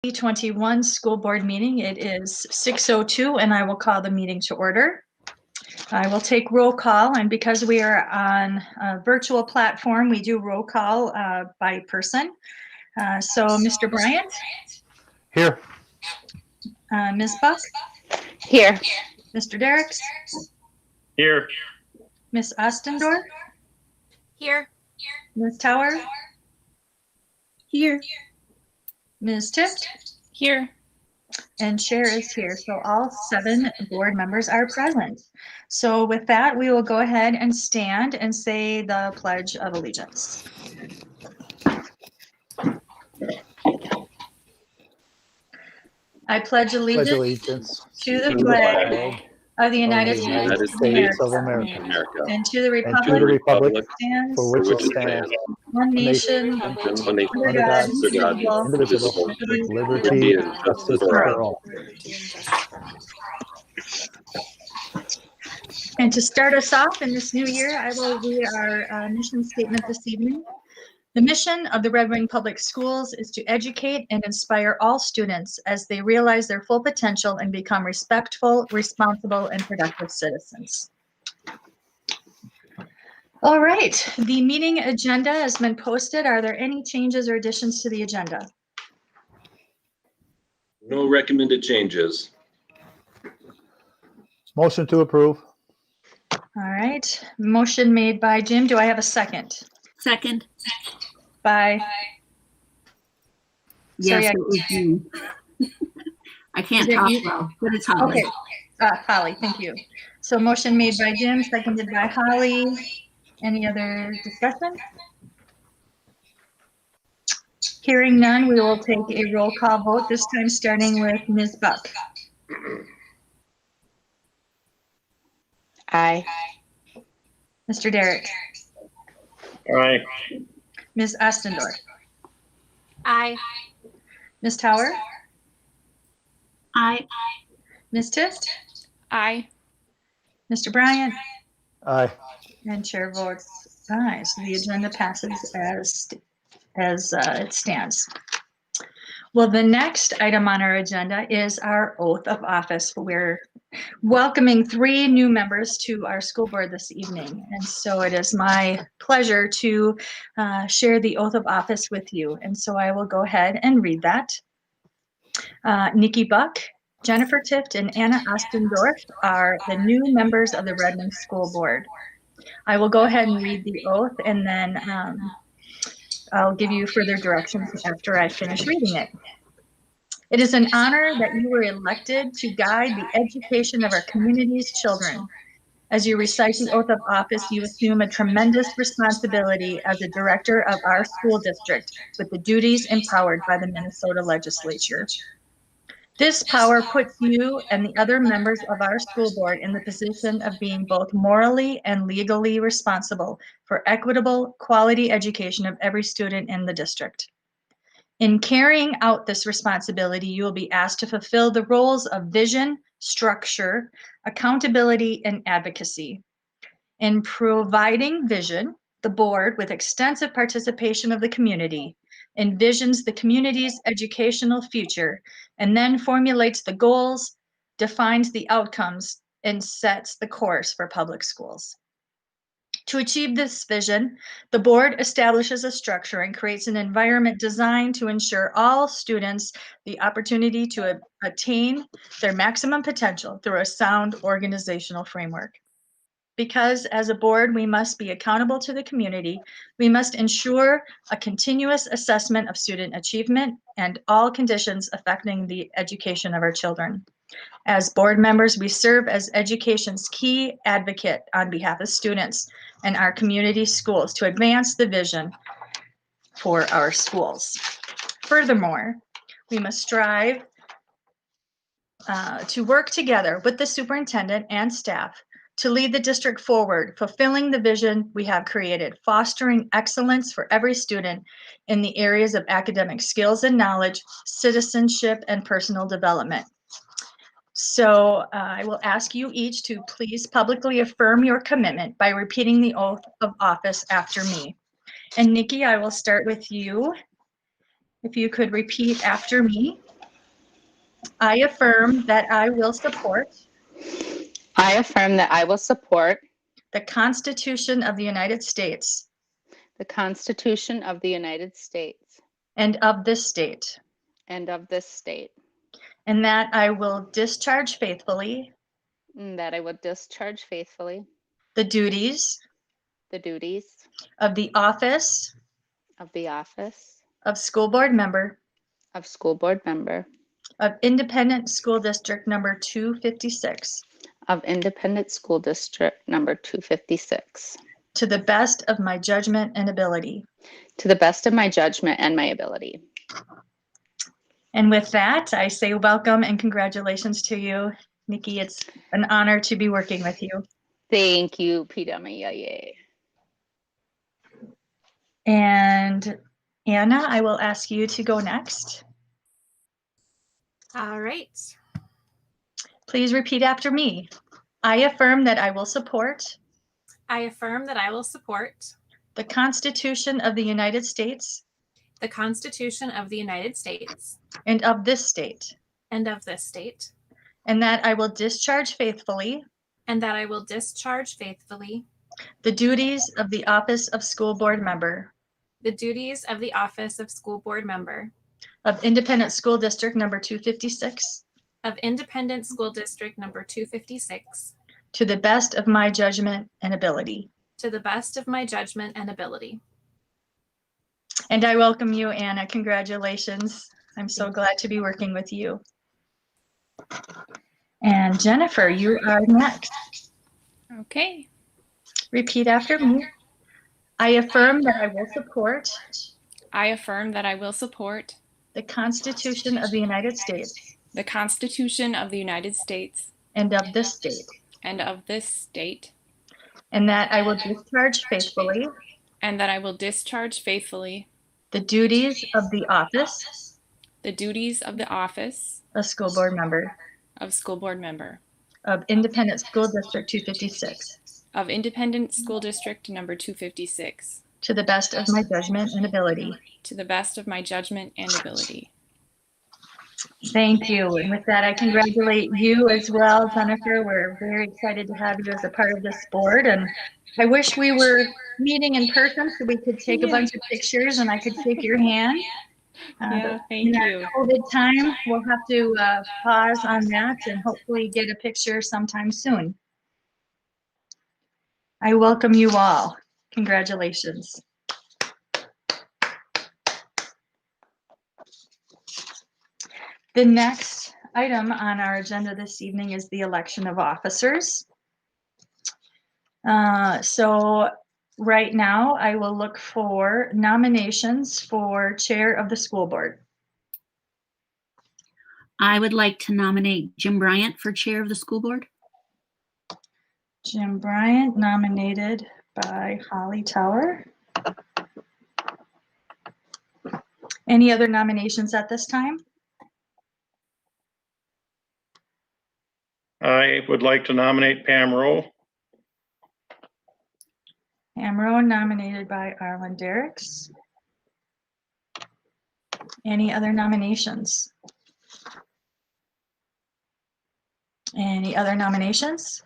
2021 school board meeting. It is 6:02 and I will call the meeting to order. I will take roll call, and because we are on a virtual platform, we do roll call by person. So Mr. Bryant? Here. Ms. Buck? Here. Mr. Derricks? Here. Ms. Ostendorf? Here. Ms. Tower? Here. Ms. Tift? Here. And Chair is here. So all 7 board members are present. So with that, we will go ahead and stand and say the Pledge of Allegiance. I pledge allegiance to the flag of the United States of America and to the republic for which it stands, one nation, under God, indivisible, with liberty and justice for all. And to start us off in this new year, I will read our mission statement this evening. The mission of the Red Wing Public Schools is to educate and inspire all students as they realize their full potential and become respectful, responsible, and productive citizens. All right, the meeting agenda has been posted. Are there any changes or additions to the agenda? No recommended changes. Motion to approve. All right, motion made by Jim. Do I have a second? Second. By? Yes, Sorry, it was you. I can't Is it talk you? well, but it's Holly. Okay, Holly, thank you. So motion made by Jim, seconded by Holly. Any other discussion? Hearing none, we will take a roll call vote, this time starting with Ms. Buck. Aye. Mr. Derrick. Aye. Ms. Ostendorf. Aye. Ms. Tower. Aye. Ms. Tift. Aye. Mr. Bryant. Aye. And chair votes aye. So the agenda passes as it stands. Well, the next item on our agenda is our oath of office. We're welcoming 3 new members to our school board this evening. And so it is my pleasure to share the oath of office with you. And so I will go ahead and read that. Nikki Buck, Jennifer Tift, and Anna Ostendorf are the new members of the Redmond School Board. I will go ahead and read the oath, and then I'll give you further directions after I finish reading it. It is an honor that you were elected to guide the education of our community's children. As you recite the oath of office, you assume a tremendous responsibility as a director of our school district with the duties empowered by the Minnesota legislature. This power puts you and the other members of our school board in the position of being both morally and legally responsible for equitable, quality education of every student in the district. In carrying out this responsibility, you will be asked to fulfill the roles of vision, structure, accountability, and advocacy. In providing vision, the board, with extensive participation of the community, envisions the community's educational future and then formulates the goals, defines the outcomes, and sets the course for public schools. To achieve this vision, the board establishes a structure and creates an environment designed to ensure all students the opportunity to attain their maximum potential through a sound organizational framework. Because as a board, we must be accountable to the community, we must ensure a continuous assessment of student achievement and all conditions affecting the education of our children. As board members, we serve as education's key advocate on behalf of students and our community schools to advance the vision for our schools. Furthermore, we must strive to work together with the superintendent and staff to lead the district forward, fulfilling the vision we have created, fostering excellence for every student in the areas of academic skills and knowledge, citizenship, and personal development. So I will ask you each to please publicly affirm your commitment by repeating the oath of office after me. And Nikki, I will start with you. If you could repeat after me. I affirm that I will support I affirm that I will support the Constitution of the United States the Constitution of the United States and of this state, and of this state, and that I will discharge faithfully and that I will discharge faithfully the duties the duties of the office of the office of School Board Member of School Board Member of Independent School District Number 256 of Independent School District Number 256 to the best of my judgment and ability. to the best of my judgment and my ability. And with that, I say welcome and congratulations to you, Nikki. It's an honor to be working with you. Thank you, PWIA. And Anna, I will ask you to go next. All right. Please repeat after me. I affirm that I will support I affirm that I will support the Constitution of the United States the Constitution of the United States and of this state, and of this state, and that I will discharge faithfully and that I will discharge faithfully the duties of the office of School Board Member the duties of the office of School Board Member of Independent School District Number 256 of Independent School District Number 256 to the best of my judgment and ability. to the best of my judgment and ability. And I welcome you, Anna. Congratulations. I'm so glad to be working with you. And Jennifer, you are next. Okay. Repeat after me. I affirm that I will support I affirm that I will support the Constitution of the United States the Constitution of the United States and of this state, and of this state, and that I will discharge faithfully and that I will discharge faithfully the duties of the office the duties of the office of School Board Member of School Board Member of Independent School District 256 of Independent School District Number 256 to the best of my judgment and ability. to the best of my judgment and ability. Thank you. And with that, I congratulate you as well, Jennifer. We're very excited to have you as a part of this board. And I wish we were meeting in person so we could take a bunch of pictures and I could shake your hand. Yeah, But thank in our you. COVID time, we'll have to pause on that and hopefully get a picture sometime soon. I welcome you all. Congratulations. The next item on our agenda this evening is the election of officers. So right now I will look for nominations for chair of the school board. I would like to nominate Jim Bryant for chair of the school board. Jim Bryant, nominated by Holly Tower. Any other nominations at this time? I would like to nominate Pam Rowe. Amro, nominated by Arlen Derricks. Any other nominations? Any other nominations?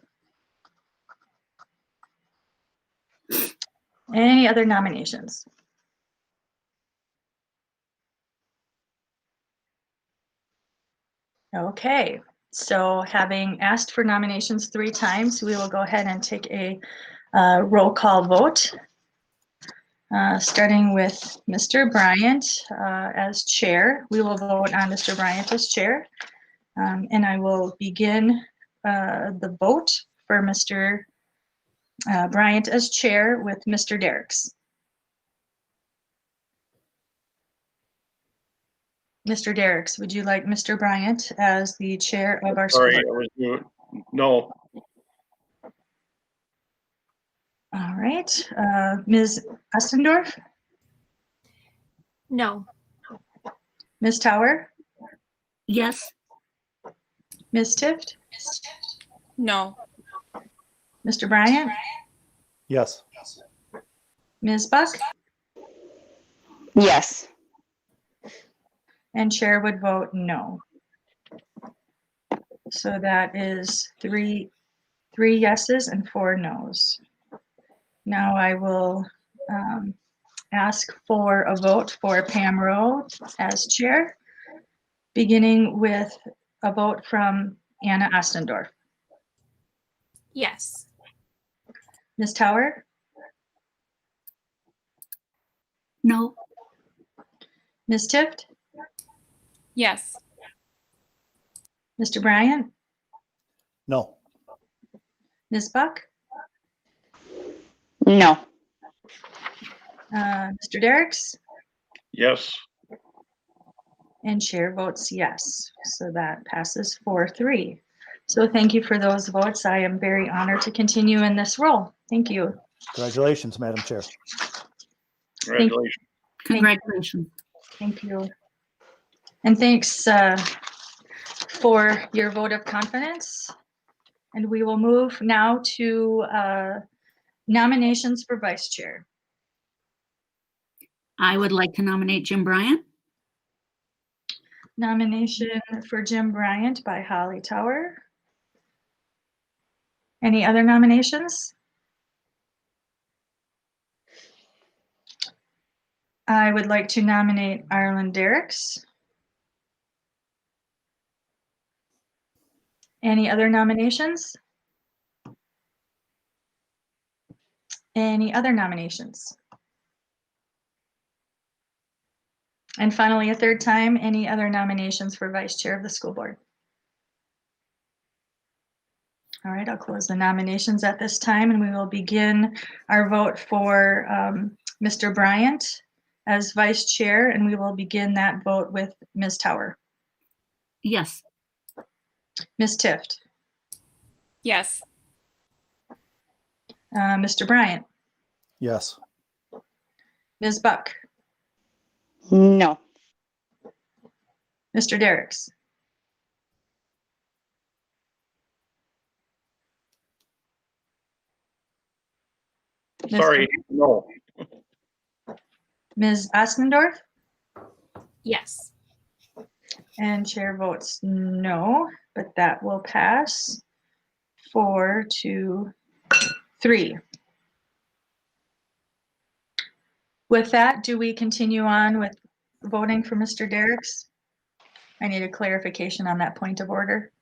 Any other nominations? Okay, so having asked for nominations 3 times, we will go ahead and take a roll call vote. Starting with Mr. Bryant as chair. We will vote on Mr. Bryant as chair. And I will begin the vote for Mr. Bryant as chair with Mr. Derricks. Mr. Derricks, would you like Mr. Bryant as the chair of our school Sorry, board? I was doing, no. All right, Ms. Ostendorf, No. Ms. Tower, Yes. Ms. Tift, No. Mr. Bryant, Yes. Ms. Buck, Yes. and chair would vote no. So that is three yeses and 4 nos. Now I will ask for a vote for Pam Rowe as chair, beginning with a vote from Anna Ostendorf. Yes. Ms. Tower, No. Ms. Tift, Yes. Mr. Bryant, No. Ms. Buck, No. Mr. Derricks, yes, and chair votes yes. So that passes 4-3. So thank you for those votes. I am very honored to continue in this role. Thank you. Congratulations, Madam Chair. congratulations. Congratulations. Thank you. And thanks for your vote of confidence. And we will move now to nominations for vice chair. I would like to nominate Jim Bryant. Nomination for Jim Bryant by Holly Tower. Any other nominations? I would like to nominate Arlen Derricks. Any other nominations? Any other nominations? And finally, a third time, any other nominations for vice chair of the school board? All right, I'll close the nominations at this time and we will begin our vote for Mr. Bryant as vice chair, and we will begin that vote with Ms. Tower. Yes. Ms. Tift, Yes. Mr. Bryant, Yes. Ms. Buck, No. Mr. Derricks, Ms. Sorry, no, Ms. Ostendorf, Yes. and chair votes no, but that will pass 4-3. With that, do we continue on with voting for Mr. Derricks? I need a clarification on that point of order.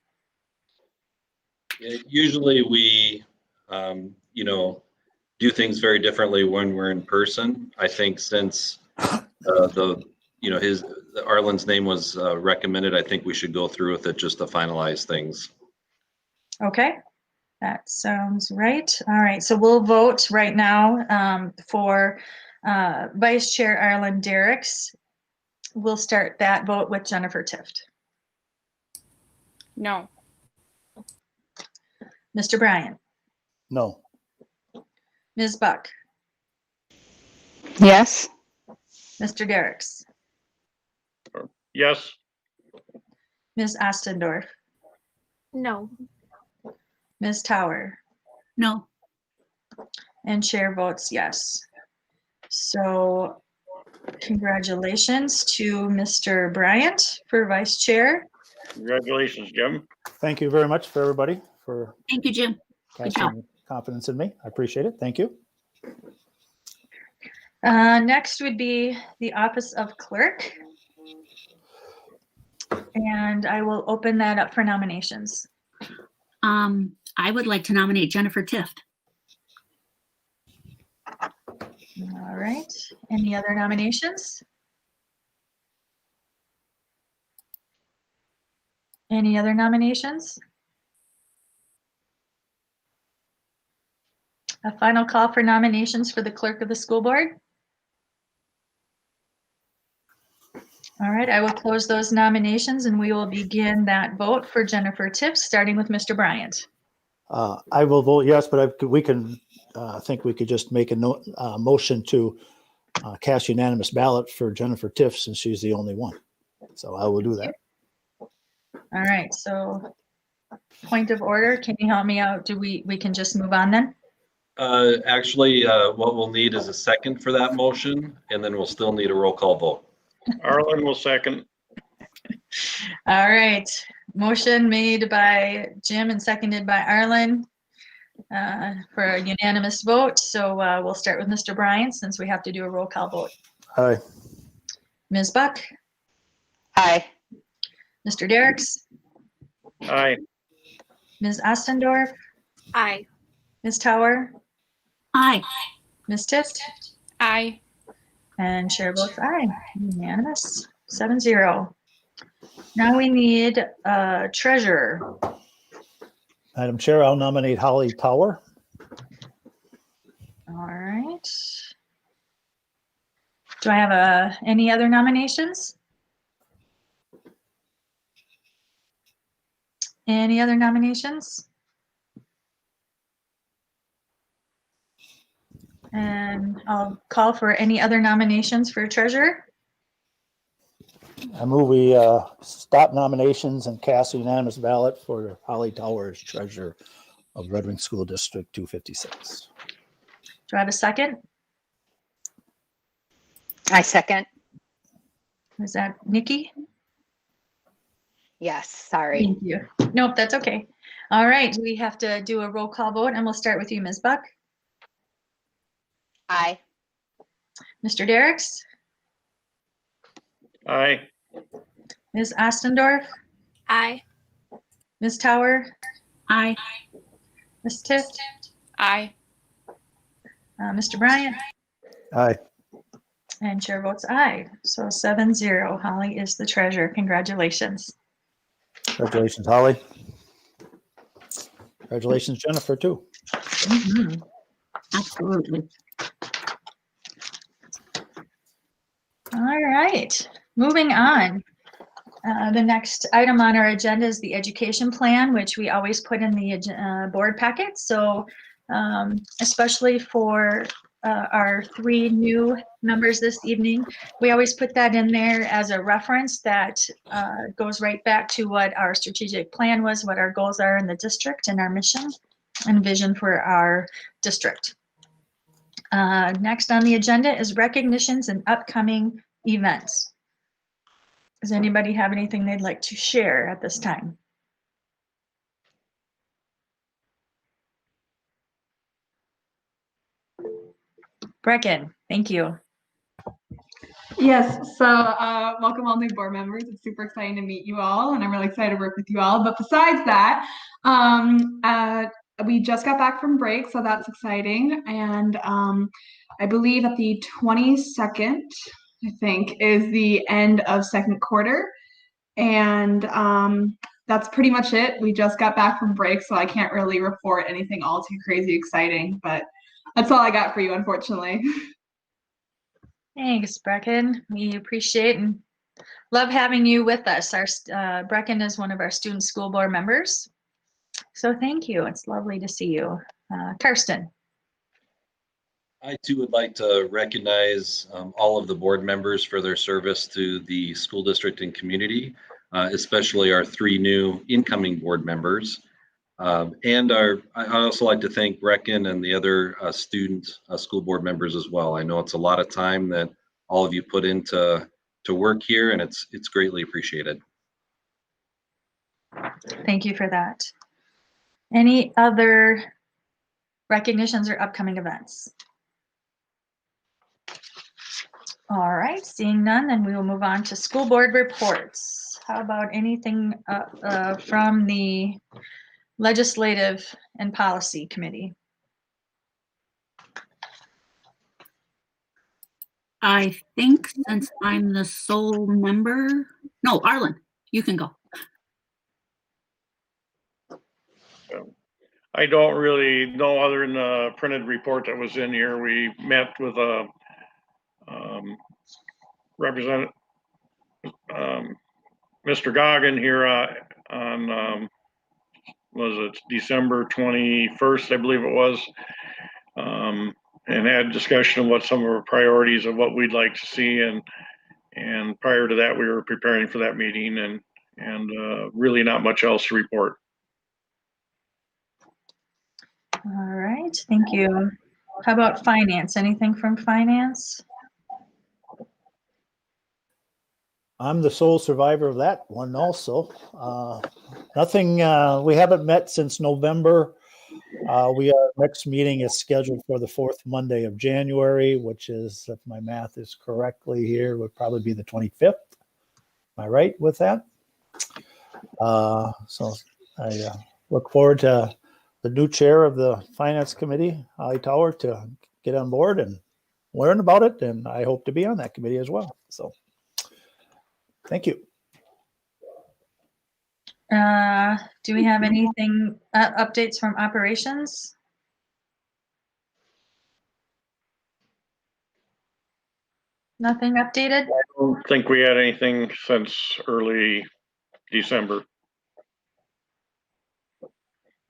Usually we, do things very differently when we're in person. I think since Arlen's name was recommended, I think we should go through with it just to finalize things. Okay, that sounds right. All right, so we'll vote right now for Vice Chair Arlen Derricks. We'll start that vote with Jennifer Tift. No. Mr. Bryant, No. Ms. Buck, Yes. Mr. Derricks, yes, Ms. Ostendorf, No. Ms. Tower, No. and chair votes yes. So congratulations to Mr. Bryant for vice chair. congratulations, Jim. Thank you very much for everybody for Thank you, Jim. Good job. casting confidence in me. I appreciate it. Thank you. Next would be the office of clerk. And I will open that up for nominations. I would like to nominate Jennifer Tift. All right, any other nominations? Any other nominations? A final call for nominations for the clerk of the school board. All right, I will close those nominations and we will begin that vote for Jennifer Tift, starting with Mr. Bryant. I will vote yes, but we can, I think we could just make a motion to cast unanimous ballot for Jennifer Tift since she's the only one. So I will do that. All right, so point of order, can you help me out? We can just move on then? Actually, what we'll need is a second for that motion, and then we'll still need a roll call vote. Arlen will second. All right, Motion made by Jim and seconded by Arlen for a unanimous vote. So we'll start with Mr. Bryant since we have to do a roll call vote. Aye. Ms. Buck, Aye. Mr. Derricks, Aye. Ms. Ostendorf, Aye. Ms. Tower, Aye. Ms. Tift, Aye. and chair votes aye. Unanimous, 7-0. Now we need a treasurer. Madam Chair, I'll nominate Holly Tower. All right. Do I have any other nominations? Any other nominations? And I'll call for any other nominations for treasurer. I move we stop nominations and cast a unanimous ballot for Holly Tower as treasurer of Red Wing School District 256. Do I have a second? I second. Is that Nikki? Yes, sorry. Thank you. Nope, that's okay. All right, we have to do a roll call vote and we'll start with you, Ms. Buck. Aye. Mr. Derricks, Aye. Ms. Ostendorf, Aye. Ms. Tower, Aye. Ms. Tift, Aye. Mr. Bryant, Aye. and chair votes aye. So 7-0. Holly is the treasurer. Congratulations. Congratulations, Holly. Congratulations, Jennifer, too. Mhm. Absolutely. All right, moving on. The next item on our agenda is the education plan, which we always put in the board packet. So especially for our 3 new members this evening, we always put that in there as a reference that goes right back to what our strategic plan was, what our goals are in the district and our mission and vision for our district. Next on the agenda is recognitions and upcoming events. Does anybody have anything they'd like to share at this time? Brecken, thank you. Yes, so welcome all new board members. It's super exciting to meet you all, and I'm really excited to work with you all. But besides that, we just got back from break, so that's exciting. And I believe at the 22nd, I think, is the end of second quarter. And that's pretty much it. We just got back from break, so I can't really report anything all too crazy exciting, but that's all I got for you, unfortunately. Thanks, Brecken. We appreciate and love having you with us. Our Brecken is one of our student school board members. So thank you. It's lovely to see you. Karsten. I too would like to recognize all of the board members for their service to the school district and community, especially our 3 new incoming board members. I also like to thank Brecken and the other student school board members as well. I know it's a lot of time that all of you put into work here, and it's greatly appreciated. Thank you for that. Any other recognitions or upcoming events? All right, seeing none, then we will move on to school board reports. How about anything from the Legislative and Policy Committee? I think since I'm the sole member, no, Arlen, you can go. I don't really know other than the printed report that was in here. We met with a representative, Mr. Goggin here on was it December 21st, I believe it was, and had discussion of what some of our priorities of what we'd like to see, and prior to that, we were preparing for that meeting, and really not much else to report. All right, thank you. How about finance? Anything from finance? I'm the sole survivor of that one also. Nothing, we haven't met since November. Our next meeting is scheduled for the fourth Monday of January, which is, if my math is correctly here, would probably be the 25th. Am I right with that? So I look forward to the new chair of the Finance Committee, Holly Tower, to get on board and learn about it. And I hope to be on that committee as well. So thank you. Do we have anything, updates from operations? Nothing updated? I don't think we had anything since early December.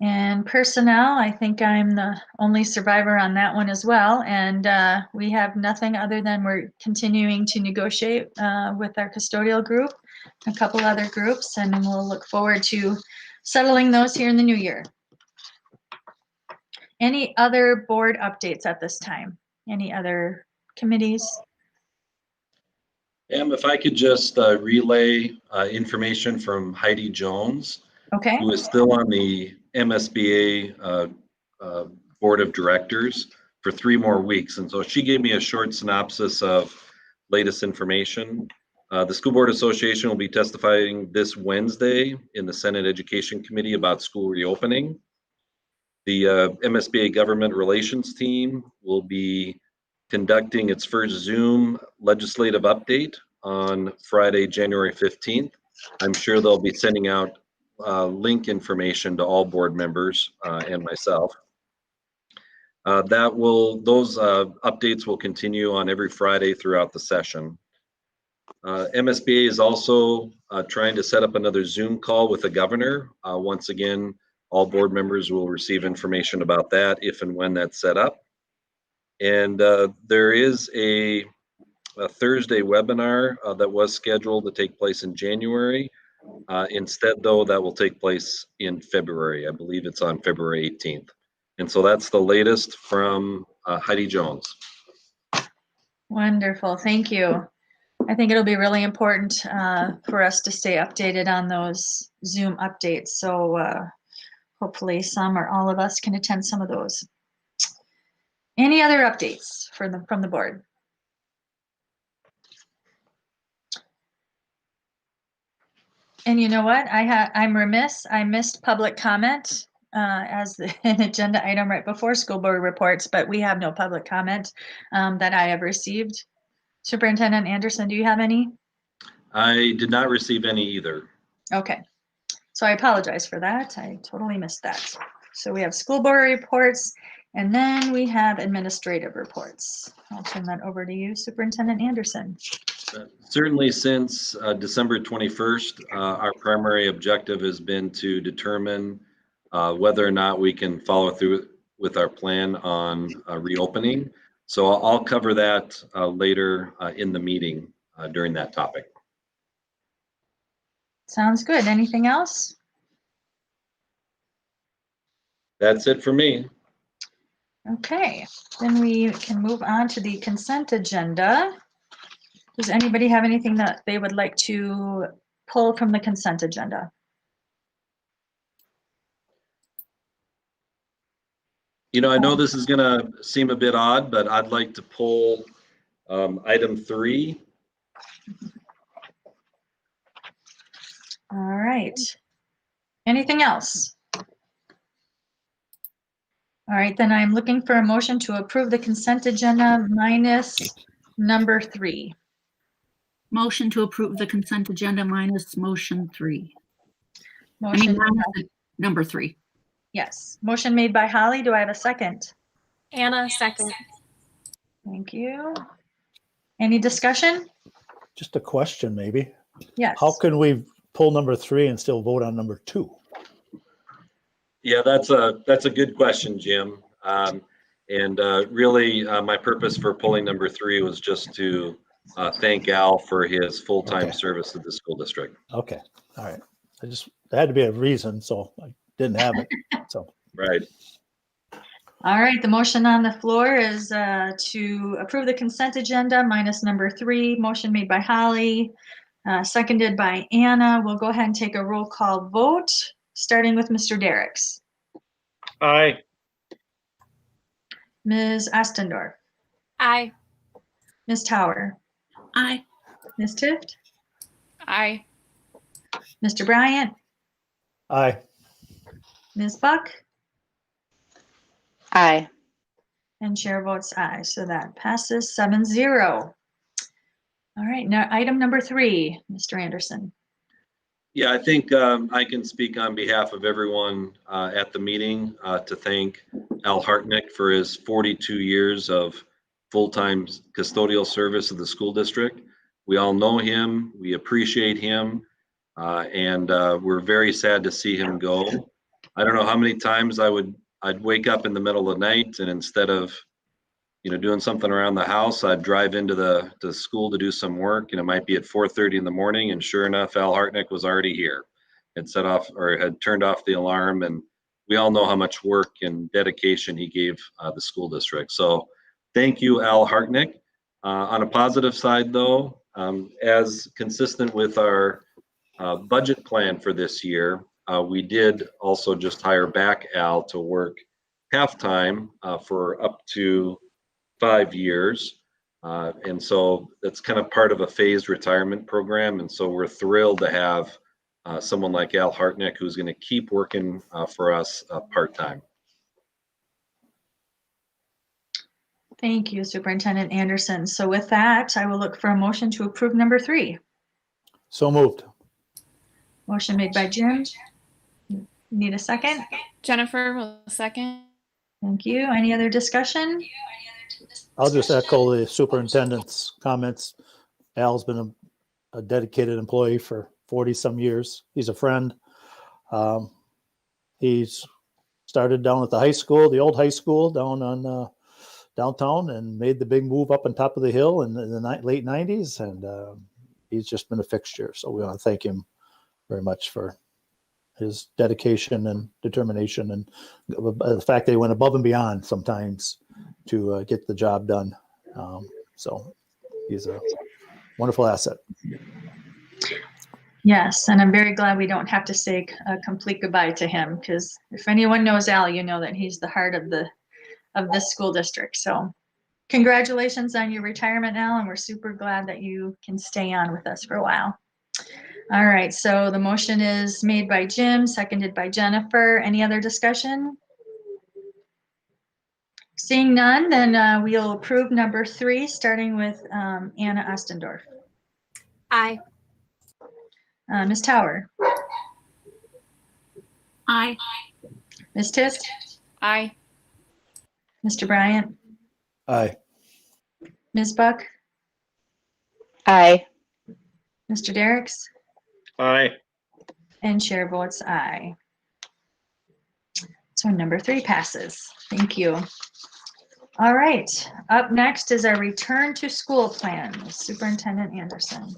And personnel, I think I'm the only survivor on that one as well. And we have nothing other than we're continuing to negotiate with our custodial group, a couple other groups, and we'll look forward to settling those here in the new year. Any other board updates at this time? Any other committees? If I could just relay information from Heidi Jones, Okay. who is still on the MSBA Board of Directors for 3 more weeks. And so she gave me a short synopsis of latest information. The School Board Association will be testifying this Wednesday in the Senate Education Committee about school reopening. The MSBA Government Relations team will be conducting its first Zoom legislative update on Friday, January 15th. I'm sure they'll be sending out link information to all board members and myself. Those updates will continue on every Friday throughout the session. MSBA is also trying to set up another Zoom call with the governor. Once again, all board members will receive information about that if and when that's set up. And there is a Thursday webinar that was scheduled to take place in January. Instead, though, that will take place in February. I believe it's on February 18th. And so that's the latest from Heidi Jones. Wonderful. Thank you. I think it'll be really important for us to stay updated on those Zoom updates. So hopefully some or all of us can attend some of those. Any other updates from the board? And you know what? I'm remiss. I missed public comment as an agenda item right before school board reports, but we have no public comment that I have received. Superintendent Anderson, do you have any? I did not receive any either. Okay. So I apologize for that. I totally missed that. So we have school board reports, and then we have administrative reports. I'll turn that over to you, Superintendent Anderson. Certainly since December 21st, our primary objective has been to determine whether or not we can follow through with our plan on reopening. So I'll cover that later in the meeting during that topic. Sounds good. Anything else? That's it for me. Okay, then we can move on to the consent agenda. Does anybody have anything that they would like to pull from the consent agenda? You know, I know this is going to seem a bit odd, but I'd like to pull item 3. All right. Anything else? All right, then I'm looking for a motion to approve the consent agenda minus number 3. Motion to approve the consent agenda minus motion 3. Motion, Minus number 3. yes. Motion made by Holly. Do I have a second? Anna, second. Thank you. Any discussion? Just a question, maybe. Yes. How can we pull number 3 and still vote on number 2? Yeah, that's a good question, Jim. Really, my purpose for pulling number 3 was just to thank Al for his full-time Okay. service at the school district. Okay, all right. There had to be a reason, so I didn't have it. So Right. All right, the motion on the floor is to approve the consent agenda minus number 3. Motion made by Holly, Seconded by Anna. We'll go ahead and take a roll call vote, starting with Mr. Derricks. Aye. Ms. Ostendorf. Aye. Ms. Tower. Aye. Ms. Tift. Aye. Mr. Bryant. Aye. Ms. Buck. Aye. And chair votes aye. So that passes 7-0. All right, now item number 3, Mr. Anderson. Yeah, I think I can speak on behalf of everyone at the meeting to thank Al Hartnick for his 42 years of full-time custodial service of the school district. We all know him, we appreciate him, and we're very sad to see him go. I don't know how many times I'd wake up in the middle of the night, and instead of doing something around the house, I'd drive into the school to do some work, and it might be at 4:30 in the morning, and sure enough, Al Hartnick was already here. Had set off or had turned off the alarm, and we all know how much work and dedication he gave the school district. So thank you, Al Hartnick. On a positive side though, as consistent with our budget plan for this year, we did also just hire back Al to work half-time for up to 5 years. And so that's kind of part of a phased retirement program. And so we're thrilled to have someone like Al Hartnick, who's going to keep working for us part-time. Thank you, Superintendent Anderson. So with that, I will look for a motion to approve number 3. So moved. Motion made by Jim. Need a second? Jennifer will second. Thank you. Any other discussion? I'll just echo the superintendent's comments. Al's been a dedicated employee for 40 some years. He's a friend. He's started down at the high school, the old high school down on downtown, and made the big move up on top of the hill in the late 90s. And he's just been a fixture. So we want to thank him very much for his dedication and determination, and the fact that he went above and beyond sometimes to get the job done. So he's a wonderful asset. Yes, and I'm very glad we don't have to say a complete goodbye to him, because if anyone knows Al, you know that he's the heart of this school district. So congratulations on your retirement, Al, and we're super glad that you can stay on with us for a while. All right, so the motion is made by Jim, seconded by Jennifer. Any other discussion? Seeing none, then we'll approve number 3, starting with Anna Ostendorf. Aye. Ms. Tower. Aye. Ms. Tift. Aye. Mr. Bryant. Aye. Ms. Buck. Aye. Mr. Derricks. Aye. And chair votes aye. So number 3 passes. Thank you. All right, up next is our return to school plan, Superintendent Anderson.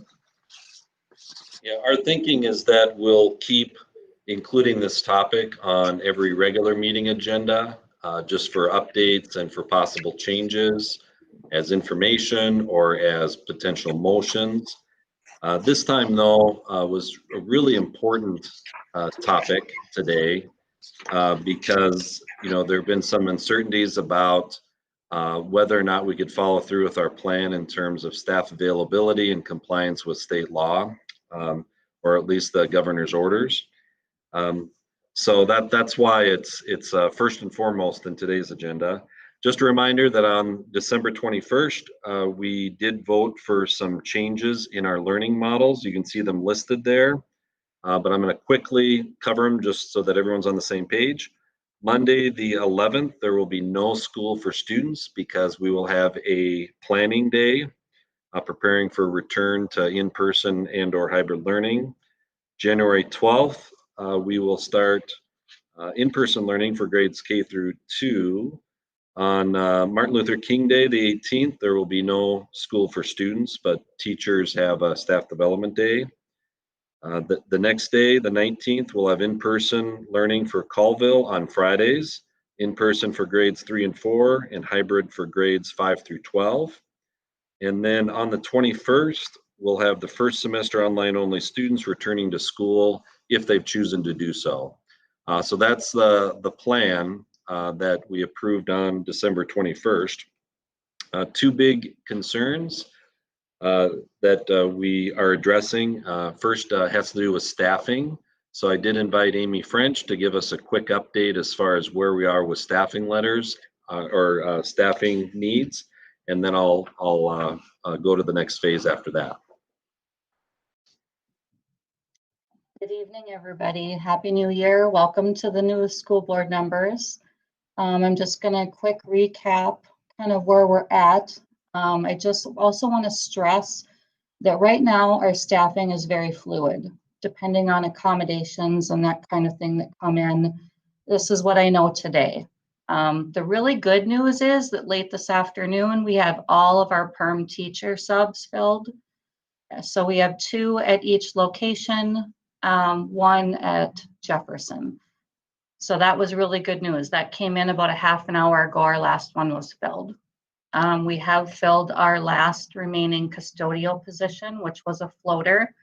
Yeah, our thinking is that we'll keep including this topic on every regular meeting agenda, just for updates and for possible changes as information or as potential motions. This time though, was a really important topic today because, there have been some uncertainties about whether or not we could follow through with our plan in terms of staff availability and compliance with state law, or at least the governor's orders. So that's why it's first and foremost in today's agenda. Just a reminder that on December 21st, we did vote for some changes in our learning models. You can see them listed there, but I'm going to quickly cover them just so that everyone's on the same page. Monday, the 11th, there will be no school for students because we will have a planning day preparing for return to in-person and/or hybrid learning. January 12th, we will start in-person learning for grades K through 2. On Martin Luther King Day, the 18th, there will be no school for students, but teachers have a staff development day. The next day, the 19th, we'll have in-person learning for Colville on Fridays, in-person for grades 3 and 4, and hybrid for grades 5 through 12. And then on the 21st, we'll have the first semester online only students returning to school if they've chosen to do so. So that's the plan that we approved on December 21st. Two big concerns that we are addressing. First has to do with staffing. So I did invite Amy French to give us a quick update as far as where we are with staffing letters or staffing needs, and then I'll go to the next phase after that. Good evening, everybody. Happy New Year. Welcome to the new school board members. I'm just going to quick recap kind of where we're at. I just also want to stress that right now our staffing is very fluid, depending on accommodations and that kind of thing that come in. This is what I know today. The really good news is that late this afternoon, we have all of our perm teacher subs filled. So we have 2 at each location, 1 at Jefferson. So that was really good news. That came in about a half an hour ago. Our last one was filled. We have filled our last remaining custodial position, which was a floater.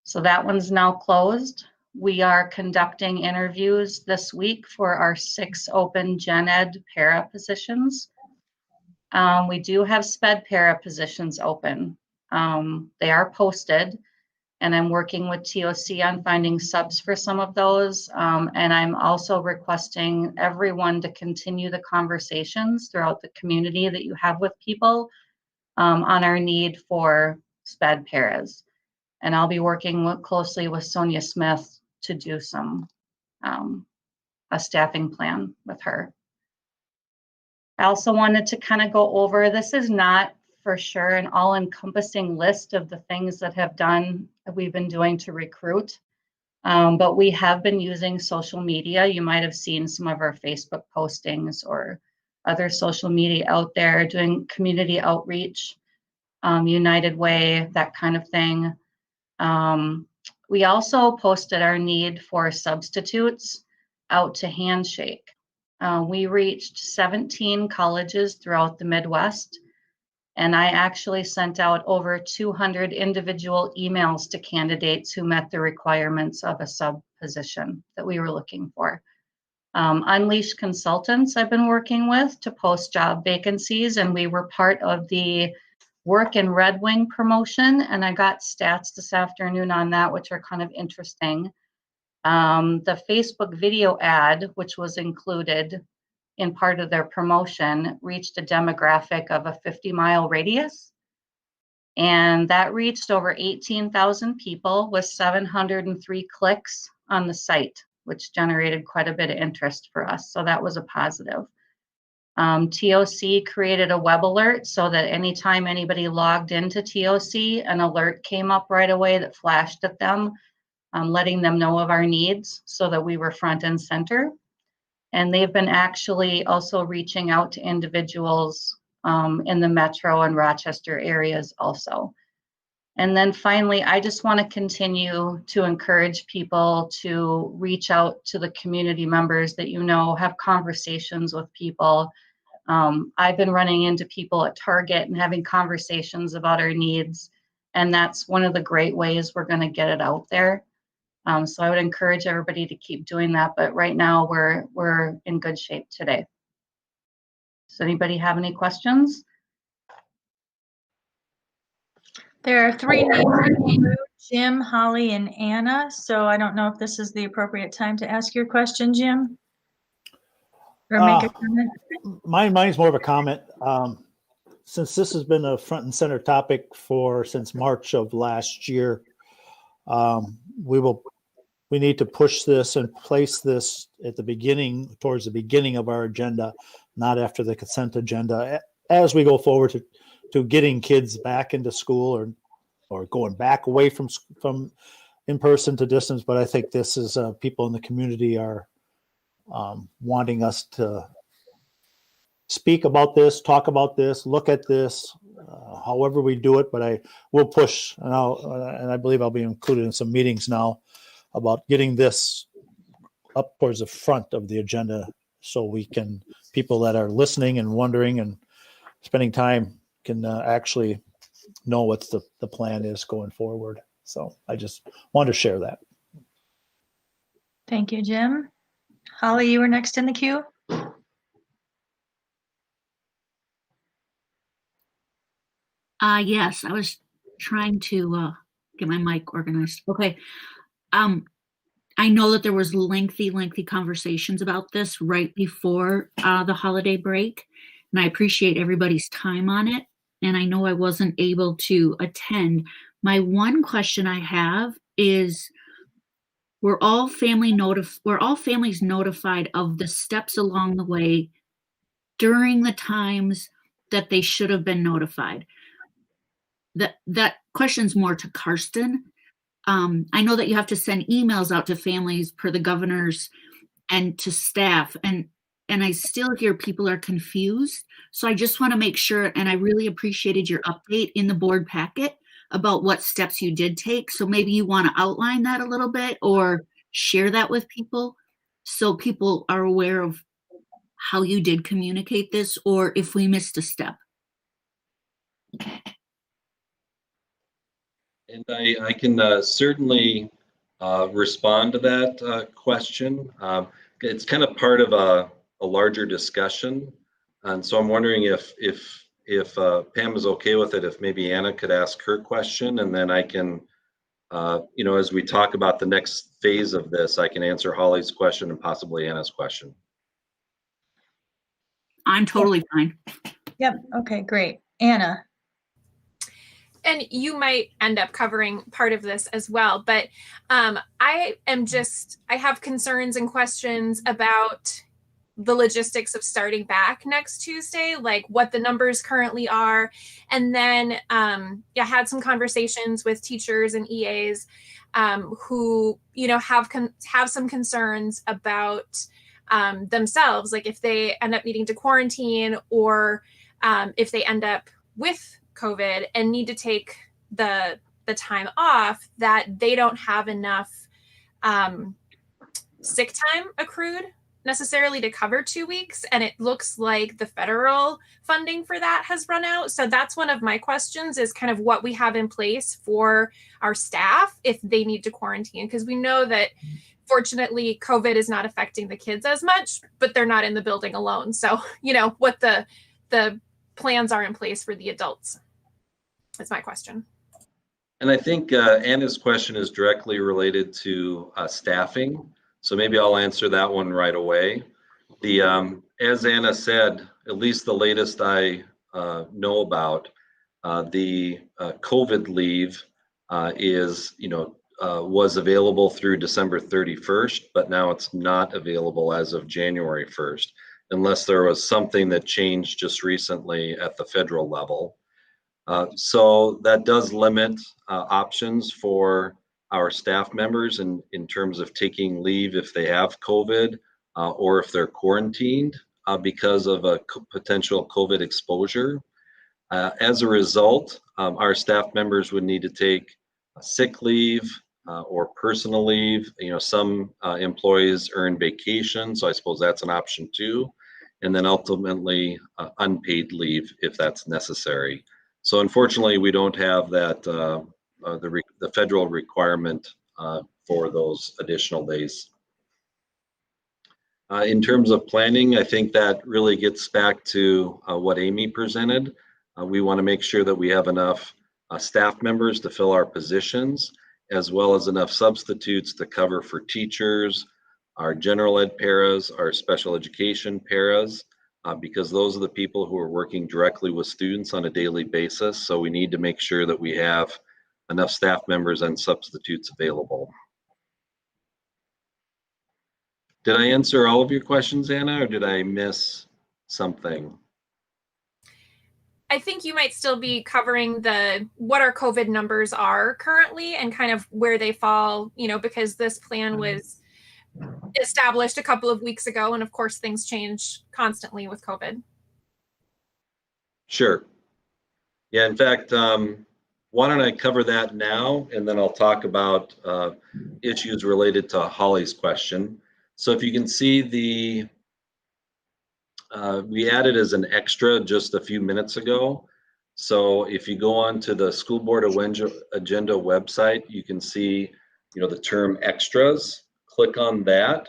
So that one's now closed. We are conducting interviews this week for our 6 open gen ed para positions. We do have sped para positions open. They are posted, and I'm working with TOC on finding subs for some of those. And I'm also requesting everyone to continue the conversations throughout the community that you have with people on our need for sped paras. And I'll be working closely with Sonia Smith to do some a staffing plan with her. I also wanted to kind of go over, this is not for sure an all-encompassing list of the things that we've been doing to recruit, but we have been using social media. You might have seen some of our Facebook postings or other social media out there doing community outreach, United Way, that kind of thing. We also posted our need for substitutes out to Handshake. We reached 17 colleges throughout the Midwest, and I actually sent out over 200 individual emails to candidates who met the requirements of a sub position that we were looking for. Unleashed Consultants I've been working with to post job vacancies, and we were part of the Work in Red Wing promotion, and I got stats this afternoon on that, which are kind of interesting. The Facebook video ad, which was included in part of their promotion, reached a demographic of a 50-mile radius. And that reached over 18,000 people with 703 clicks on the site, which generated quite a bit of interest for us. So that was a positive. TOC created a web alert so that anytime anybody logged into TOC, an alert came up right away that flashed at them, letting them know of our needs so that we were front and center. And they've been actually also reaching out to individuals in the Metro and Rochester areas also. And then finally, I just want to continue to encourage people to reach out to the community members that you know, have conversations with people. I've been running into people at Target and having conversations about our needs. And that's one of the great ways we're going to get it out there. So I would encourage everybody to keep doing that. But right now we're in good shape today. Does anybody have any questions? There are 3 names, Jim, Holly, and Anna. So I don't know if this is the appropriate time to ask your question, Jim, or make a comment. Mine's more of a comment. Since this has been a front and center topic since March of last year, we need to push this and place this at the beginning, towards the beginning of our agenda, not after the consent agenda, as we go forward to getting kids back into school or going back away from in person to distance. But I think this is people in the community are wanting us to speak about this, talk about this, look at this, however we do it. But I will push, and I believe I'll be included in some meetings now about getting this up towards the front of the agenda, so people that are listening and wondering and spending time can actually know what the plan is going forward. So I just wanted to share that. Thank you, Jim. Holly, you were next in the queue. Yes, I was trying to get my mic organized. Okay. I know that there was lengthy conversations about this right before the holiday break, and I appreciate everybody's time on it. And I know I wasn't able to attend. My one question I have is, were all families notified of the steps along the way during the times that they should have been notified? That question's more to Karsten. I know that you have to send emails out to families per the governors and to staff, and I still hear people are confused. So I just want to make sure, and I really appreciated your update in the board packet about what steps you did take. So maybe you want to outline that a little bit or share that with people so people are aware of how you did communicate this, or if we missed a step. And I can certainly respond to that question. It's kind of part of a larger discussion. And so I'm wondering if Pam is okay with it, if maybe Anna could ask her question, and then I can, as we talk about the next phase of this, I can answer Holly's question and possibly Anna's question. I'm totally fine. Yep. Okay, great. Anna. And you might end up covering part of this as well, but I have concerns and questions about the logistics of starting back next Tuesday, like what the numbers currently are. And then had some conversations with teachers and EAs who, have some concerns about themselves, like if they end up needing to quarantine or if they end up with COVID and need to take the time off, that they don't have enough sick time accrued necessarily to cover 2 weeks. And it looks like the federal funding for that has run out. So that's one of my questions, is kind of what we have in place for our staff if they need to quarantine, because we know that fortunately COVID is not affecting the kids as much, but they're not in the building alone. So, what the plans are in place for the adults. That's my question. And I think Anna's question is directly related to staffing. So maybe I'll answer that one right away. As Anna said, at least the latest I know about, the COVID leave was available through December 31st, but now it's not available as of January 1st, unless there was something that changed just recently at the federal level. So that does limit options for our staff members in terms of taking leave if they have COVID or if they're quarantined because of a potential COVID exposure. As a result, our staff members would need to take sick leave or personal leave. Some employees earn vacation, so I suppose that's an option too. And then ultimately unpaid leave if that's necessary. So unfortunately, we don't have that the federal requirement for those additional days. In terms of planning, I think that really gets back to what Amy presented. We want to make sure that we have enough staff members to fill our positions, as well as enough substitutes to cover for teachers, our general ed paras, our special education paras, because those are the people who are working directly with students on a daily basis. So we need to make sure that we have enough staff members and substitutes available. Did I answer all of your questions, Anna, or did I miss something? I think you might still be covering what our COVID numbers are currently and kind of where they fall, because this plan was established a couple of weeks ago, and of course things change constantly with COVID. Sure. Yeah, in fact, why don't I cover that now, and then I'll talk about issues related to Holly's question. So if you can see we added as an extra just a few minutes ago, So if you go on to the school board agenda website, you can see, the term extras. Click on that,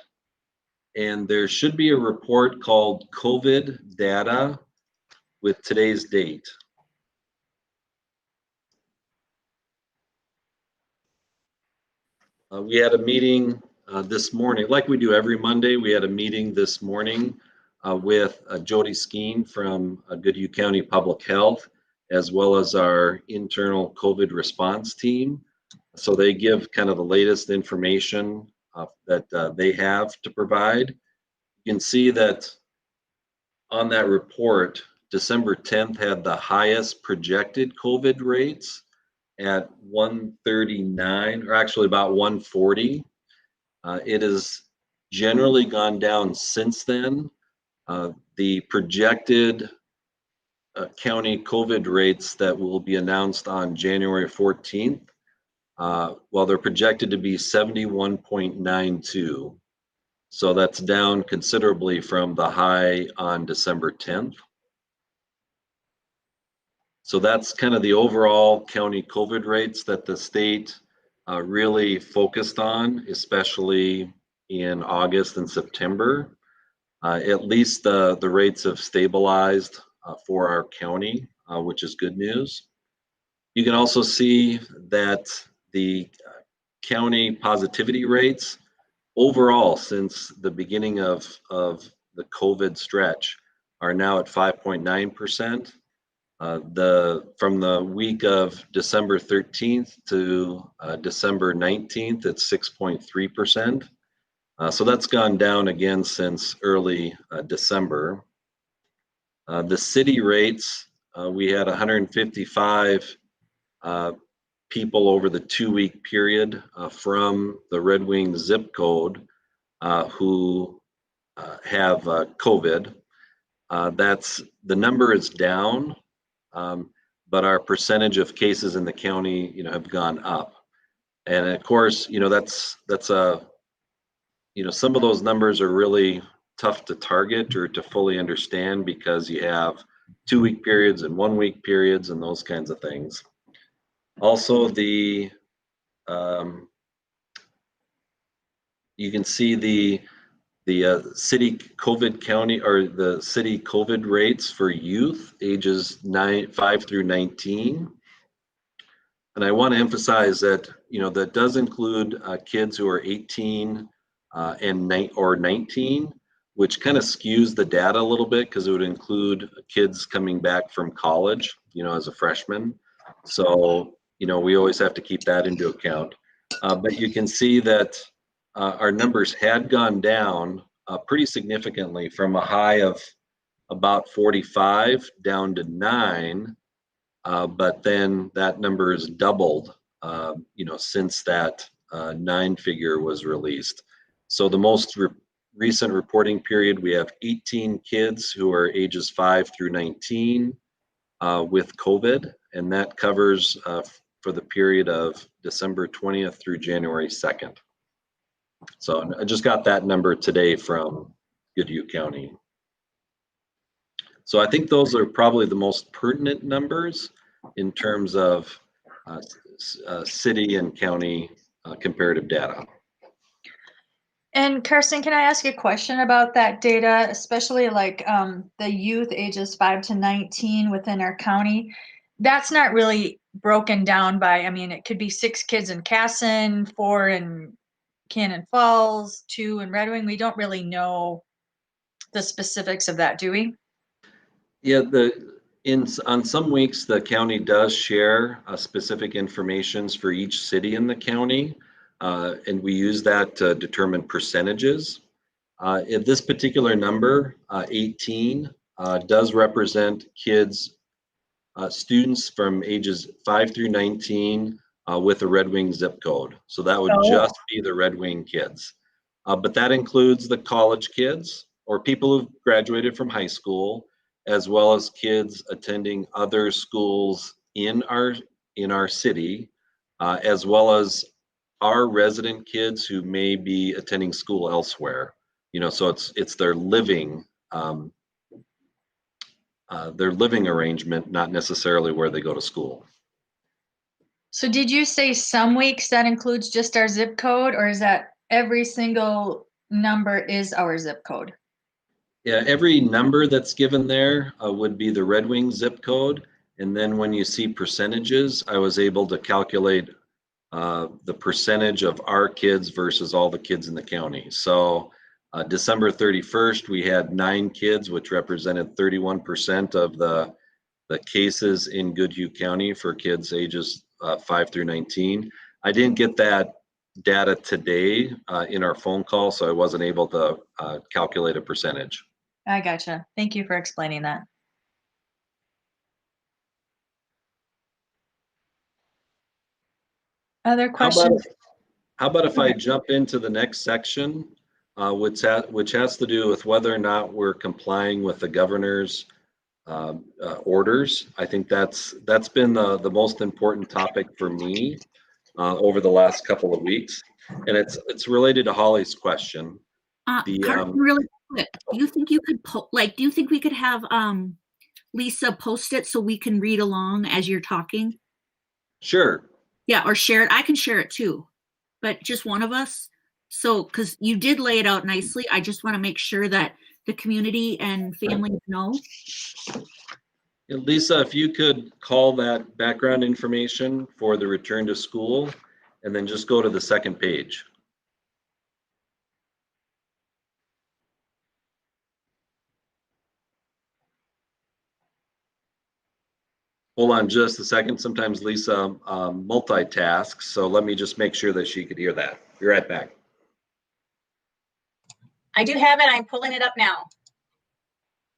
and there should be a report called COVID data with today's date. We had a meeting this morning, like we do every Monday. We had a meeting this morning with Jody Skeen from Goodhue County Public Health, as well as our internal COVID response team. So they give kind of the latest information that they have to provide. You can see that on that report, December 10th had the highest projected COVID rates at 139, or actually about 140. It has generally gone down since then. The projected county COVID rates that will be announced on January 14th, well, they're projected to be 71.92. So that's down considerably from the high on December 10th. So that's kind of the overall county COVID rates that the state really focused on, especially in August and September. At least the rates have stabilized for our county, which is good news. You can also see that the county positivity rates overall since the beginning of the COVID stretch are now at 5.9%. From the week of December 13th to December 19th, it's 6.3%. So that's gone down again since early December. The city rates, we had 155 people over the 2-week period from the Red Wing zip code who have COVID. That's the number is down, but our percentage of cases in the county, have gone up. And of course, that's a, some of those numbers are really tough to target or to fully understand because you have 2-week periods and 1-week periods and those kinds of things. Also, you can see the city COVID county or the city COVID rates for youth ages 5 through 19. And I want to emphasize that, that does include kids who are 18 or 19, which kind of skews the data a little bit because it would include kids coming back from college, as a freshman. So, we always have to keep that into account. But you can see that our numbers had gone down pretty significantly from a high of about 45 down to 9, but then that number has doubled, since that 9 figure was released. So the most recent reporting period, we have 18 kids who are ages 5 through 19 with COVID, and that covers for the period of December 20th through January 2nd. So I just got that number today from Goodhue County. So I think those are probably the most pertinent numbers in terms of city and county comparative data. And Carson, can I ask a question about that data, especially like the youth ages 5 to 19 within our county? That's not really broken down by, it could be 6 kids in Casson, 4 in Cannon Falls, 2 in Red Wing. We don't really know the specifics of that, do we? Yeah, on some weeks the county does share specific information for each city in the county, and we use that to determine percentages. This particular number, 18, does represent kids, students from ages 5 through 19 with a Red Wing zip code. So that would just be the Red Wing kids. But that includes the college kids or people who've graduated from high school, as well as kids attending other schools in our city, as well as our resident kids who may be attending school elsewhere. So it's their living their living arrangement, not necessarily where they go to school. So did you say some weeks that includes just our zip code, or is that every single number is our zip code? Yeah, every number that's given there would be the Red Wing zip code. And then when you see percentages, I was able to calculate the percentage of our kids versus all the kids in the county. So December 31st, we had 9 kids, which represented 31% of the cases in Goodhue County for kids ages 5 through 19. I didn't get that data today in our phone call, so I wasn't able to calculate a percentage. I gotcha. Thank you for explaining that. Other questions? How about if I jump into the next section, which has to do with whether or not we're complying with the governor's orders. I think that's been the most important topic for me over the last couple of weeks, and it's related to Holly's question. Carson, really quick, do you think you could do you think we could have Lisa post it so we can read along as you're talking? Sure. Yeah, or share it. I can share it too, but just one of us. So, because you did lay it out nicely, I just want to make sure that the community and families know. Lisa, if you could call that background information for the return to school, and then just go to the second page. Hold on just a second. Sometimes Lisa multitasks, so let me just make sure that she could hear that. Be right back. I do have it. I'm pulling it up now.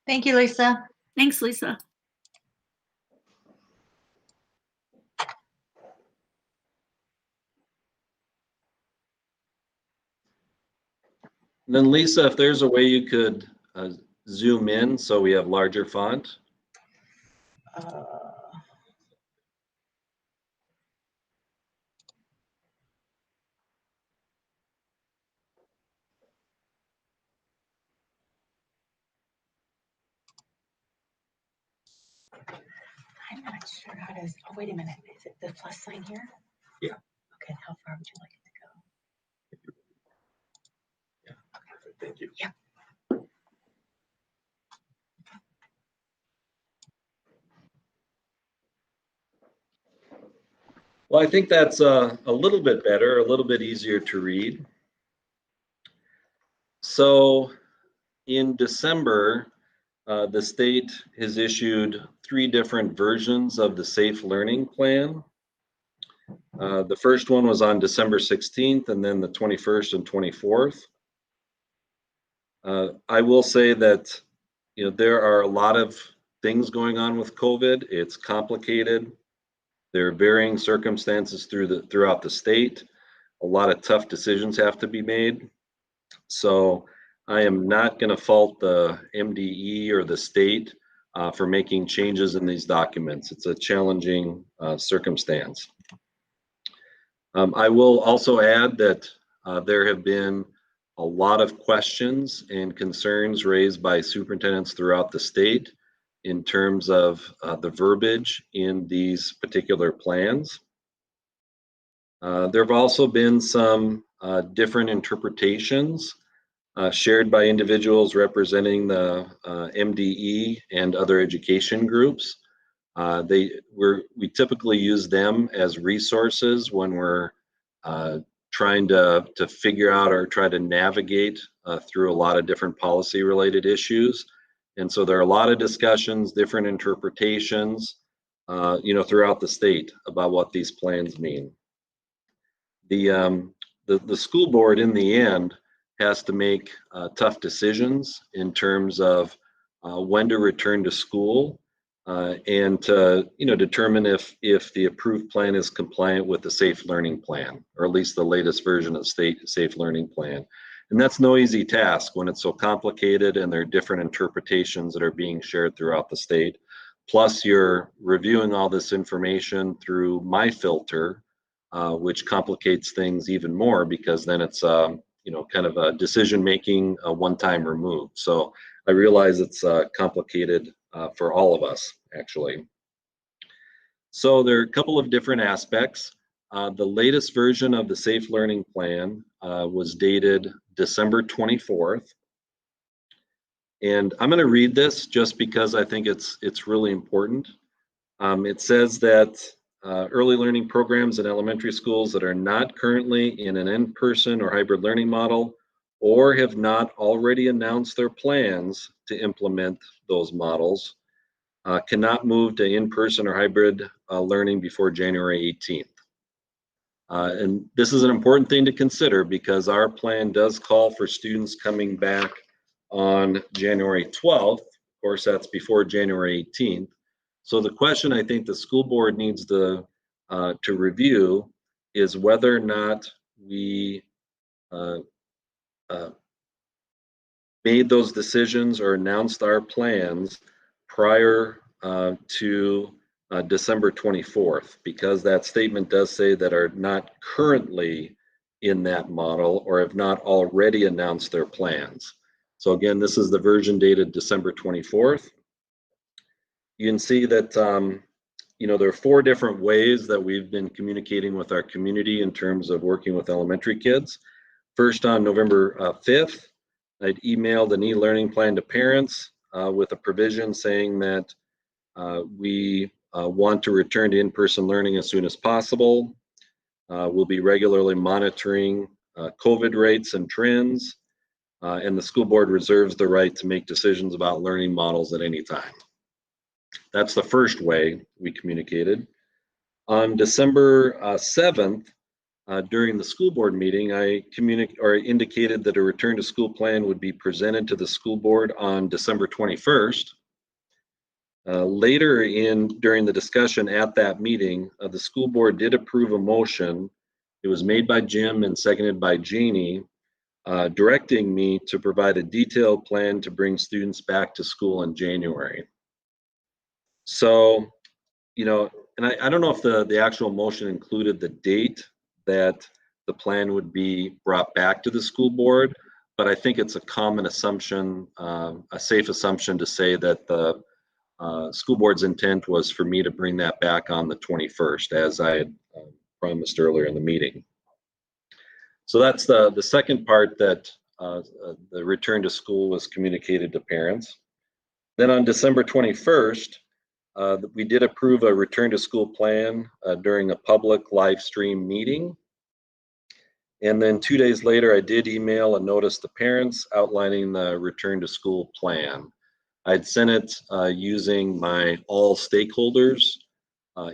Thank you, Lisa. Thanks, Lisa. And then Lisa, if there's a way you could zoom in so we have larger font. I'm not sure how to. Oh, wait a minute. Is it the plus sign here? Yeah. Okay. How far would you like it to go? Yeah. Thank you. Yeah. Well, I think that's a little bit better, a little bit easier to read. So in December, the state has issued 3 different versions of the Safe Learning Plan. The first one was on December 16th, and then the 21st and 24th. I will say that, there are a lot of things going on with COVID. It's complicated. There are varying circumstances throughout the state. A lot of tough decisions have to be made. So I am not going to fault the MDE or the state for making changes in these documents. It's a challenging circumstance. I will also add that there have been a lot of questions and concerns raised by superintendents throughout the state in terms of the verbiage in these particular plans. There have also been some different interpretations shared by individuals representing the MDE and other education groups. We typically use them as resources when we're trying to figure out or try to navigate through a lot of different policy related issues. And so there are a lot of discussions, different interpretations, throughout the state about what these plans mean. The school board in the end has to make tough decisions in terms of when to return to school and to determine if the approved plan is compliant with the Safe Learning Plan, or at least the latest version of state Safe Learning Plan. And that's no easy task when it's so complicated and there are different interpretations that are being shared throughout the state. Plus you're reviewing all this information through my filter, which complicates things even more because then it's kind of a decision making one time removed. So I realize it's complicated for all of us, actually. So there are a couple of different aspects. The latest version of the Safe Learning Plan was dated December 24th. And I'm going to read this just because I think it's really important. It says that early learning programs in elementary schools that are not currently in an in-person or hybrid learning model or have not already announced their plans to implement those models cannot move to in-person or hybrid learning before January 18th. And this is an important thing to consider because our plan does call for students coming back on January 12th. Of course, that's before January 18th. So the question I think the school board needs to review is whether or not we made those decisions or announced our plans prior to December 24th, because that statement does say that are not currently in that model or have not already announced their plans. So again, this is the version dated December 24th. You can see that there are 4 different ways that we've been communicating with our community in terms of working with elementary kids. First, on November 5th, I'd emailed an e-learning plan to parents with a provision saying that we want to return to in-person learning as soon as possible. We'll be regularly monitoring COVID rates and trends, and the school board reserves the right to make decisions about learning models at any time. That's the first way we communicated. On December 7th, during the school board meeting, I indicated that a return to school plan would be presented to the school board on December 21st. Later during the discussion at that meeting, the school board did approve a motion. It was made by Jim and seconded by Janie, directing me to provide a detailed plan to bring students back to school in January. So, and I don't know if the actual motion included the date that the plan would be brought back to the school board, but I think it's a common assumption, a safe assumption to say that the school board's intent was for me to bring that back on the 21st, as I had promised earlier in the meeting. So that's the second part, that the return to school was communicated to parents. Then on December 21st, we did approve a return to school plan during a public live stream meeting. And then 2 days later, I did email a notice to parents outlining the return to school plan. I'd sent it using my all stakeholders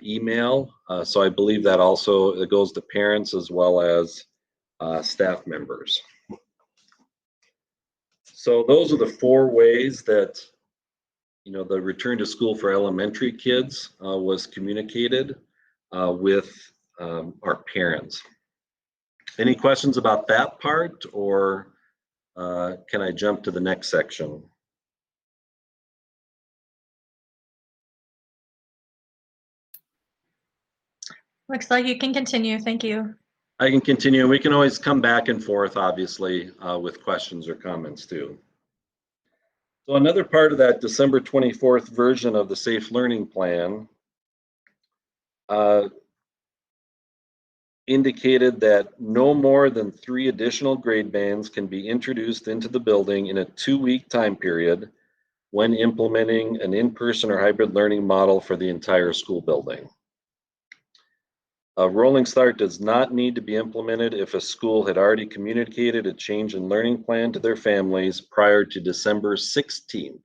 email. So I believe that also it goes to parents as well as staff members. So those are the 4 ways that the return to school for elementary kids was communicated with our parents. Any questions about that part, or can I jump to the next section? Looks like you can continue. Thank you. I can continue. We can always come back and forth, obviously, with questions or comments too. So another part of that December 24th version of the Safe Learning Plan indicated that no more than 3 additional grade bands can be introduced into the building in a 2-week time period when implementing an in-person or hybrid learning model for the entire school building. A rolling start does not need to be implemented if a school had already communicated a change in learning plan to their families prior to December 16th.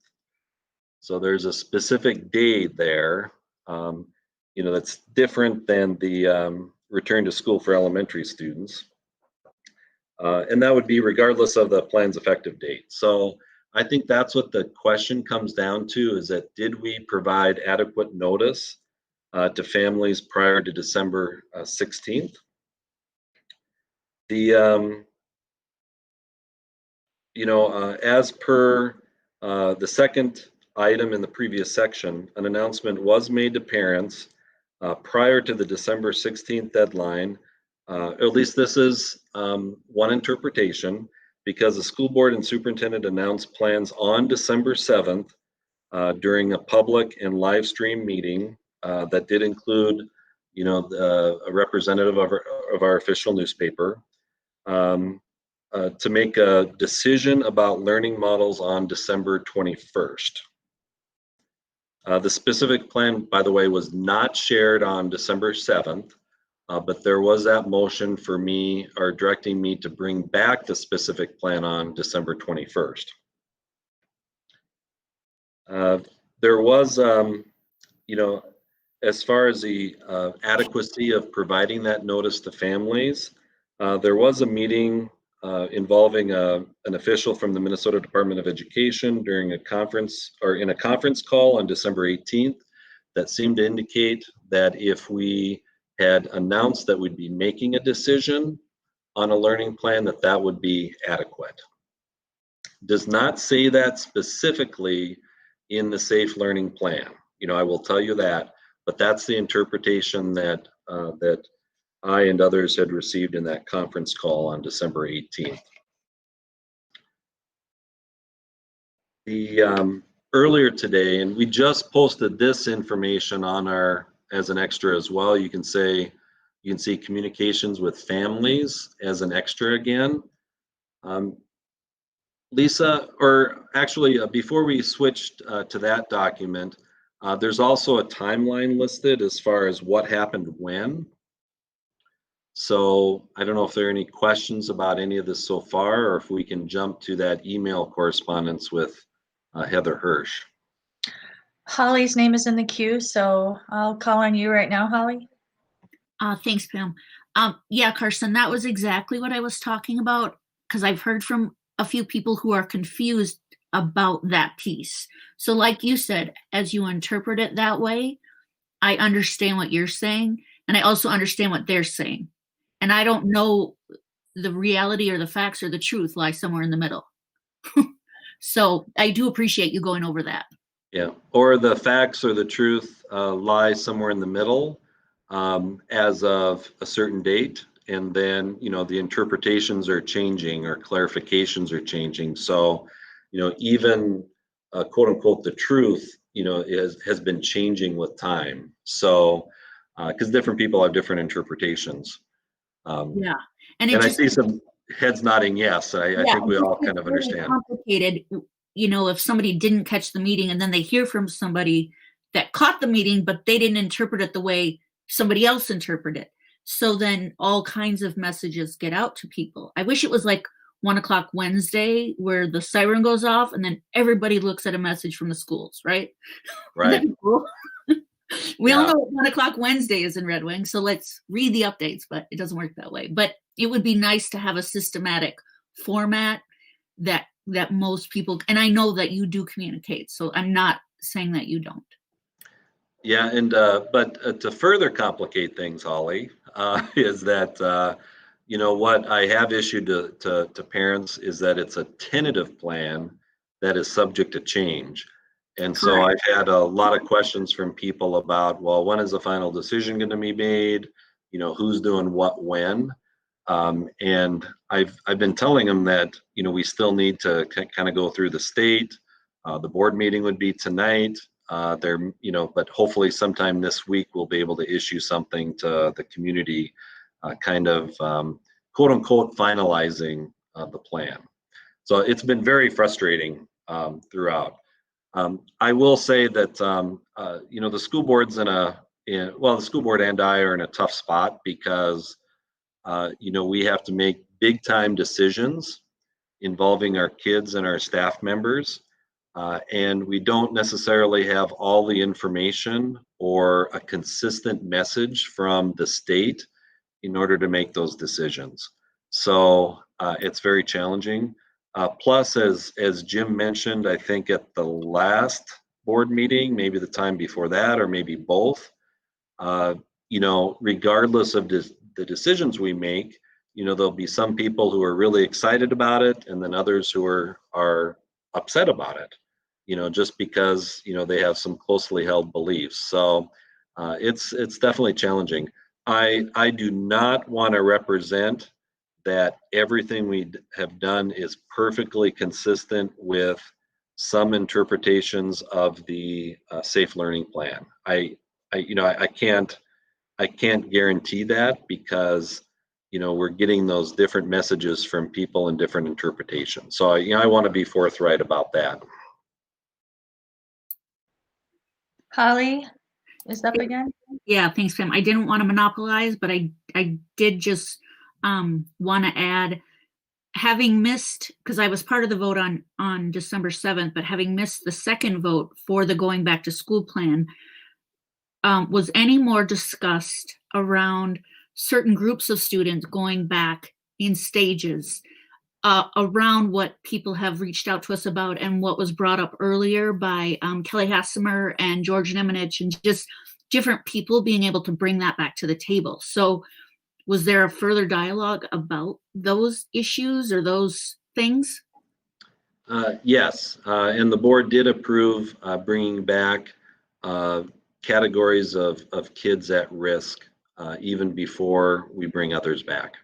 So there's a specific date there, that's different than the return to school for elementary students. And that would be regardless of the plan's effective date. So I think that's what the question comes down to, is that did we provide adequate notice to families prior to December 16th. As per the second item in the previous section, an announcement was made to parents prior to the December 16th deadline. At least this is one interpretation, because the school board and superintendent announced plans on December 7th during a public and live stream meeting that did include, a representative of our official newspaper, to make a decision about learning models on December 21st. The specific plan, by the way, was not shared on December 7th, but there was that motion for me, or directing me, to bring back the specific plan on December 21st. There was, as far as the adequacy of providing that notice to families, there was a meeting involving an official from the Minnesota Department of Education during a conference, or in a conference call on December 18th, that seemed to indicate that if we had announced that we'd be making a decision on a learning plan, that would be adequate. Does not say that specifically in the Safe Learning Plan. I will tell you that, but that's the interpretation that that I and others had received in that conference call on December 18th. The earlier today, and we just posted this information on our, as an extra as well. You can see communications with families as an extra again. Lisa, or actually before we switched to that document, there's also a timeline listed as far as what happened when. So I don't know if there are any questions about any of this so far, or if we can jump to that email correspondence with Heather Hirsch. Holly's name is in the queue, so I'll call on you right now, Holly. Thanks, Pam. Yeah, Carson, that was exactly what I was talking about, because I've heard from a few people who are confused about that piece. So like you said, as you interpret it that way, I understand what you're saying, and I also understand what they're saying. And I don't know, the reality or the facts or the truth lie somewhere in the middle. So I do appreciate you going over that. Yeah, or the facts or the truth lie somewhere in the middle as of a certain date. And then, the interpretations are changing or clarifications are changing. So, even quote unquote, the truth, has been changing with time. So, because different people have different interpretations. Yeah. And I see some heads nodding yes. I think we all kind of understand. Complicated, if somebody didn't catch the meeting and then they hear from somebody that caught the meeting, but they didn't interpret it the way somebody else interpreted it. So then all kinds of messages get out to people. I wish it was like 1:00 Wednesday where the siren goes off and then everybody looks at a message from the schools, right? Right. Cool? We all know what 1:00 Wednesday is in Red Wing, so let's read the updates, but it doesn't work that way. But it would be nice to have a systematic format that most people, and I know that you do communicate, so I'm not saying that you don't. Yeah, and but to further complicate things, Holly, is that what I have issued to parents is that it's a tentative plan that is subject to change. And so I've had a lot of questions from people about, well, when is the final decision going to be made? Who's doing what when? And I've been telling them that we still need to kind of go through the state. The board meeting would be tonight. But hopefully sometime this week we'll be able to issue something to the community, kind of quote unquote finalizing the plan. So it's been very frustrating throughout. I will say that the school board's the school board and I are in a tough spot because we have to make big time decisions involving our kids and our staff members. And we don't necessarily have all the information or a consistent message from the state in order to make those decisions. So it's very challenging. Plus, as Jim mentioned, I think at the last board meeting, maybe the time before that, or maybe both, regardless of the decisions we make, there'll be some people who are really excited about it, and then others who are upset about it. Just because they have some closely held beliefs. So it's definitely challenging. I do not want to represent that everything we have done is perfectly consistent with some interpretations of the safe learning plan. I can't guarantee that because we're getting those different messages from people in different interpretations. So I want to be forthright about that. Holly is up again. Yeah, thanks, Pam. I didn't want to monopolize, but I did just want to add, having missed, because I was part of the vote on December 7th, but having missed the second vote for the going back to school plan, was any more discussed around certain groups of students going back in stages, around what people have reached out to us about and what was brought up earlier by Kelly Hassimer and George Nemenich, and just different people being able to bring that back to the table. So was there a further dialogue about those issues or those things? Yes, and the board did approve bringing back categories of kids at risk even before we bring others back.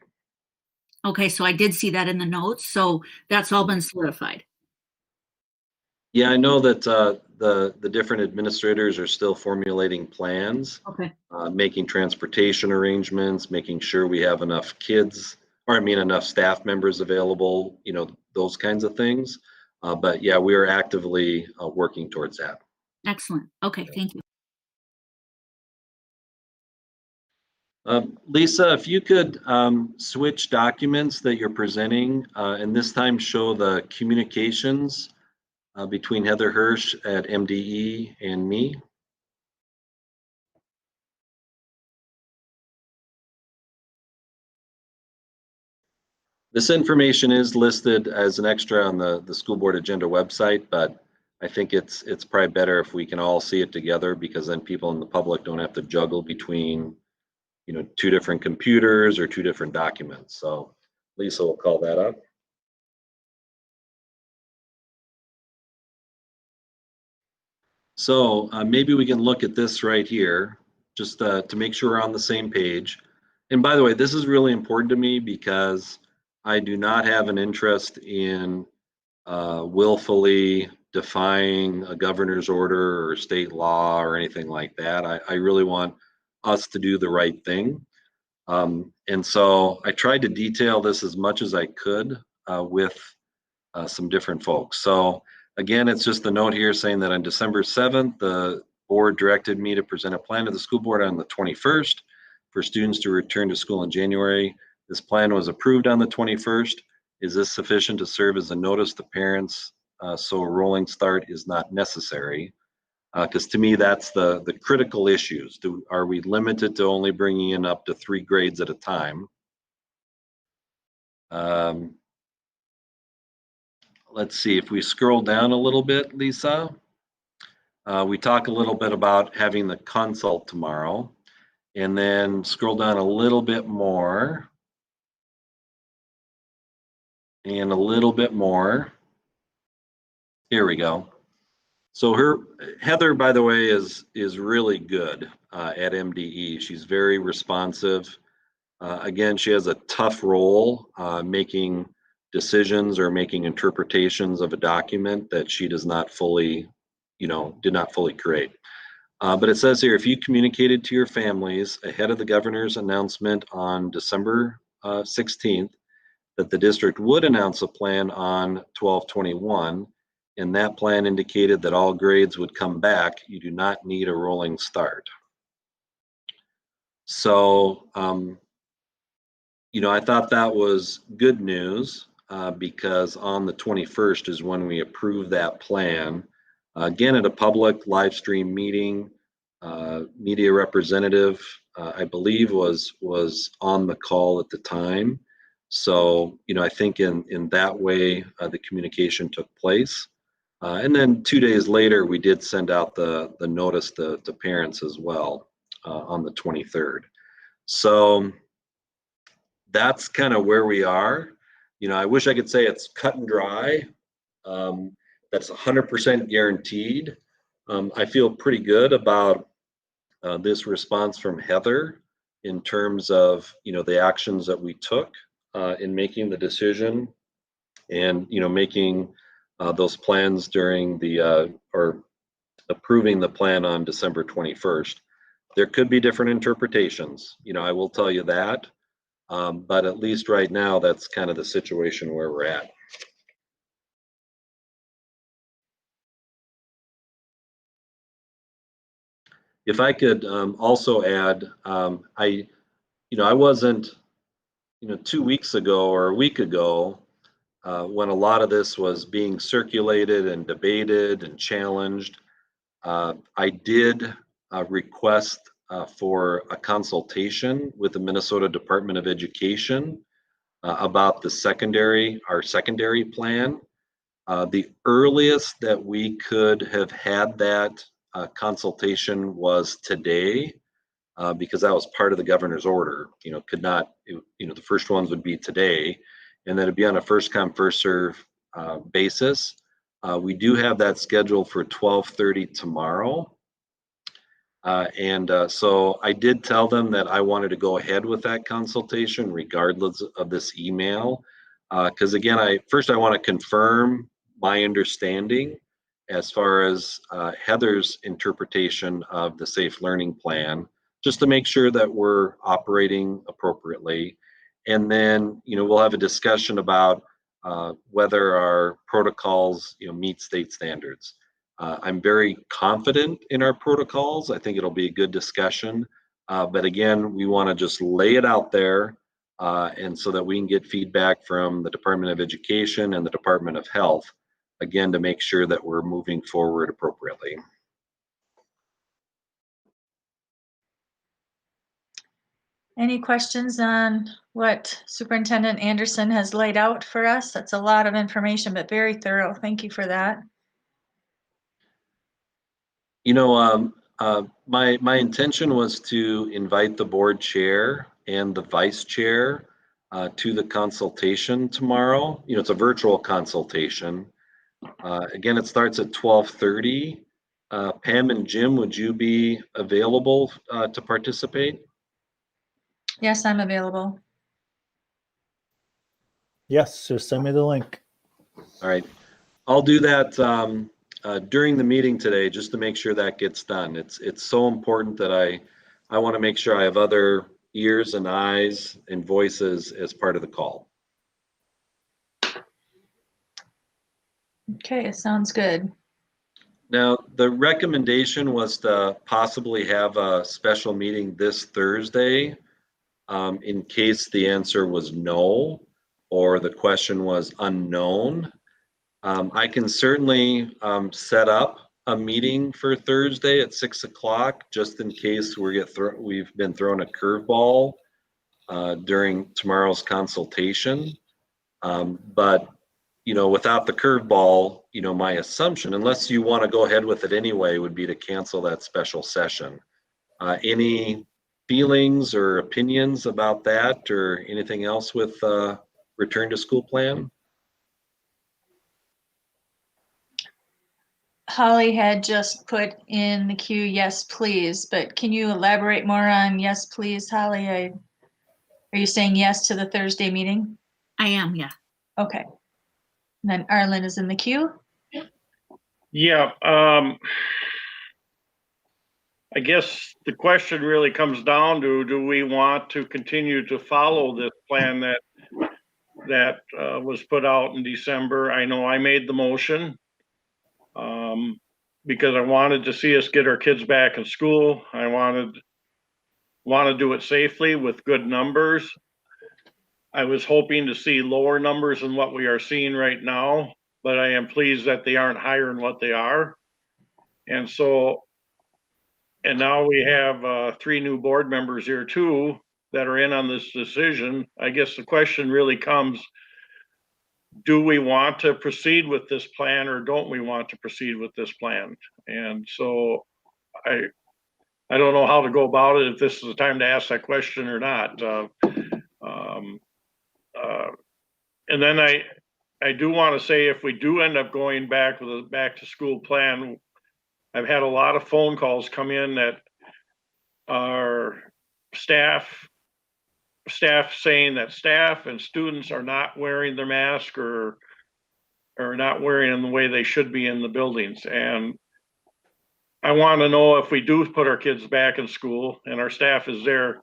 Okay, so I did see that in the notes, so that's all been solidified. Yeah, I know that the different administrators are still formulating plans, Okay. making transportation arrangements, making sure we have enough kids, or enough staff members available, those kinds of things. But yeah, we are actively working towards that. Excellent. Okay, thank you. Lisa, if you could switch documents that you're presenting and this time show the communications between Heather Hirsch at MDE and me. This information is listed as an extra on the school board agenda website, but I think it's probably better if we can all see it together, because then people in the public don't have to juggle between two different computers or two different documents. So Lisa will call that up. So maybe we can look at this right here, just to make sure we're on the same page. And by the way, this is really important to me because I do not have an interest in willfully defying a governor's order or state law or anything like that. I really want us to do the right thing. And so I tried to detail this as much as I could with some different folks. So again, it's just a note here saying that on December 7th, the board directed me to present a plan to the school board on the 21st for students to return to school in January. This plan was approved on the 21st. Is this sufficient to serve as a notice to parents so a rolling start is not necessary? Because to me, that's the critical issues. Are we limited to only bringing in up to 3 grades at a time? Let's see, if we scroll down a little bit, Lisa, we talk a little bit about having the consult tomorrow, and then scroll down a little bit more, and a little bit more. Here we go. So Heather, by the way, is really good at MDE. She's very responsive. Again, she has a tough role making decisions or making interpretations of a document that she does not fully, did not fully create. But it says here, if you communicated to your families ahead of the governor's announcement on December 16th that the district would announce a plan on 12/21, and that plan indicated that all grades would come back, you do not need a rolling start. So, I thought that was good news because on the 21st is when we approved that plan. Again, at a public live stream meeting, media representative, I believe was on the call at the time. So, I think in that way, the communication took place. And then 2 days later, we did send out the notice to parents as well on the 23rd. So that's kind of where we are. I wish I could say it's cut and dry. That's 100% guaranteed. I feel pretty good about this response from Heather in terms of, the actions that we took. in making the decision and, making those plans during or approving the plan on December 21st. There could be different interpretations, I will tell you that. But at least right now, that's kind of the situation where we're at. If I could also add, I wasn't, 2 weeks ago or a week ago, when a lot of this was being circulated and debated and challenged, I did request for a consultation with the Minnesota Department of Education about our secondary plan. The earliest that we could have had that consultation was today, because that was part of the governor's order. Could not, the first ones would be today, and then it'd be on a first come, first serve basis. We do have that scheduled for 12:30 tomorrow. So I did tell them that I wanted to go ahead with that consultation regardless of this email. Because again, I want to confirm my understanding as far as Heather's interpretation of the Safe Learning Plan, just to make sure that we're operating appropriately. And then, we'll have a discussion about whether our protocols, meet state standards. I'm very confident in our protocols. I think it'll be a good discussion. But again, we want to just lay it out there, and so that we can get feedback from the Department of Education and the Department of Health, again, to make sure that we're moving forward appropriately. Any questions on what Superintendent Anderson has laid out for us? That's a lot of information, but very thorough. Thank you for that. My intention was to invite the board chair and the vice chair to the consultation tomorrow. It's a virtual consultation. Again, it starts at 12:30. Pam and Jim, would you be available to participate? Yes, I'm available. Yes, just send me the link. All right. I'll do that during the meeting today, just to make sure that gets done. It's so important that I want to make sure I have other ears and eyes and voices as part of the call. Okay, sounds good. Now, the recommendation was to possibly have a special meeting this Thursday, in case the answer was no, or the question was unknown. I can certainly set up a meeting for Thursday at 6 o'clock, just in case we've been thrown a curveball during tomorrow's consultation. But without the curveball, my assumption, unless you want to go ahead with it anyway, would be to cancel that special session. Any feelings or opinions about that, or anything else with return to school plan? Holly had just put in the queue, yes, please, but can you elaborate more on yes, please, Holly? Are you saying yes to the Thursday meeting? I am, yeah. Okay. And then Arlen is in the queue. Yeah, I guess the question really comes down to, do we want to continue to follow this plan that was put out in December? I know I made the motion because I wanted to see us get our kids back in school. I want to do it safely with good numbers. I was hoping to see lower numbers than what we are seeing right now, but I am pleased that they aren't higher than what they are. And now we have 3 new board members here too that are in on this decision. I guess the question really comes, do we want to proceed with this plan or don't we want to proceed with this plan? And so I don't know how to go about it, if this is the time to ask that question or not. And then I do want to say, if we do end up going back with a back to school plan, I've had a lot of phone calls come in that our staff staff saying that staff and students are not wearing their mask or not wearing them the way they should be in the buildings. And I want to know, if we do put our kids back in school and our staff is there,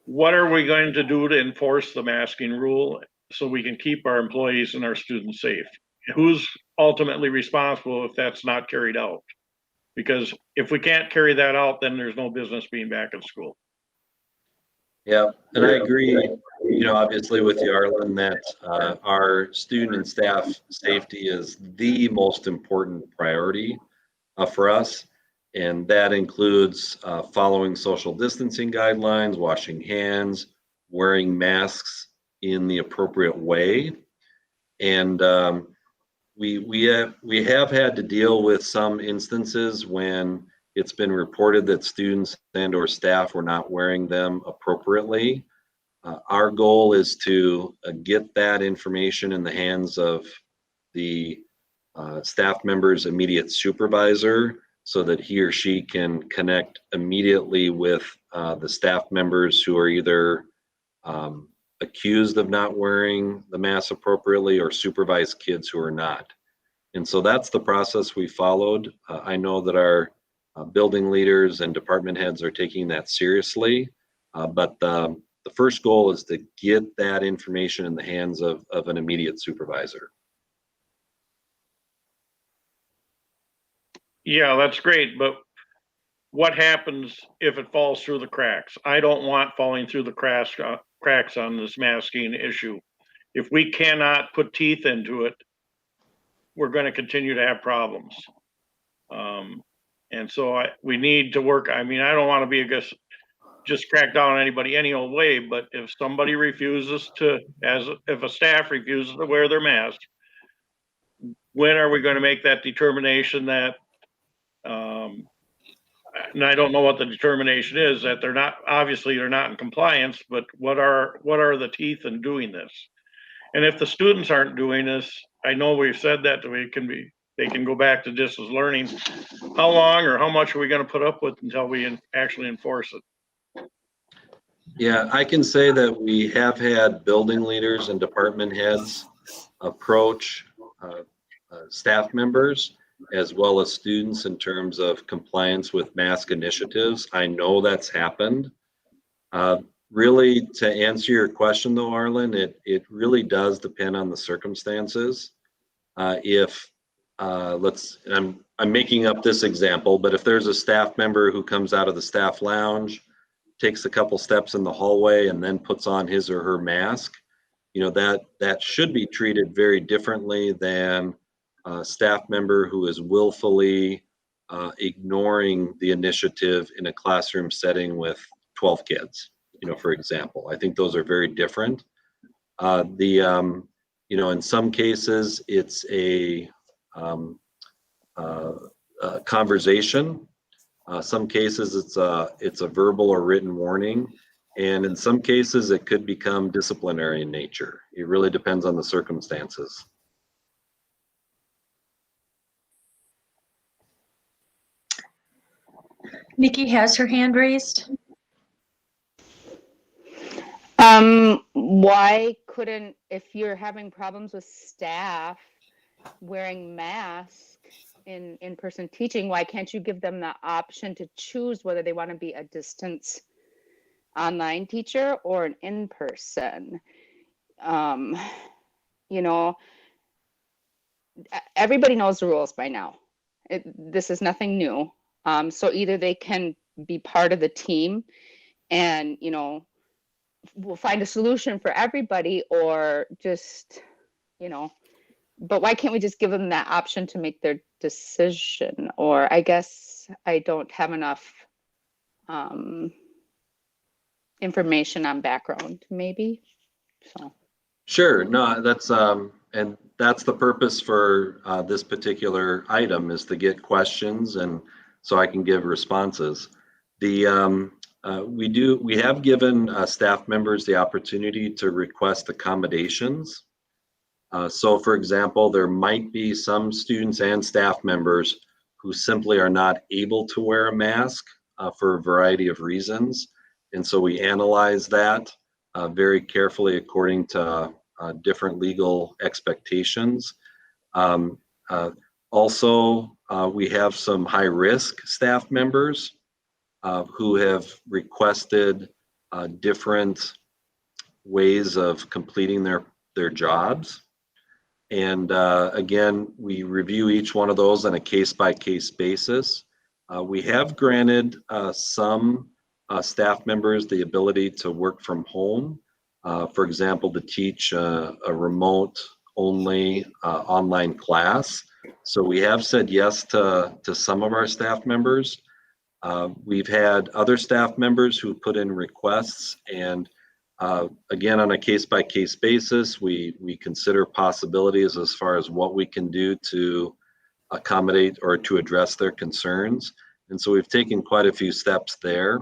what are we going to do to enforce the masking rule so we can keep our employees and our students safe? Who's ultimately responsible if that's not carried out? Because if we can't carry that out, then there's no business being back in school. Yeah, and I agree, obviously with you, Arlen, that our student and staff safety is the most important priority for us. And that includes following social distancing guidelines, washing hands, wearing masks in the appropriate way. And we have had to deal with some instances when it's been reported that students and or staff were not wearing them appropriately. Our goal is to get that information in the hands of the staff member's immediate supervisor so that he or she can connect immediately with the staff members who are either accused of not wearing the mask appropriately or supervise kids who are not. And so that's the process we followed. I know that our building leaders and department heads are taking that seriously, but the first goal is to get that information in the hands of an immediate supervisor. Yeah, that's great, but what happens if it falls through the cracks? I don't want falling through the cracks on this masking issue. If we cannot put teeth into it, we're going to continue to have problems. And so we need to work. I mean, I don't want to be just crack down on anybody any old way, but if somebody refuses to, if a staff refuses to wear their mask, when are we going to make that determination that, and I don't know what the determination is, that they're not in compliance, but what are the teeth in doing this? And if the students aren't doing this, I know we've said that they can go back to distance learning. How long or how much are we going to put up with until we actually enforce it? Yeah, I can say that we have had building leaders and department heads approach staff members as well as students in terms of compliance with mask initiatives. I know that's happened. Really, to answer your question though, Arlen, it really does depend on the circumstances. I'm making up this example, but if there's a staff member who comes out of the staff lounge, takes a couple steps in the hallway and then puts on his or her mask, that should be treated very differently than a staff member who is willfully ignoring the initiative in a classroom setting with 12 kids, for example. I think those are very different. In some cases, it's a conversation. Some cases, it's a verbal or written warning. And in some cases, it could become disciplinary in nature. It really depends on the circumstances. Nikki has her hand raised. Why couldn't, if you're having problems with staff wearing masks in in-person teaching, why can't you give them the option to choose whether they want to be a distance online teacher or an in-person? Everybody knows the rules by now. This is nothing new. So either they can be part of the team and, we'll find a solution for everybody, or just, but why can't we just give them that option to make their decision? Or I guess I don't have enough information on background, maybe. So. Sure. No, that's and that's the purpose for this particular item, is to get questions and so I can give responses. We have given staff members the opportunity to request accommodations. So for example, there might be some students and staff members who simply are not able to wear a mask for a variety of reasons. And so we analyze that very carefully according to different legal expectations. Also, we have some high-risk staff members who have requested different ways of completing their jobs. And again, we review each one of those on a case-by-case basis. We have granted some staff members the ability to work from home, for example, to teach a remote-only online class. So we have said yes to some of our staff members. We've had other staff members who put in requests, and again, on a case-by-case basis, we consider possibilities as far as what we can do to accommodate or to address their concerns. And so we've taken quite a few steps there.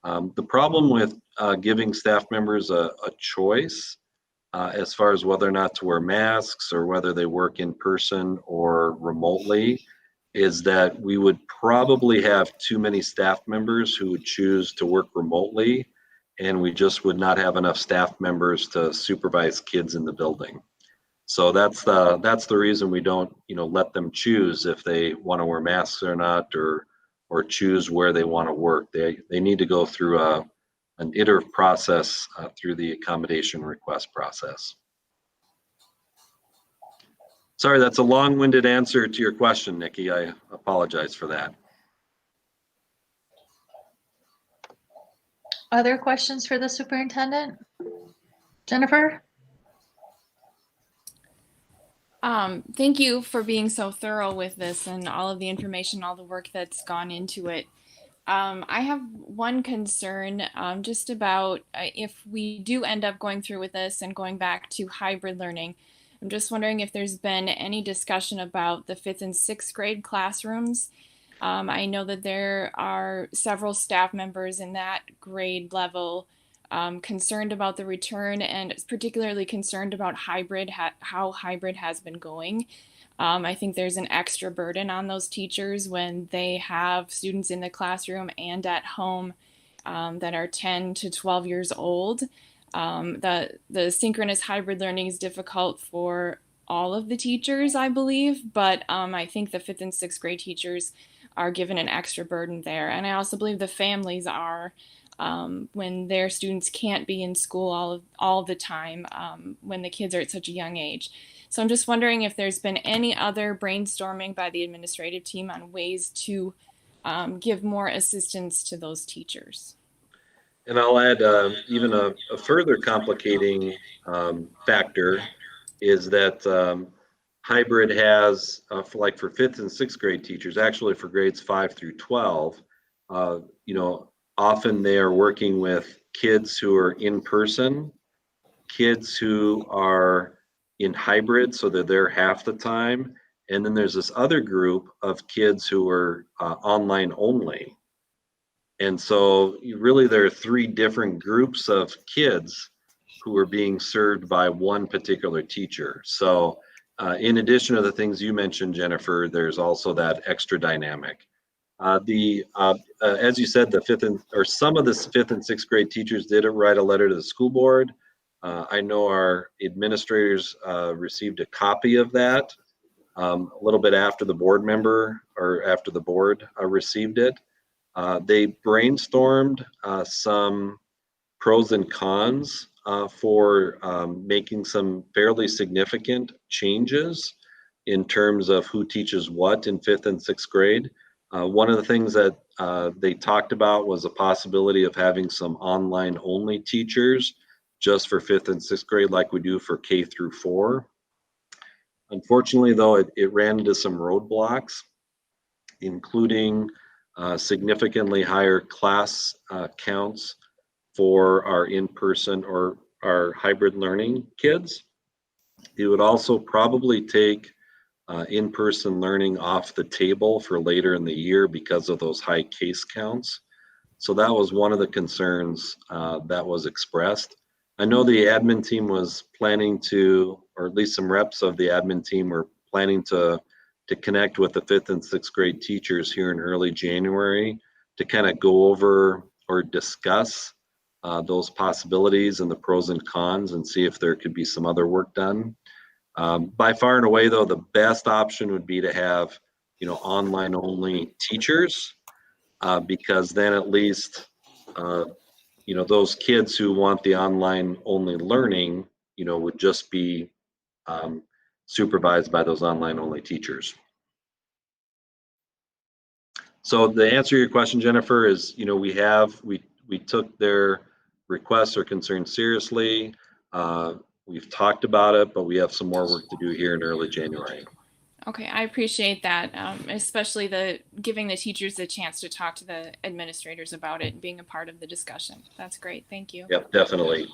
The problem with giving staff members a choice as far as whether or not to wear masks or whether they work in person or remotely is that we would probably have too many staff members who would choose to work remotely, and we just would not have enough staff members to supervise kids in the building. So that's the reason we don't, let them choose if they want to wear masks or not, or choose where they want to work. They need to go through an iterative process through the accommodation request process. Sorry, that's a long-winded answer to your question, Nikki. I apologize for that. Other questions for the superintendent? Jennifer? Thank you for being so thorough with this and all of the information, all the work that's gone into it. I have one concern just about if we do end up going through with this and going back to hybrid learning. I'm just wondering if there's been any discussion about the 5th and 6th grade classrooms. I know that there are several staff members in that grade level concerned about the return, and particularly concerned about hybrid, how hybrid has been going. I think there's an extra burden on those teachers when they have students in the classroom and at home that are 10 to 12 years old. The synchronous hybrid learning is difficult for all of the teachers, I believe, but I think the 5th and 6th grade teachers are given an extra burden there. And I also believe the families are when their students can't be in school all the time when the kids are at such a young age. So I'm just wondering if there's been any other brainstorming by the administrative team on ways to give more assistance to those teachers. And I'll add even a further complicating factor is that hybrid has, for 5th and 6th grade teachers, actually for grades 5 through 12, often they are working with kids who are in person, kids who are in hybrid, so they're there half the time. And then there's this other group of kids who are online only. And so there are 3 different groups of kids who are being served by one particular teacher. So in addition to the things you mentioned, Jennifer, there's also that extra dynamic. As you said, some of the 5th and 6th grade teachers did write a letter to the school board. I know our administrators received a copy of that a little bit after the board received it. They brainstormed some pros and cons for making some fairly significant changes in terms of who teaches what in 5th and 6th grade. One of the things that they talked about was a possibility of having some online only teachers just for 5th and 6th grade like we do for K through 4. Unfortunately, though, it ran into some roadblocks, including significantly higher class counts for our in-person or our hybrid learning kids. It would also probably take in-person learning off the table for later in the year because of those high case counts. So that was one of the concerns that was expressed. I know the admin team was planning to, or at least some reps of the admin team were planning to connect with the 5th and 6th grade teachers here in early January to kind of go over or discuss those possibilities and the pros and cons and see if there could be some other work done. By far and away, though, the best option would be to have, online only teachers, because then at least, those kids who want the online only learning, would just be supervised by those online only teachers. So the answer to your question, Jennifer, is, we took their requests or concerns seriously. We've talked about it, but we have some more work to do here in early January. Okay, I appreciate that, especially the giving the teachers a chance to talk to the administrators about it and being a part of the discussion. That's great. Thank you. Yep, definitely.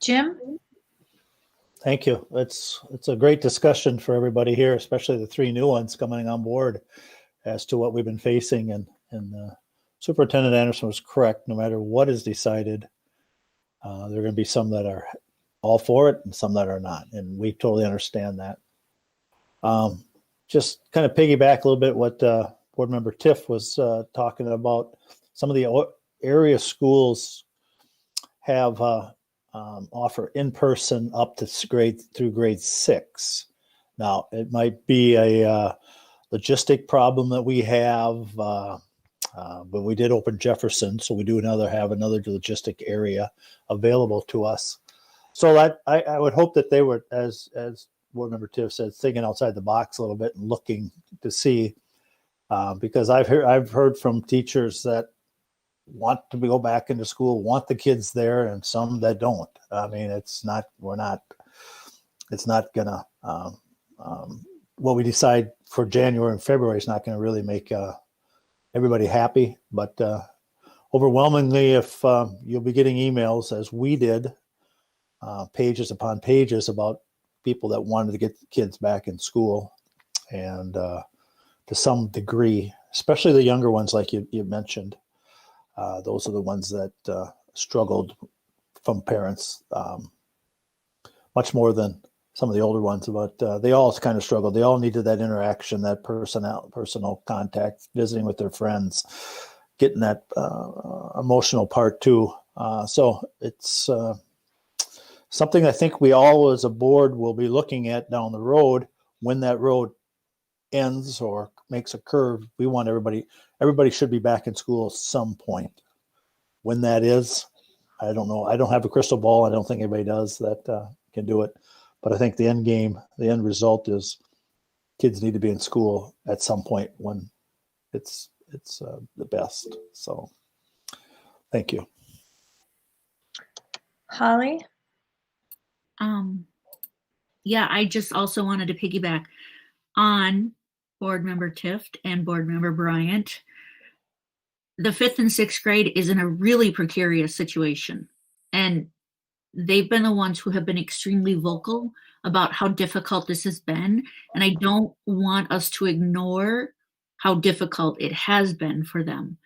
Jim? Thank you. It's a great discussion for everybody here, especially the three new ones coming on board as to what we've been facing. And Superintendent Anderson was correct. No matter what is decided, there are going to be some that are all for it and some that are not. And we totally understand that. Just kind of piggyback a little bit what Board Member Tiff was talking about. Some of the area schools have offer in-person up to grade 6. Now, it might be a logistic problem that we have, but we did open Jefferson, so we do have another logistic area available to us. So that I would hope that they were, as Board Member Tiff said, thinking outside the box a little bit and looking to see, because I've heard from teachers that want to go back into school, want the kids there, and some that don't. I mean, it's not gonna, what we decide for January and February is not gonna really make everybody happy, but overwhelmingly, if you'll be getting emails, as we did, pages upon pages about people that wanted to get kids back in school, and to some degree, especially the younger ones, like you mentioned, those are the ones that struggled from parents much more than some of the older ones, but they all kind of struggled. They all needed that interaction, that personal contact, visiting with their friends, getting that emotional part too. So it's something I think we all as a board will be looking at down the road. When that road ends or makes a curve, we want everybody should be back in school at some point. When that is, I don't know. I don't have a crystal ball. I don't think anybody does that can do it. But I think the end result is kids need to be in school at some point when it's the best. So thank you. Holly? Yeah, I just also wanted to piggyback on Board Member Tift and Board Member Bryant. The 5th and 6th grade is in a really precarious situation, and they've been the ones who have been extremely vocal about how difficult this has been. And I don't want us to ignore how difficult it has been for them.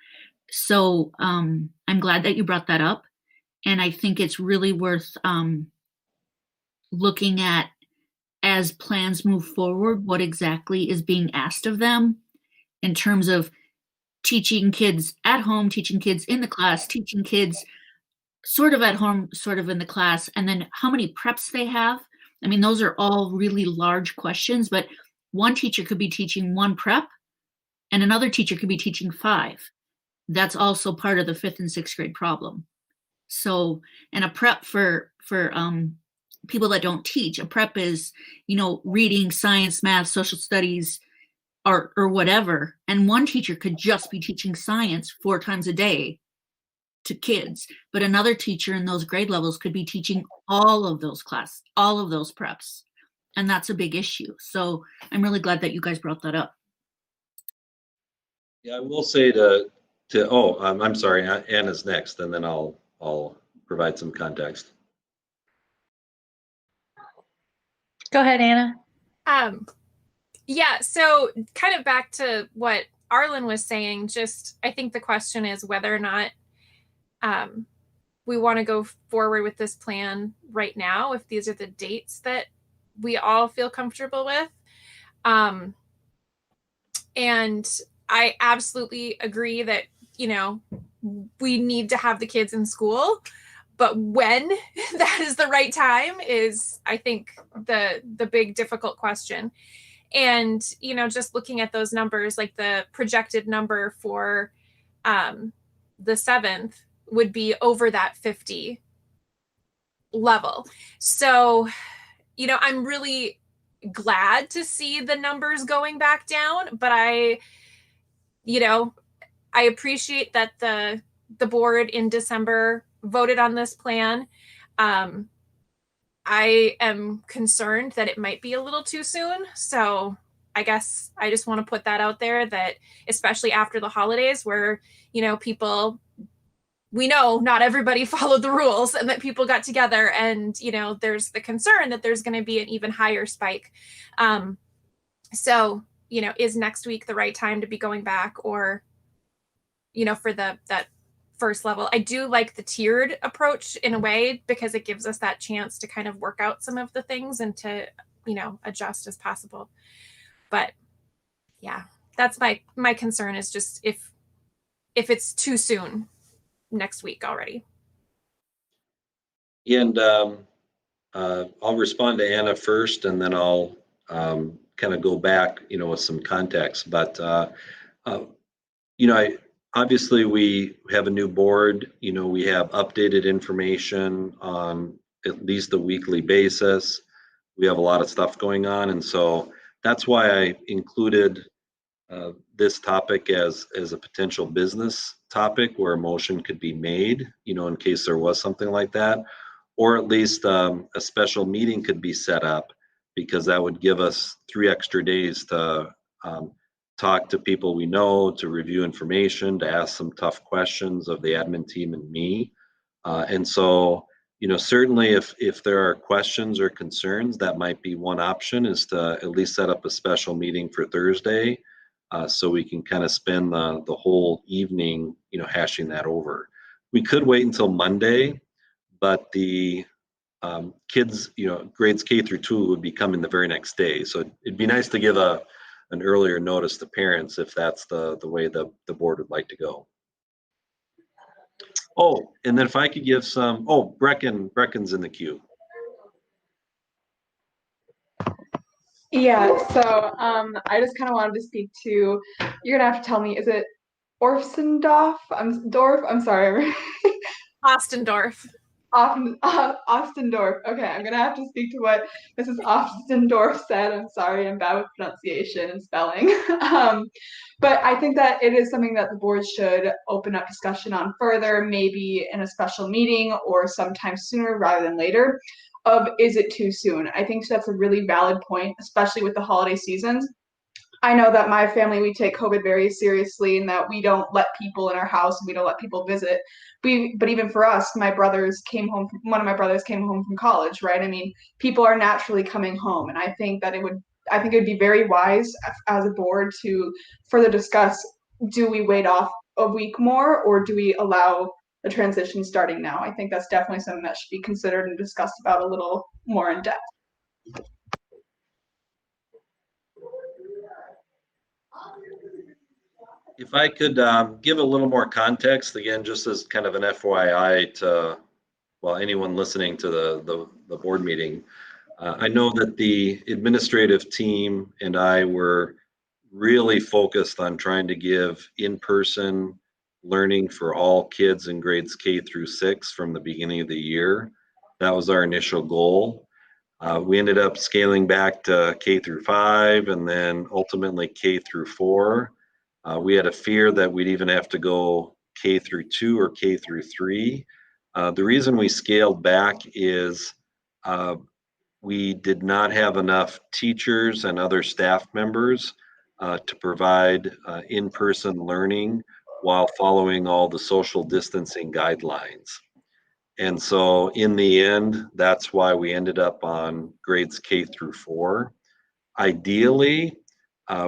So I'm glad that you brought that up. And I think it's really worth looking at, as plans move forward, what exactly is being asked of them in terms of teaching kids at home, teaching kids in the class, teaching kids sort of at home, sort of in the class, and then how many preps they have. I mean, those are all really large questions, but one teacher could be teaching 1 prep and another teacher could be teaching 5. That's also part of the 5th and 6th grade problem. So, and a prep for people that don't teach, a prep is, reading, science, math, social studies, art, or whatever. And one teacher could just be teaching science 4 times a day to kids, but another teacher in those grade levels could be teaching all of those preps. And that's a big issue. So I'm really glad that you guys brought that up. Yeah, I will say I'm sorry, Anna's next, and then I'll provide some context. Go ahead, Anna. Yeah, so kind of back to what Arlen was saying, I think the question is whether or not we want to go forward with this plan right now, if these are the dates that we all feel comfortable with. And I absolutely agree that, we need to have the kids in school, but when that is the right time is, I think, the big difficult question. And, you know, just looking at those numbers, like the projected number for the 7th would be over that 50 level. So, you know, I'm really glad to see the numbers going back down, but I appreciate that the board in December voted on this plan. I am concerned that it might be a little too soon. So I guess I just want to put that out there, that especially after the holidays where, you know, we know not everybody followed the rules, and that people got together, and, you know, there's the concern that there's going to be an even higher spike. So, you know, is next week the right time to be going back, or, you know, for that first level? I do like the tiered approach in a way, because it gives us that chance to kind of work out some of the things and to, you know, adjust as possible. But yeah, that's my concern, is just if it's too soon next week already. And I'll respond to Anna first, and then I'll kind of go back, you know, with some context. But you know, obviously we have a new board. You know, we have updated information on at least a weekly basis. We have a lot of stuff going on, and so that's why I included this topic as a potential business topic where a motion could be made, you know, in case there was something like that, or at least a special meeting could be set up, because that would give us 3 extra days to talk to people we know, to review information, to ask some tough questions of the admin team and me. And so, you know, certainly if there are questions or concerns, that might be one option, is to at least set up a special meeting for Thursday, so we can kind of spend the whole evening, you know, hashing that over. We could wait until Monday, but the kids, you know, grades K through 2 would be coming the very next day. So it'd be nice to give an earlier notice to parents if that's the way the board would like to go. Oh, and then if I could give some, Brecken's in the queue. Yeah, so I just kind of wanted to speak to, you're gonna have to tell me, is it Orfsendorf? I'm sorry. Ostendorf. Ostendorf. Okay, I'm gonna have to speak to what Mrs. Ostendorf said. I'm sorry, I'm bad with pronunciation and spelling. But I think that it is something that the board should open up discussion on further, maybe in a special meeting or sometime sooner rather than later. Is it too soon? I think that's a really valid point, especially with the holiday seasons. I know that my family, we take COVID very seriously, and that we don't let people in our house and we don't let people visit. But even for us, one of my brothers came home from college, right? I mean, people are naturally coming home. And I think it would be very wise as a board to further discuss, do we wait off a week more, or do we allow the transition starting now? I think that's definitely something that should be considered and discussed about a little more in depth. If I could give a little more context, again, just as kind of an FYI to, well, anyone listening to the board meeting. I know that the administrative team and I were really focused on trying to give in-person learning for all kids in grades K through 6 from the beginning of the year. That was our initial goal. We ended up scaling back to K through 5, and then ultimately K through 4. We had a fear that we'd even have to go K through 2 or K through 3. The reason we scaled back is we did not have enough teachers and other staff members to provide in-person learning while following all the social distancing guidelines. And so in the end, that's why we ended up on grades K through 4. Ideally,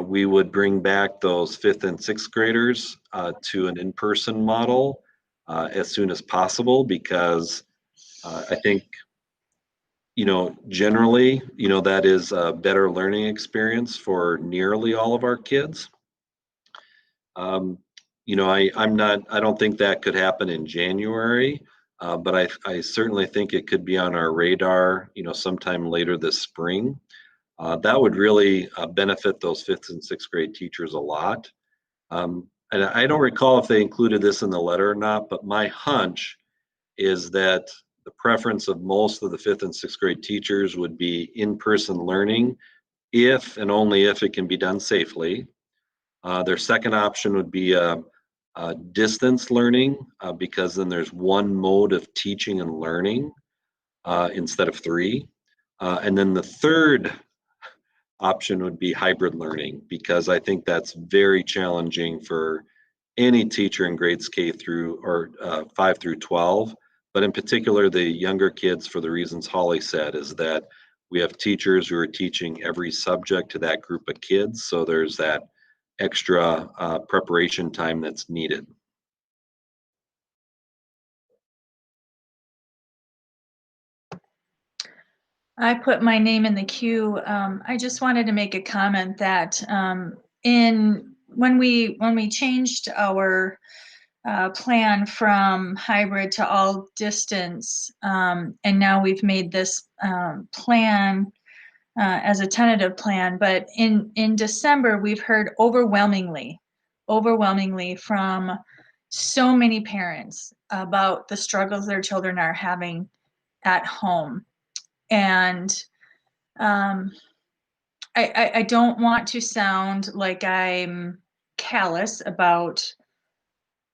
we would bring back those 5th and 6th graders to an in-person model as soon as possible, because I think, you know, generally, you know, that is a better learning experience for nearly all of our kids. You I don't think that could happen in January, but I certainly think it could be on our radar, sometime later this spring. That would really benefit those 5th and 6th grade teachers a lot. And I don't recall if they included this in the letter or not, but my hunch is that the preference of most of the 5th and 6th grade teachers would be in-person learning if and only if it can be done safely. Their second option would be distance learning, because then there's one mode of teaching and learning instead of 3. And then the third option would be hybrid learning, because I think that's very challenging for any teacher in grades K through or 5 through 12, but in particular the younger kids, for the reasons Holly said, is that we have teachers who are teaching every subject to that group of kids, so there's that extra preparation time that's needed. I put my name in the queue. I just wanted to make a comment that when we changed our plan from hybrid to all distance, and now we've made this plan as a tentative plan, but in December we've heard overwhelmingly from so many parents about the struggles their children are having at home. And I don't want to sound like I'm callous about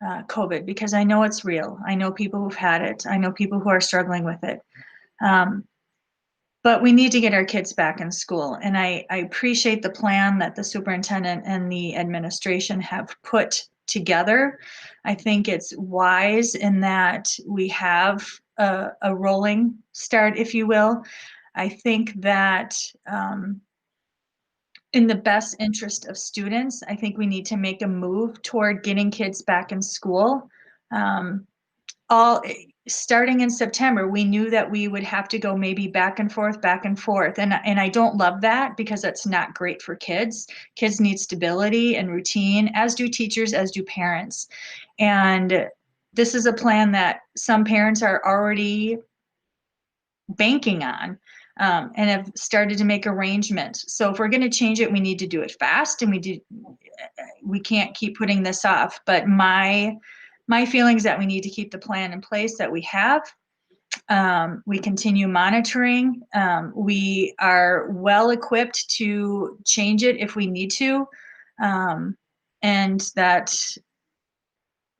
COVID, because I know it's real. I know people who've had it. I know people who are struggling with it. But we need to get our kids back in school. And I appreciate the plan that the superintendent and the administration have put together. I think it's wise in that we have a rolling start, if you will. I think that in the best interest of students, I think we need to make a move toward getting kids back in school. Starting in September, we knew that we would have to go maybe back and forth. And I don't love that, because that's not great for kids. Kids need stability and routine, as do teachers, as do parents. And this is a plan that some parents are already banking on, and have started to make arrangements. So if we're going to change it, we need to do it fast, and we can't keep putting this off. But my feeling is that we need to keep the plan in place that we have. We continue monitoring. We are well equipped to change it if we need to. And that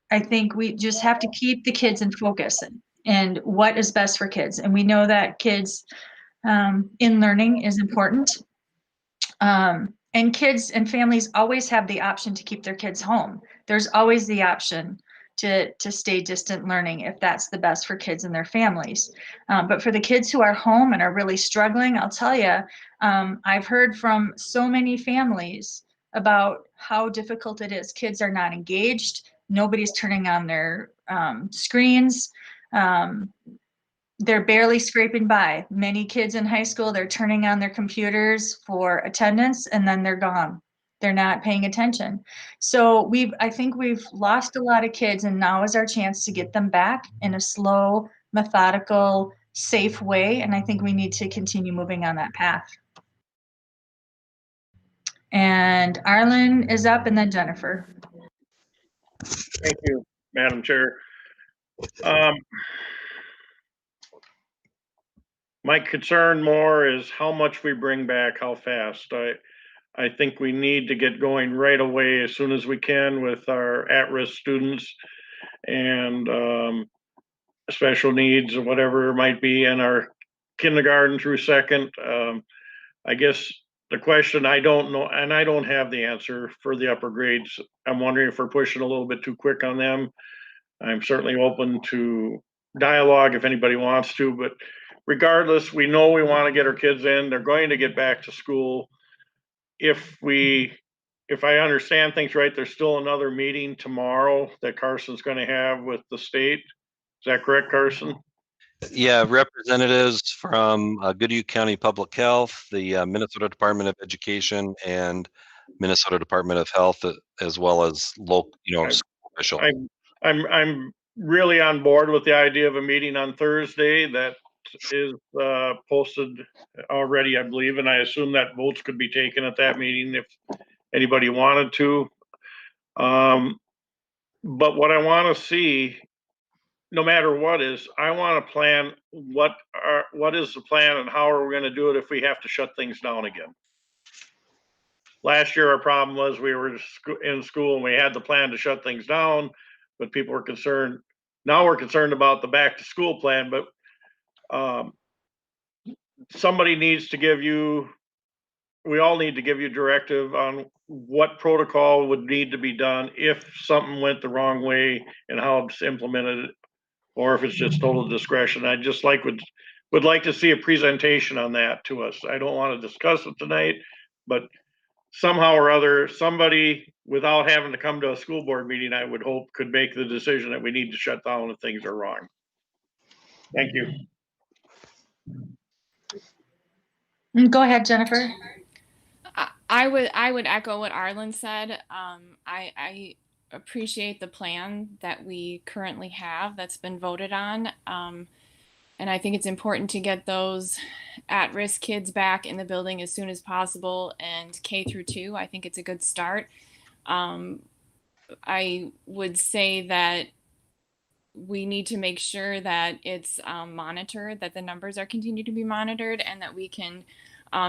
I think we just have to keep the kids in focus and what is best for kids. And we know that kids in learning is important. And kids and families always have the option to keep their kids home. There's always the option to stay distant learning if that's the best for kids and their families. But for the kids who are home and are really struggling, I'll tell you, I've heard from so many families about how difficult it is. Kids are not engaged. Nobody's turning on their screens. They're barely scraping by. Many kids in high school, they're turning on their computers for attendance and then they're gone. They're not paying attention. So I think we've lost a lot of kids, and now is our chance to get them back in a slow, methodical, safe way. And I think we need to continue moving on that path. And Arlen is up, and then Jennifer. Thank you, Madam Chair. My concern more is how much we bring back, how fast. I think we need to get going right away as soon as we can with our at-risk students and special needs or whatever it might be in our kindergarten through second. I guess the question I don't know, and I don't have the answer for the upper grades. I'm wondering if we're pushing a little bit too quick on them. I'm certainly open to dialogue if anybody wants to, but regardless, we know we want to get our kids in. They're going to get back to school. If I understand things right, there's still another meeting tomorrow that Carson's going to have with the state. Is that correct, Carson? Yeah, representatives from Goodhue County Public Health, the Minnesota Department of Education, and Minnesota Department of Health, as well as local, school official. I'm really on board with the idea of a meeting on Thursday that is posted already, I believe, and I assume that votes could be taken at that meeting if anybody wanted to. But what I want to see, no matter what, is I want to plan what is the plan and how are we going to do it if we have to shut things down again. Last year, our problem was we were in school and we had the plan to shut things down, but people were concerned. Now we're concerned about the back to school plan, but somebody needs to give you, we all need to give you directive on what protocol would need to be done if something went the wrong way and how it's implemented, or if it's just total discretion. I just would like to see a presentation on that to us. I don't want to discuss it tonight, but somehow or other, somebody, without having to come to a school board meeting, I would hope could make the decision that we need to shut down if things are wrong. Thank you. Go ahead, Jennifer. I would echo what Arlen said. I appreciate the plan that we currently have that's been voted on. And I think it's important to get those at-risk kids back in the building as soon as possible, and K through 2, I think it's a good start. I would say that we need to make sure that it's monitored, that the numbers are continued to be monitored, and that we can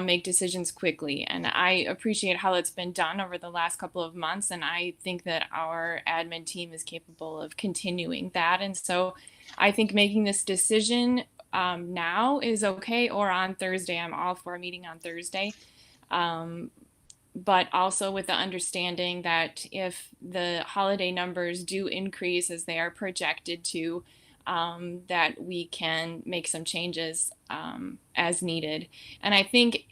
make decisions quickly. And I appreciate how it's been done over the last couple of months, and I think that our admin team is capable of continuing that. And so I think making this decision now is okay, or on Thursday. I'm all for a meeting on Thursday. But also with the understanding that if the holiday numbers do increase as they are projected to, that we can make some changes as needed. And I think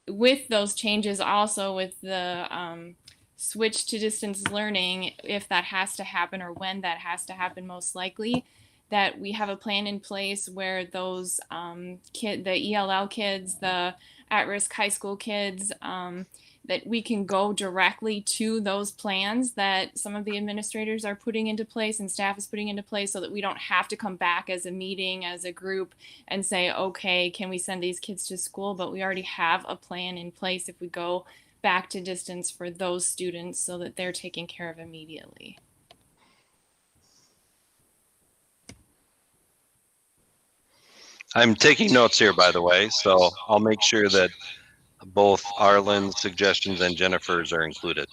with those changes, also with the switch to distance learning, if that has to happen or when that has to happen, most likely, that we have a plan in place where those the ELL kids, the at-risk high school kids, that we can go directly to those plans that some of the administrators are putting into place and staff is putting into place, so that we don't have to come back as a meeting, as a group, and say, okay, can we send these kids to school? But we already have a plan in place if we go back to distance for those students, so that they're taken care of immediately. I'm taking notes here, by the way, so I'll make sure that both Arlen's suggestions and Jennifer's are included.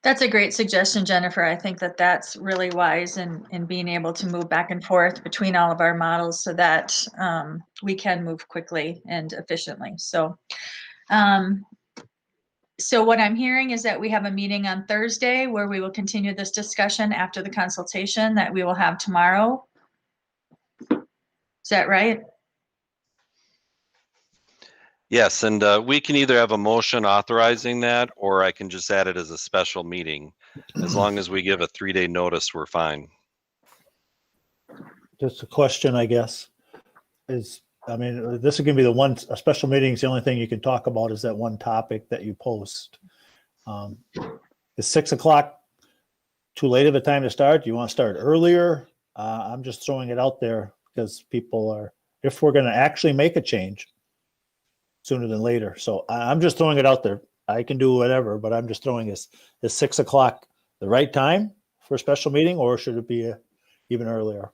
That's a great suggestion, Jennifer. I think that that's really wise in being able to move back and forth between all of our models so that we can move quickly and efficiently. So what I'm hearing is that we have a meeting on Thursday where we will continue this discussion after the consultation that we will have tomorrow. Is that right? Yes, and we can either have a motion authorizing that, or I can just add it as a special meeting. As long as we give a 3-day notice, we're fine. Just a question, I guess, is, I mean, this is going to be a special meeting is the only thing you can talk about is that one topic that you post. Is 6 o'clock too late of a time to start? Do you want to start earlier? I'm just throwing it out there because people are, if we're going to actually make a change, sooner than later. So I'm just throwing it out there. I can do whatever, but I'm just throwing this. Is 6 o'clock the right time for a special meeting, or should it be even earlier?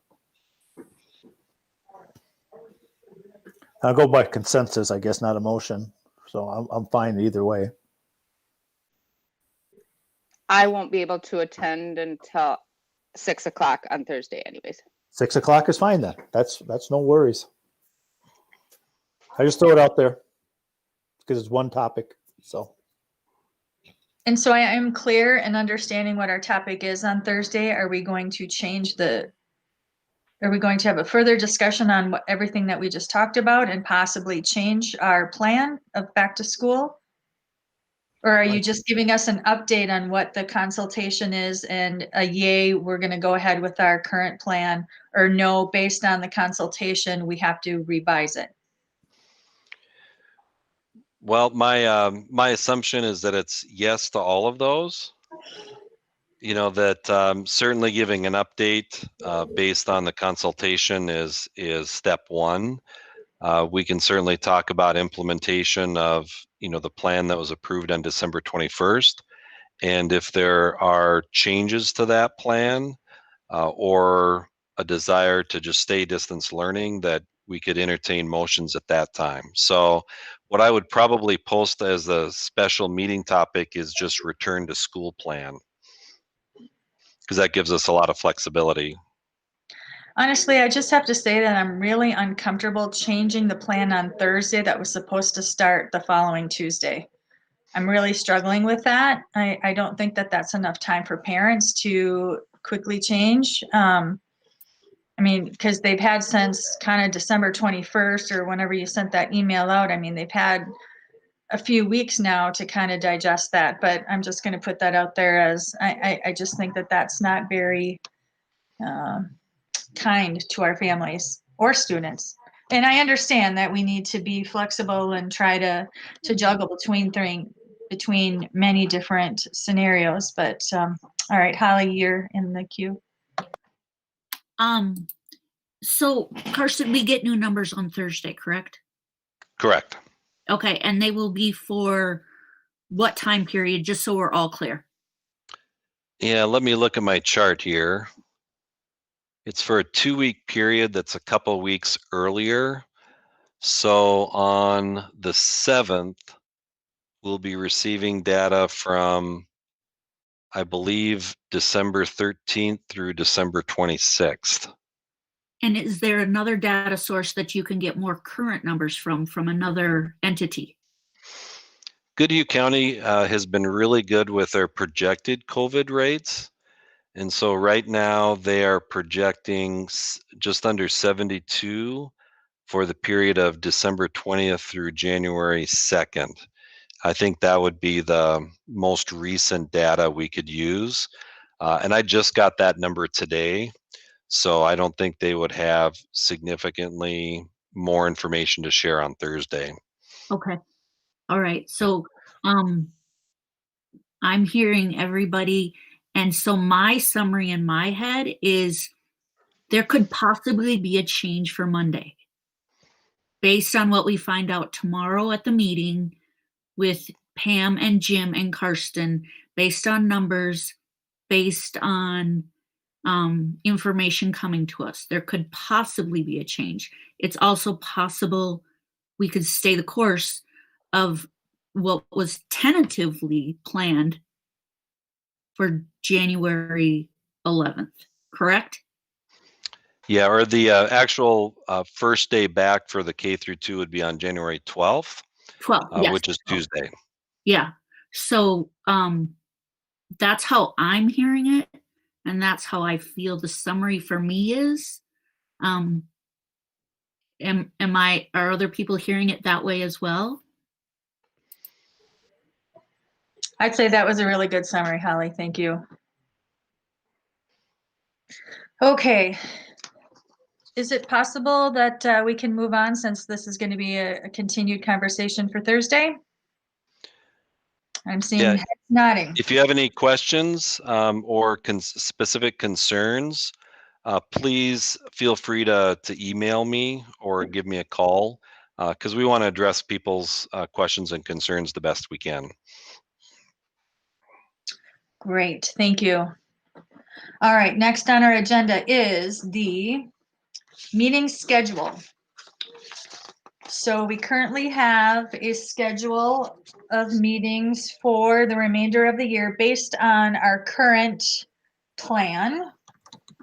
I'll go by consensus, I guess, not a motion. So I'm fine either way. I won't be able to attend until 6 o'clock on Thursday anyways. 6 o'clock is fine then. That's no worries. I just throw it out there because it's one topic. So. And so I am clear in understanding what our topic is on Thursday. Are we going to are we going to have a further discussion on everything that we just talked about and possibly change our plan of back to school? Or are you just giving us an update on what the consultation is and a yay, we're going to go ahead with our current plan, or no, based on the consultation, we have to revise it? Well, my assumption is that it's yes to all of those. You know, that certainly giving an update based on the consultation is step one. We can certainly talk about implementation of, you know, the plan that was approved on December 21st. And if there are changes to that plan or a desire to just stay distance learning, that we could entertain motions at that time. So what I would probably post as a special meeting topic is just return to school plan, because that gives us a lot of flexibility. Honestly, I just have to say that I'm really uncomfortable changing the plan on Thursday that was supposed to start the following Tuesday. I'm really struggling with that. I don't think that that's enough time for parents to quickly change. I mean, because they've had since kind of December 21st or whenever you sent that email out. I mean, they've had a few weeks now to kind of digest that, but I'm just going to put that out there as I just think that that's not very kind to our families or students. And I understand that we need to be flexible and try to juggle between many different scenarios. But all right, Holly, you're in the queue. So Carson, we get new numbers on Thursday, correct? Correct. Okay, and they will be for what time period, just so we're all clear? Yeah, let me look at my chart here. It's for a 2-week period that's a couple weeks earlier. So on the 7th, we'll be receiving data from, I believe, December 13th through December 26th. And is there another data source that you can get more current numbers from another entity? Goodhue County has been really good with their projected COVID rates. And so right now they are projecting just under 72 for the period of December 20th through January 2nd. I think that would be the most recent data we could use. And I just got that number today. So I don't think they would have significantly more information to share on Thursday. Okay. All right. So I'm hearing everybody. And so my summary in my head is there could possibly be a change for Monday based on what we find out tomorrow at the meeting with Pam and Jim and Karsten, based on numbers, based on information coming to us. There could possibly be a change. It's also possible we could stay the course of what was tentatively planned for January 11th, correct? Yeah, or the actual first day back for the K through 2 would be on January 12th, 12th, yes. which is Tuesday. Yeah. So that's how I'm hearing it. And that's how I feel the summary for me is. Are other people hearing it that way as well? I'd say that was a really good summary, Holly. Thank you. Okay. Is it possible that we can move on since this is going to be a continued conversation for Thursday? I'm seeing heads nodding. If you have any questions or specific concerns, please feel free to email me or give me a call because we want to address people's questions and concerns the best we can. Great, thank you. All right, next on our agenda is the meeting schedule. So we currently have a schedule of meetings for the remainder of the year based on our current plan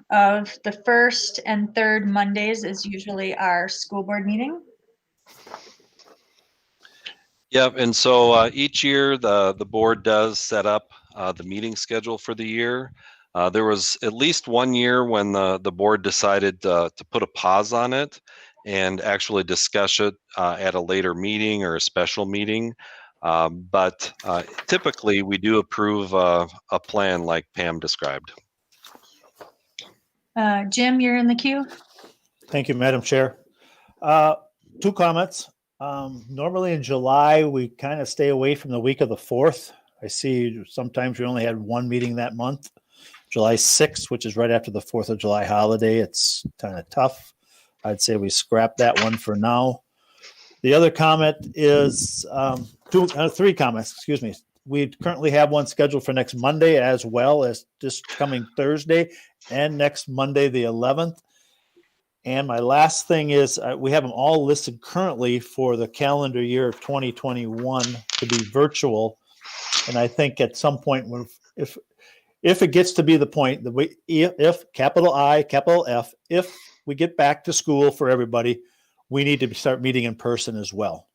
of the first and third Mondays is usually our school board meeting. Yep, and so each year the board does set up the meeting schedule for the year. There was at least one year when the board decided to put a pause on it and actually discuss it at a later meeting or a special meeting. But typically we do approve a plan like Pam described. Jim, you're in the queue. Thank you, Madam Chair. 2 comments. Normally in July, we kind of stay away from the week of the 4th. I see sometimes we only had one meeting that month. July 6th, which is right after the 4th of July holiday. It's kind of tough. I'd say we scrap that one for now. The other comment is three comments, excuse me. We currently have one scheduled for next Monday as well as this coming Thursday and next Monday, the 11th. And my last thing is we have them all listed currently for the calendar year of 2021 to be virtual. And I think at some point, if it gets to be the point that if capital I, capital F, if we get back to school for everybody, we need to start meeting in person as well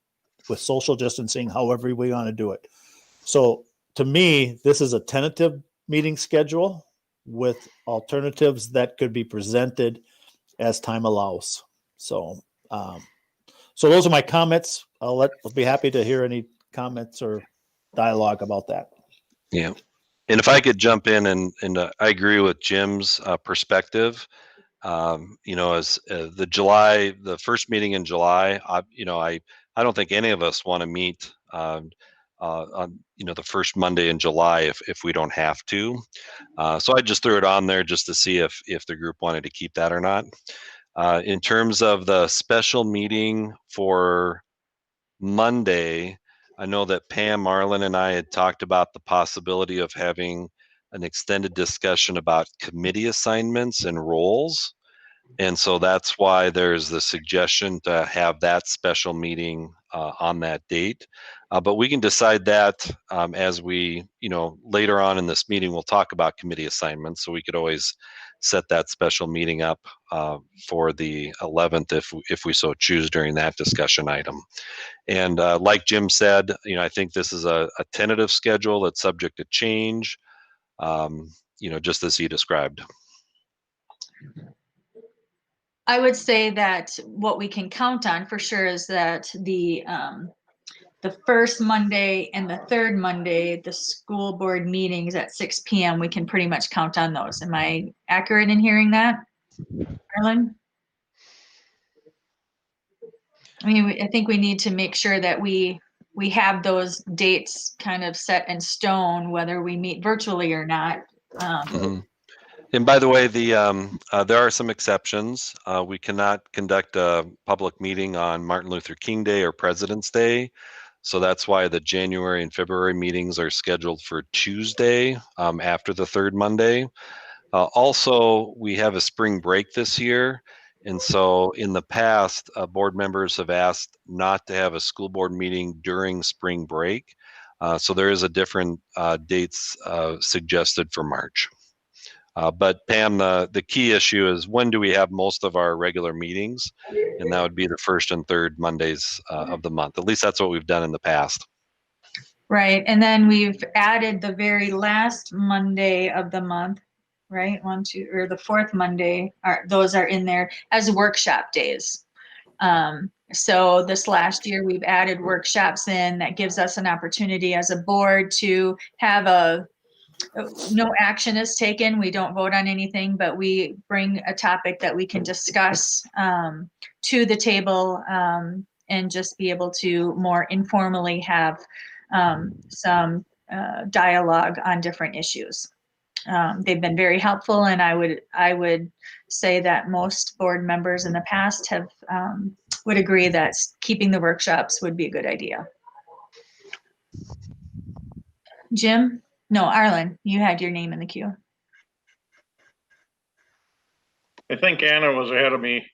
with social distancing, however we want to do it. So to me, this is a tentative meeting schedule with alternatives that could be presented as time allows. So, so those are my comments. I'll be happy to hear any comments or dialogue about that. Yeah. And if I could jump in and I agree with Jim's perspective. As the first meeting in July, I don't think any of us want to meet on the first Monday in July if we don't have to. So I just threw it on there just to see if the group wanted to keep that or not. In terms of the special meeting for Monday, I know that Pam, Marlin, and I had talked about the possibility of having an extended discussion about committee assignments and roles. And so that's why there's the suggestion to have that special meeting on that date. But we can decide that as we, later on in this meeting, we'll talk about committee assignments. So we could always set that special meeting up for the 11th if we so choose during that discussion item. And like Jim said, I think this is a tentative schedule that's subject to change, just as he described. I would say that what we can count on for sure is that the first Monday and the third Monday, the school board meetings at 6 p.m., we can pretty much count on those. Am I accurate in hearing that, Arlen? I mean, I think we need to make sure that we have those dates kind of set in stone, whether we meet virtually or not. And by the way, there are some exceptions. We cannot conduct a public meeting on Martin Luther King Day or President's Day. So that's why the January and February meetings are scheduled for Tuesday after the third Monday. Also, we have a spring break this year. And so in the past, board members have asked not to have a school board meeting during spring break. So there is a different dates suggested for March. But Pam, the key issue is when do we have most of our regular meetings? And that would be the first and third Mondays of the month. At least that's what we've done in the past. Right. And then we've added the very last Monday of the month, right? The fourth Monday, those are in there as workshop days. So this last year we've added workshops in that gives us an opportunity as a board to have no action is taken. We don't vote on anything, but we bring a topic that we can discuss to the table and just be able to more informally have some dialogue on different issues. They've been very helpful, and I would say that most board members in the past have would agree that keeping the workshops would be a good idea. Jim? No, Arlen, you had your name in the queue. I think Anna was ahead of me.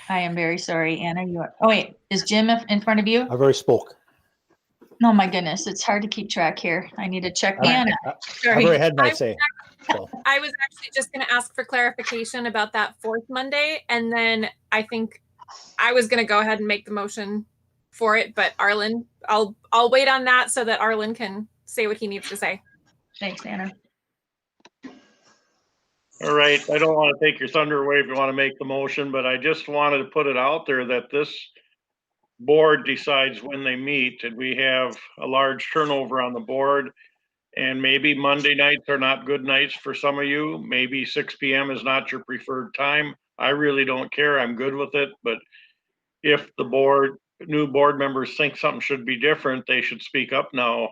I am very sorry, Anna. Oh wait, is Jim in front of you? I've already spoke. Oh my goodness, it's hard to keep track here. I need to check Anna. I've already had my say. So. I was actually just going to ask for clarification about that fourth Monday, and then I think I was going to go ahead and make the motion for it, but Arlen, I'll wait on that so that Arlen can say what he needs to say. Thanks, Anna. All right, I don't want to take your thunder away if you want to make the motion, but I just wanted to put it out there that this board decides when they meet, and we have a large turnover on the board, and maybe Monday nights are not good nights for some of you. Maybe 6 p.m. is not your preferred time. I really don't care. I'm good with it, but if the new board members think something should be different, they should speak up now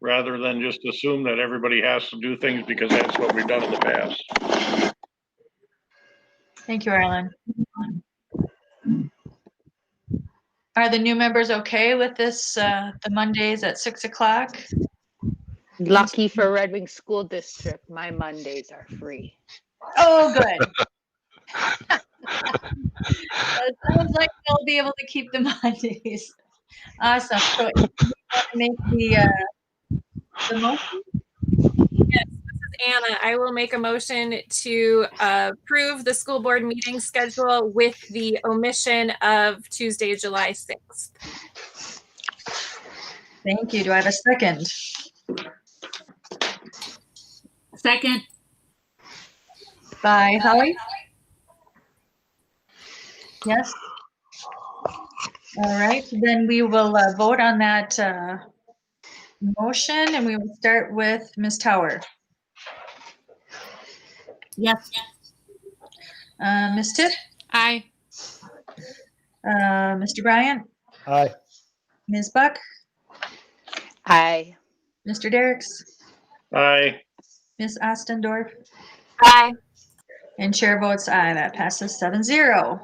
rather than just assume that everybody has to do things because that's what we've done in the past. Thank you, Arlen. Are the new members okay with this, the Mondays at 6 o'clock? Lucky for Red Wing School District, my Mondays are free. Oh, good. It sounds like they'll be able to keep the Mondays. Awesome. So you want to make the motion? Yes, this is Anna. I will make a motion to approve the school board meeting schedule with the omission of Tuesday, July 6th. Thank you. Do I have a second? Second. By Holly? Yes. All right, then we will vote on that motion, and we will start with Ms. Tower. Yes. Ms. Tiff? Aye. Mr. Bryant? Aye. Ms. Buck? Aye. Mr. Derricks? Aye. Ms. Ostendorf? Aye. And chair votes aye. That passes 7-0.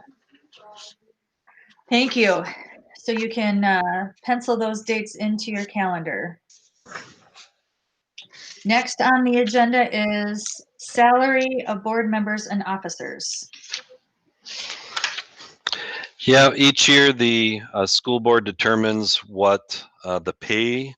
Thank you. So you can pencil those dates into your calendar. Next on the agenda is salary of board members and officers. Yeah, each year the school board determines what the pay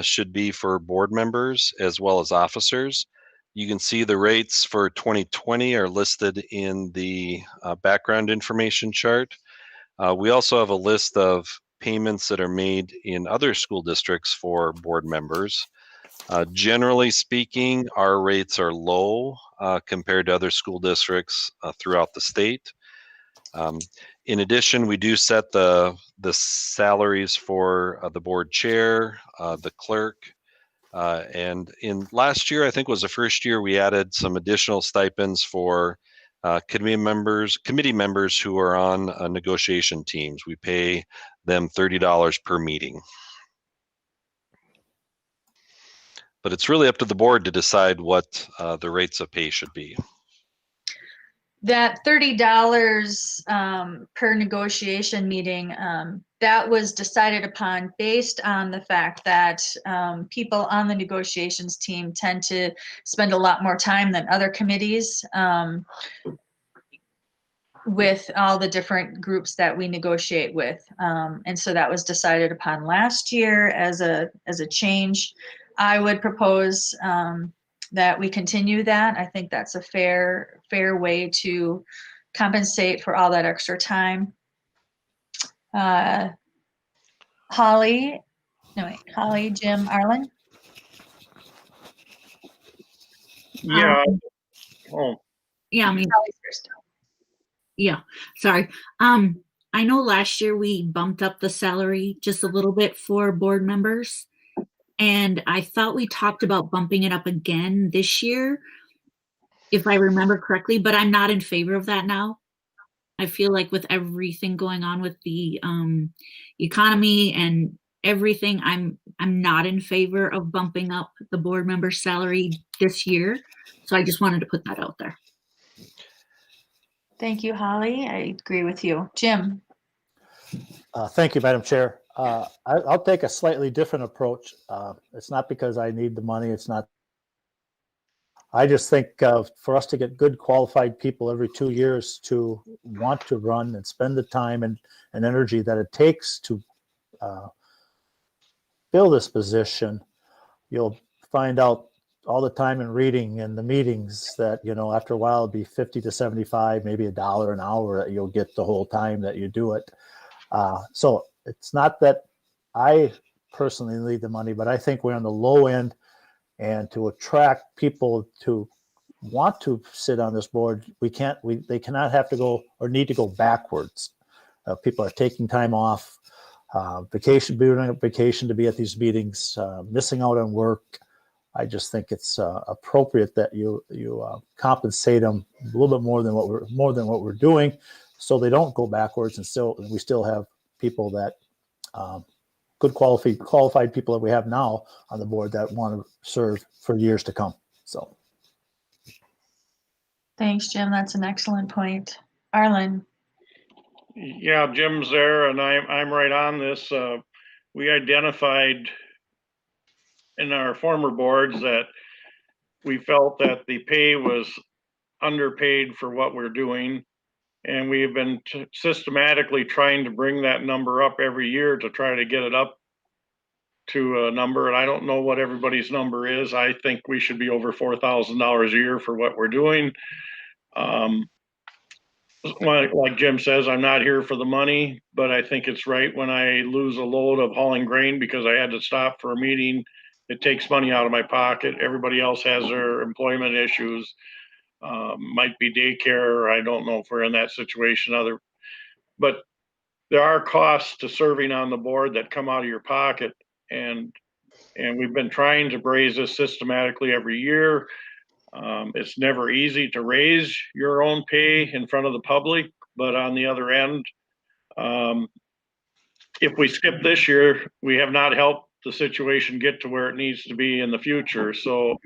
should be for board members as well as officers. You can see the rates for 2020 are listed in the background information chart. We also have a list of payments that are made in other school districts for board members. Generally speaking, our rates are low compared to other school districts throughout the state. In addition, we do set the salaries for the board chair, the clerk, and in last year, I think was the first year we added some additional stipends for committee members who are on negotiation teams. We pay them $30 per meeting. But it's really up to the board to decide what the rates of pay should be. That $30 per negotiation meeting, that was decided upon based on the fact that people on the negotiations team tend to spend a lot more time than other committees with all the different groups that we negotiate with. And so that was decided upon last year as a change. I would propose that we continue that. I think that's a fair way to compensate for all that extra time. Holly, Jim, Arlen? Yeah. Oh, Yeah, I mean, Holly's first. yeah, sorry. I know last year we bumped up the salary just a little bit for board members. And I thought we talked about bumping it up again this year, if I remember correctly, but I'm not in favor of that now. I feel like with everything going on with the economy and everything, I'm not in favor of bumping up the board member salary this year. So I just wanted to put that out there. Thank you, Holly. I agree with you. Jim? Thank you, Madam Chair. I'll take a slightly different approach. It's not because I need the money. It's not. I just think for us to get good qualified people every 2 years to want to run and spend the time and energy that it takes to fill this position, you'll find out all the time in reading and the meetings that, after a while it'll be 50 to 75, maybe $1 an hour that you'll get the whole time that you do it. So it's not that I personally need the money, but I think we're on the low end, and to attract people to want to sit on this board, they cannot have to go or need to go backwards. People are taking time off, vacation to be at these meetings, missing out on work. I just think it's appropriate that you compensate them a little bit more than what we're doing, so they don't go backwards, and we still have people that good qualified people that we have now on the board that want to serve for years to come. So Thanks, Jim. That's an excellent point. Arlen. Yeah, Jim's there, and I'm right on this. We identified in our former boards that we felt that the pay was underpaid for what we're doing. And we've been systematically trying to bring that number up every year to try to get it up to a number. And I don't know what everybody's number is. I think we should be over $4,000 a year for what we're doing. Like Jim says, I'm not here for the money, but I think it's right when I lose a load of hauling grain because I had to stop for a meeting. It takes money out of my pocket. Everybody else has their employment issues. Might be daycare. I don't know if we're in that situation. But there are costs to serving on the board that come out of your pocket, and we've been trying to raise this systematically every year. It's never easy to raise your own pay in front of the public, but on the other end, if we skip this year, we have not helped the situation get to where it needs to be in the future. So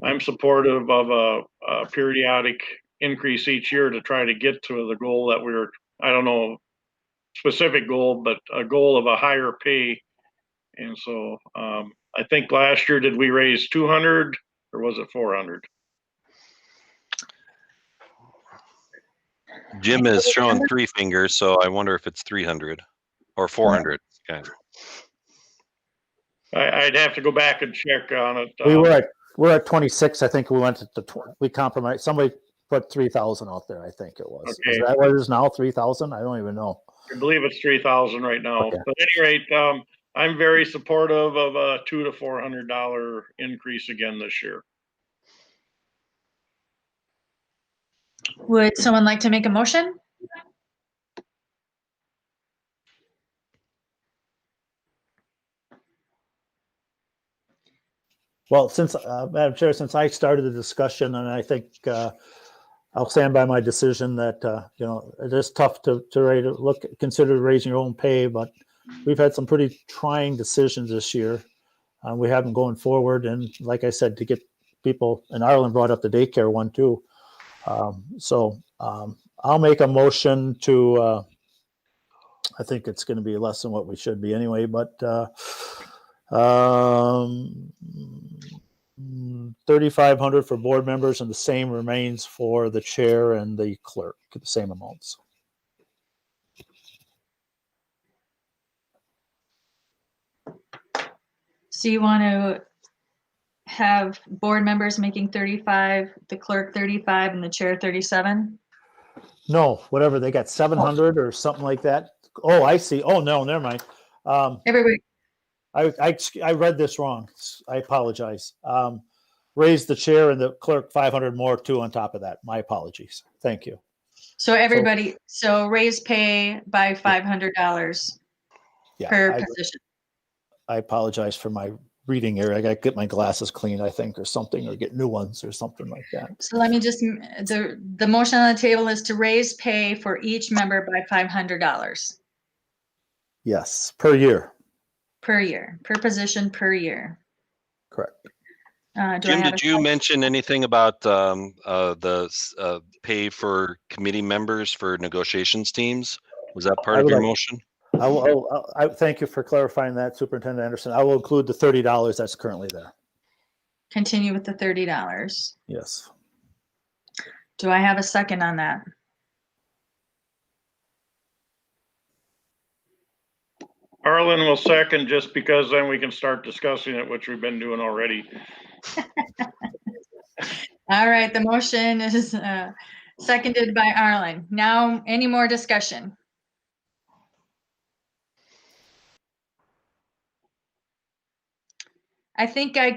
I'm supportive of a periodic increase each year to try to get to the goal that I don't know, specific goal, but a goal of a higher pay. And so I think last year, did we raise 200 or was it 400? Jim is showing 3 fingers, so I wonder if it's 300 or 400. Okay. I'd have to go back and check on it. We're at 26. I think we went to we compromised. Somebody put 3,000 out there. I think it was. Okay. Is that what it is now? 3,000? I don't even know. I believe it's 3,000 right now. Okay. But at any rate, I'm very supportive of a $200 to $400 increase again this year. Would someone like to make a motion? Well, since Madam Chair, since I started the discussion, and I think I'll stand by my decision that it is tough to consider raising your own pay, but we've had some pretty trying decisions this year. We have them going forward, and like I said, to get people, and Arlen brought up the daycare one too. So I'll make a motion to. I think it's going to be less than what we should be anyway, but 3,500 for board members, and the same remains for the chair and the clerk, the same amounts. So you want to have board members making 35, the clerk 35, and the chair 37? No, whatever, they got 700 or something like that. Oh, I see. Oh, no, never mind. Everybody. I read this wrong. I apologize. Raise the chair and the clerk 500 more too on top of that. My apologies. Thank you. So everybody, so raise pay by $500 per position. I apologize for my reading here. I got to get my glasses cleaned, I think, or something, or get new ones or something like that. So let me just, the motion on the table is to raise pay for each member by $500 Yes, per year. per year, per position per year. Correct. Jim, did you mention anything about the pay for committee members for negotiations teams? Was that part of your motion? I thank you for clarifying that, Superintendent Anderson. I will include the $30 that's currently there. Continue with the $30. Yes. Do I have a second on that? Arlen will second, just because then we can start discussing it, which we've been doing already. All right, the motion is seconded by Arlen. Now, any more discussion? I think I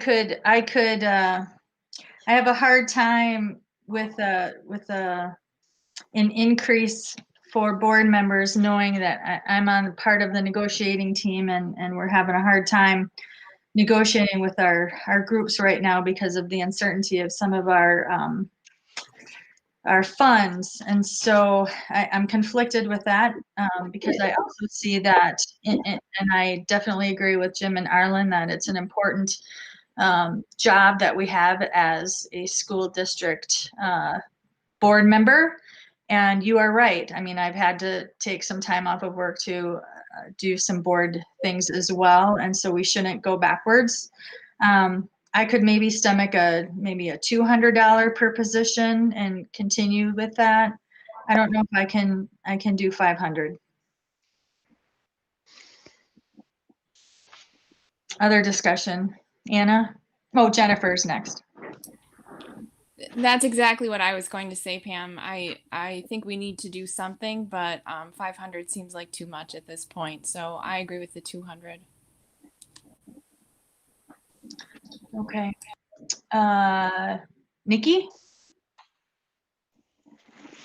have a hard time with an increase for board members, knowing that I'm on part of the negotiating team, and we're having a hard time negotiating with our groups right now because of the uncertainty of some of our our funds. And so I'm conflicted with that because I also see that, and I definitely agree with Jim and Arlen that it's an important job that we have as a school district board member. And you are right. I mean, I've had to take some time off of work to do some board things as well. And so we shouldn't go backwards. I could maybe stomach maybe a $200 per position and continue with that. I don't know if I can do 500. Other discussion, Anna? Oh, Jennifer's next. That's exactly what I was going to say, Pam. I think we need to do something, but 500 seems like too much at this point. So I agree with the 200. Okay. Nikki?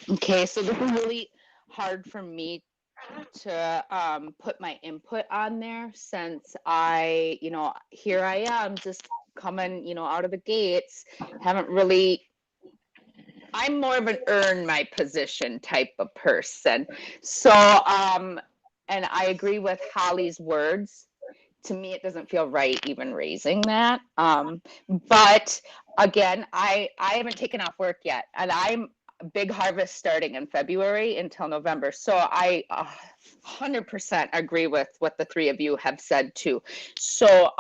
Okay, so this is really hard for me to put my input on there since I, here I am just coming, out of the gates, haven't really, I'm more of an earn my position type of person. So, and I agree with Holly's words. To me, it doesn't feel right even raising that. But again, I haven't taken off work yet, and I'm big harvest starting in February until November. So I 100% agree with what the three of you have said too. So,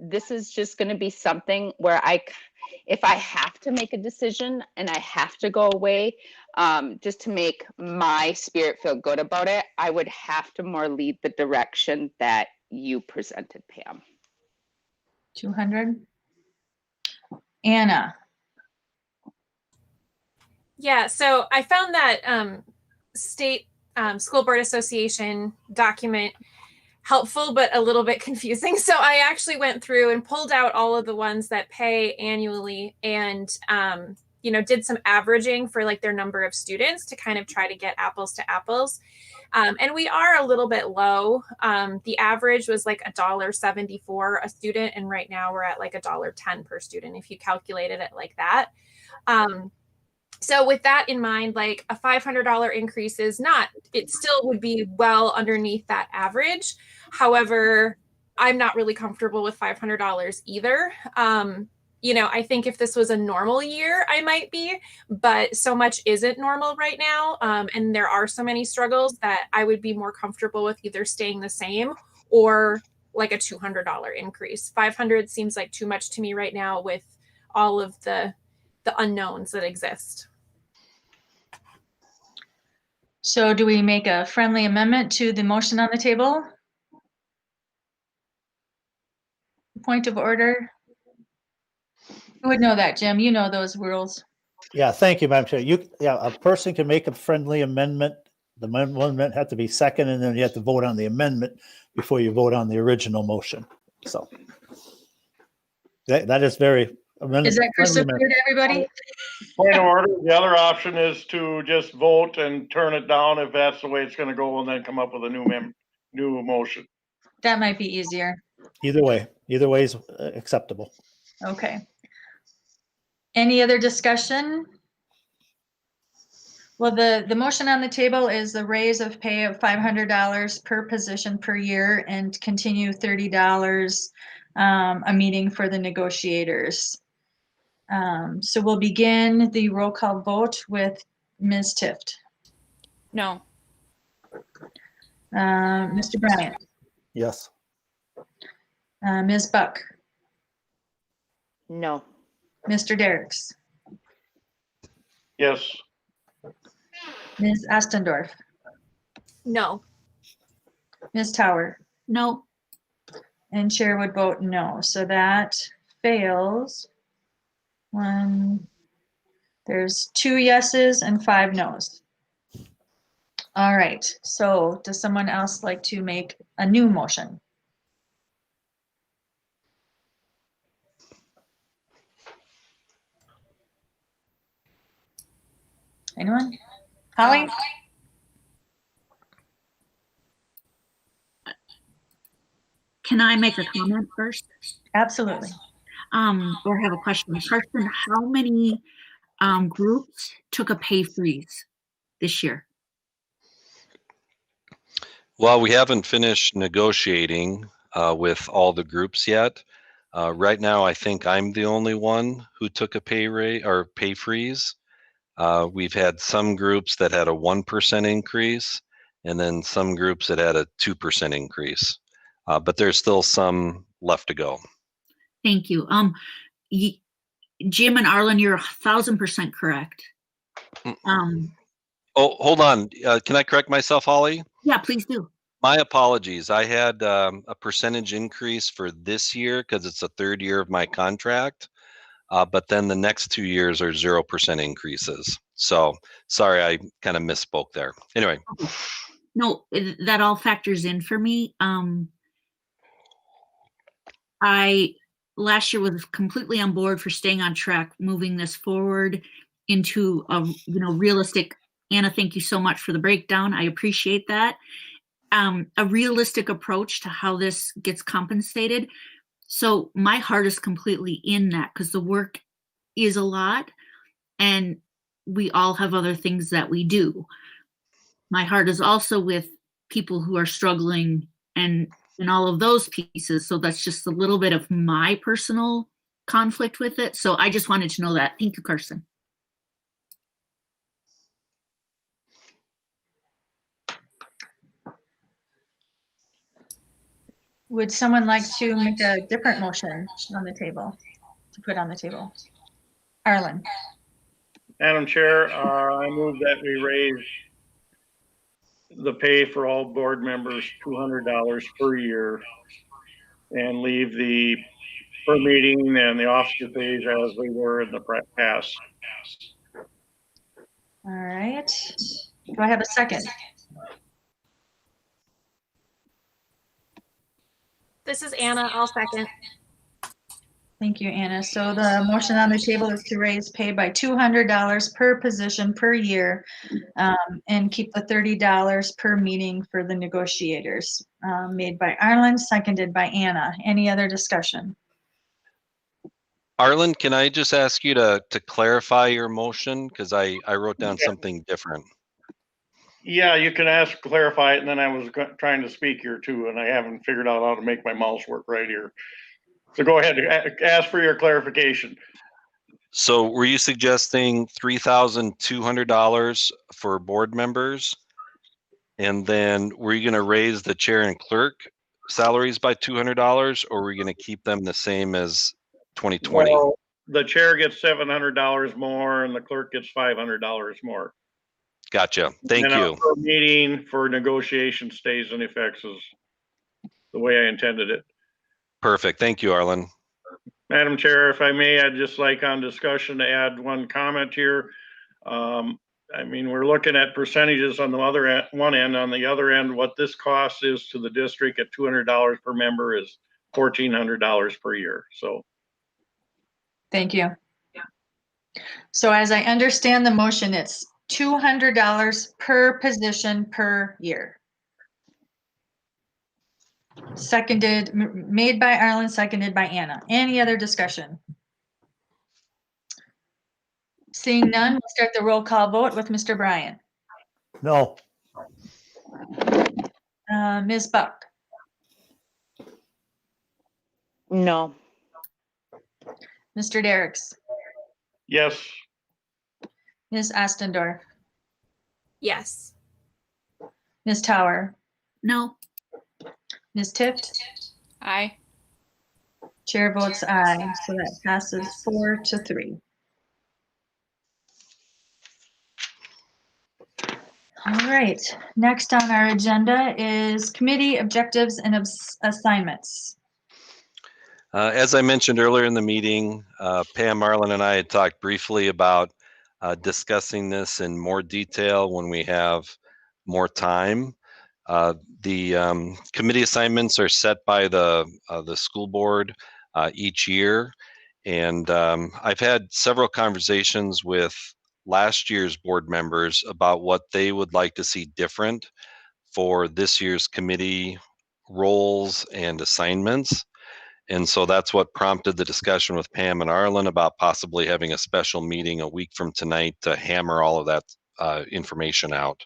this is just going to be something where if I have to make a decision and I have to go away, just to make my spirit feel good about it, I would have to more lead the direction that you presented, Pam. 200. Anna? Yeah, so I found that state school board association document helpful, but a little bit confusing. So I actually went through and pulled out all of the ones that pay annually and, did some averaging for like their number of students to kind of try to get apples to apples. And we are a little bit low. The average was like $1.74 a student. And right now we're at like $1.10 per student, if you calculated it like that. So with that in mind, like a $500 increase is it still would be well underneath that average. However, I'm not really comfortable with $500 either. I think if this was a normal year, I might be, but so much isn't normal right now. And there are so many struggles that I would be more comfortable with either staying the same or like a $200 increase. 500 seems like too much to me right now with all of the unknowns that exist. So do we make a friendly amendment to the motion on the table? Point of order. Who would know that, Jim? You know those rules. Yeah, thank you, Madam Chair. A person can make a friendly amendment. The amendment had to be second, and then you have to vote on the amendment before you vote on the original motion. So that is very. Is that crystal clear to everybody? Point of order. The other option is to just vote and turn it down if that's the way it's going to go, and then come up with a new motion. That might be easier. Either way is acceptable. Okay. Any other discussion? Well, the motion on the table is the raise of pay of $500 per position per year and continue $30 a meeting for the negotiators. So we'll begin the roll call vote with Ms. Tift. No. Mr. Bryant. Yes. Ms. Buck. No. Mr. Derricks. Yes. Ms. Ostendorf. No. Ms. Tower. No. And Chair would vote no. So that fails. There's 2 yeses and 5 noes. All right. So does someone else like to make a new motion? Anyone? Holly? Can I make a comment first? Absolutely. Or have a question? Carson, how many groups took a pay freeze this year? Well, we haven't finished negotiating with all the groups yet. Right now, I think I'm the only one who took a pay rate or pay freeze. We've had some groups that had a 1% increase, and then some groups that had a 2% increase. But there's still some left to go. Thank you. Jim and Arlen, you're 1,000% correct. Oh, hold on. Can I correct myself, Holly? Yeah, please do. My apologies. I had a percentage increase for this year because it's the third year of my contract. But then the next 2 years are 0% increases. So sorry, I kind of misspoke there. Anyway. No, that all factors in for me. I last year was completely on board for staying on track, moving this forward into a realistic. Anna, thank you so much for the breakdown. I appreciate that. A realistic approach to how this gets compensated. So my heart is completely in that because the work is a lot and we all have other things that we do. My heart is also with people who are struggling and all of those pieces. So that's just a little bit of my personal conflict with it. So I just wanted to know that. Thank you, Carson. Would someone like to make a different motion on the table, to put on the table? Arlen. Madam Chair, I move that we raise the pay for all board members $200 per year and leave the per meeting and the officer pays as we were in the past. All right. Do I have a second? This is Anna. I'll second. Thank you, Anna. So the motion on the table is to raise pay by $200 per position per year and keep the $30 per meeting for the negotiators. Made by Arlen, seconded by Anna. Any other discussion? Arlen, can I just ask you to clarify your motion? Because I wrote down something different. Yeah, you can clarify it, and then I was trying to speak here too, and I haven't figured out how to make my mouse work right here. So go ahead, ask for your clarification. So were you suggesting $3,200 for board members? And then were you going to raise the chair and clerk salaries by $200, or were you going to keep them the same as 2020? Well, the chair gets $700 more and the clerk gets $500 more. Gotcha. Thank you. Our meeting for negotiation stays in effect as the way I intended it. Perfect. Thank you, Arlen. Madam Chair, if I may, I'd just like on discussion to add one comment here. I mean, we're looking at percentages on the other end, one end. On the other end, what this cost is to the district at $200 per member is $1,400 per year. So. Thank you. So as I understand the motion, it's $200 per position per year. Seconded, made by Arlen, seconded by Anna. Any other discussion? Seeing none, we'll start the roll call vote with Mr. Bryan. No. Ms. Buck. No. Mr. Derricks. Yes. Ms. Ostendorf. Yes. Ms. Tower. No. Ms. Tift. Aye. Chair votes aye, so that passes 4-3. All right, next on our agenda is committee objectives and assignments. As I mentioned earlier in the meeting, Pam, Arlen, and I had talked briefly about discussing this in more detail when we have more time. The committee assignments are set by the school board each year, and I've had several conversations with last year's board members about what they would like to see different for this year's committee roles and assignments. And so that's what prompted the discussion with Pam and Arlen about possibly having a special meeting a week from tonight to hammer all of that information out.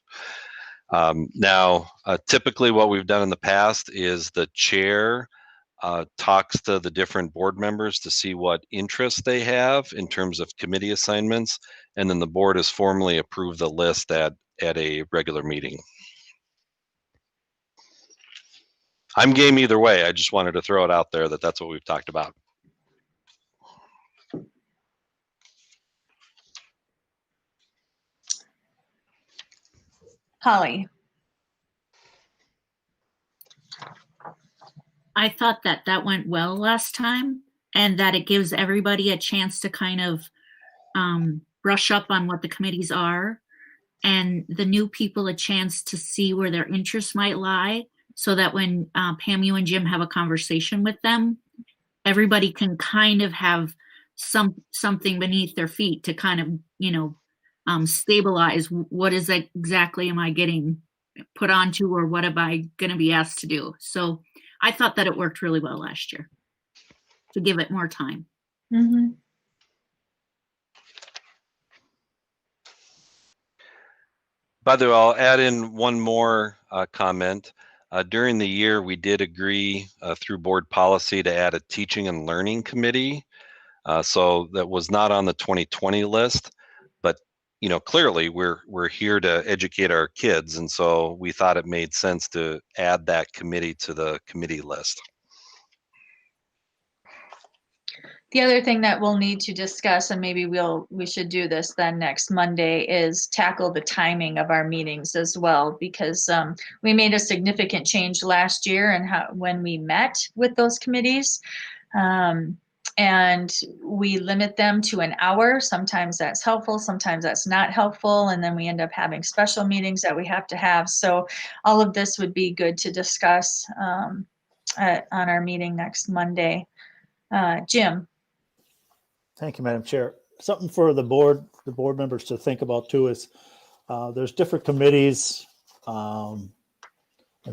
Now, typically what we've done in the past is the chair talks to the different board members to see what interests they have in terms of committee assignments, and then the board has formally approved the list at a regular meeting. I'm game either way. I just wanted to throw it out there that that's what we've talked about. Holly. I thought that that went well last time, and that it gives everybody a chance to kind of brush up on what the committees are, and the new people a chance to see where their interests might lie, so that when Pam, you and Jim have a conversation with them, everybody can kind of have something beneath their feet to kind of, you know, stabilize what is exactly am I getting put onto, or what am I going to be asked to do. So I thought that it worked really well last year to give it more time. Mm-hmm. By the way, I'll add in one more comment. During the year, we did agree through board policy to add a teaching and learning committee. So that was not on the 2020 list, but you know, clearly we're here to educate our kids, and so we thought it made sense to add that committee to the committee list. The other thing that we'll need to discuss, and maybe we should do this then next Monday, is tackle the timing of our meetings as well, because we made a significant change last year in when we met with those committees. And we limit them to an hour. Sometimes that's helpful, sometimes that's not helpful, and then we end up having special meetings that we have to have. So all of this would be good to discuss on our meeting next Monday. Jim. Thank you, Madam Chair. Something for the board members to think about too is there's different committees, and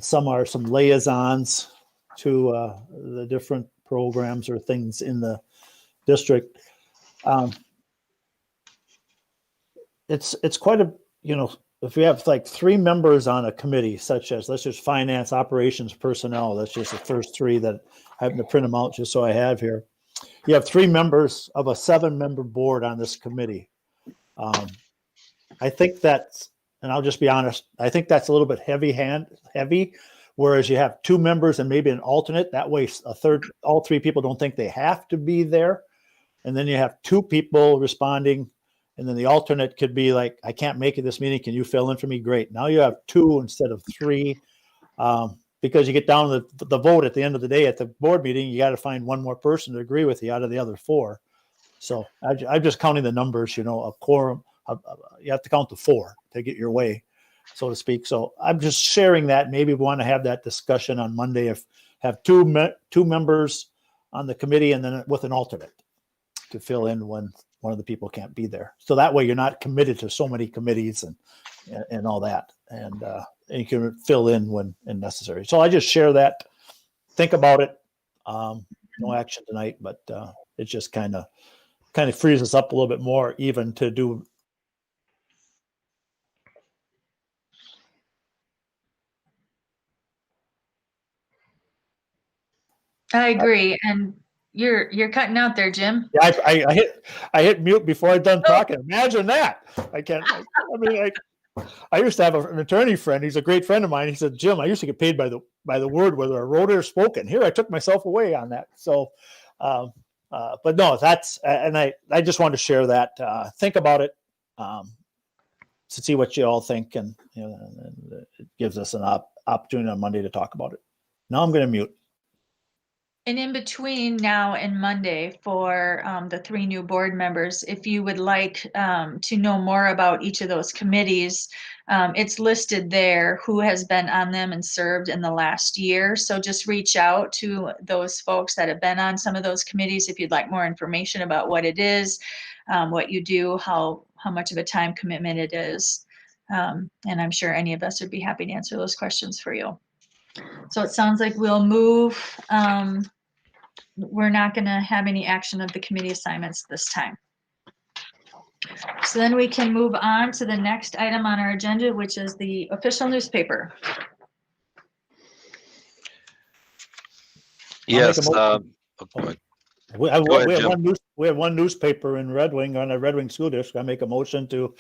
some are some liaisons to the different programs or things in the district. It's quite a, you know, if we have like 3 members on a committee, such as, let's just finance, operations, personnel, that's just the first 3 that I happen to print them out just so I have here. You have 3 members of a 7-member board on this committee. I think that's, and I'll just be honest, I think that's a little bit heavy, whereas you have 2 members and maybe an alternate. That way all 3 people don't think they have to be there. And then you have 2 people responding, and then the alternate could be like, I can't make it this meeting. Can you fill in for me? Great. Now you have 2 instead of 3. Because you get down to the vote at the end of the day at the board meeting, you got to find one more person to agree with you out of the other 4. So I'm just counting the numbers, you know, a quorum. You have to count to 4 to get your way, so to speak. So I'm just sharing that. Maybe we want to have that discussion on Monday. If have two members on the committee and then with an alternate to fill in when one of the people can't be there. So that way you're not committed to so many committees and all that. And you can fill in when necessary. So I just share that. Think about it. No action tonight, but it just kind of frees us up a little bit more even to do. I agree. And you're cutting out there, Jim. Yeah, I hit mute before I'm done talking. Imagine that. I used to have an attorney friend. He's a great friend of mine. He said, Jim, I used to get paid by the word, whether I wrote it or spoken. Here, I took myself away on that. So, but no, and I just wanted to share that. Think about it, to see what you all think, and you know, and it gives us an opportunity on Monday to talk about it. Now I'm going to mute. And in between now and Monday for the 3 new board members, if you would like to know more about each of those committees, it's listed there who has been on them and served in the last year. So just reach out to those folks that have been on some of those committees if you'd like more information about what it is, what you do, how much of a time commitment it is. And I'm sure any of us would be happy to answer those questions for you. So it sounds like we'll move we're not going to have any action of the committee assignments this time. So then we can move on to the next item on our agenda, which is the official newspaper. Yes. Go ahead, Go ahead, Jim. We have one newspaper in Red Wing, on the Red Wing School District. I make a motion to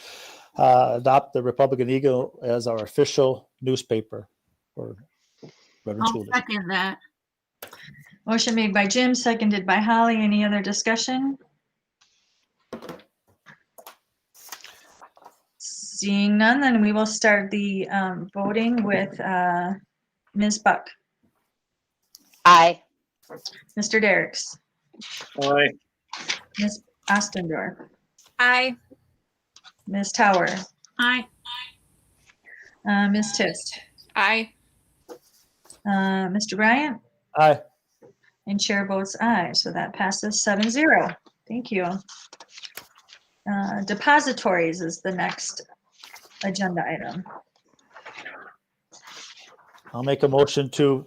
adopt the Republican Eagle as our official newspaper for Red Wing I'll School District. second that. Motion made by Jim, seconded by Holly. Any other discussion? Seeing none, then we will start the voting with Ms. Buck, Aye. Mr. Derricks, Aye. Ms. Ostendorf, Aye. Ms. Tower, Aye. Ms. Tift, Aye. Mr. Bryant, Aye. and chair votes aye. So that passes 7-0. Thank you. Depositories is the next agenda item. I'll make a motion to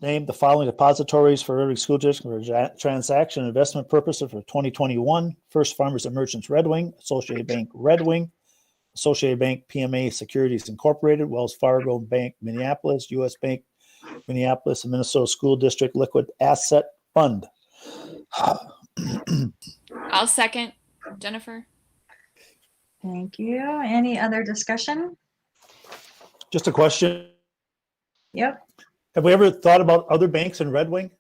name the following depositories for Red Wing School District for transaction and investment purposes for 2021. First Farmers and Merchants Red Wing, Associated Bank Red Wing, Associated Bank PMA Securities Incorporated, Wells Fargo Bank Minneapolis, U.S. Bank Minneapolis, and Minnesota School District Liquid Asset Fund. I'll second, Jennifer. Thank you. Any other discussion? Just a question. Yep. Have we ever thought about other banks in Red Wing?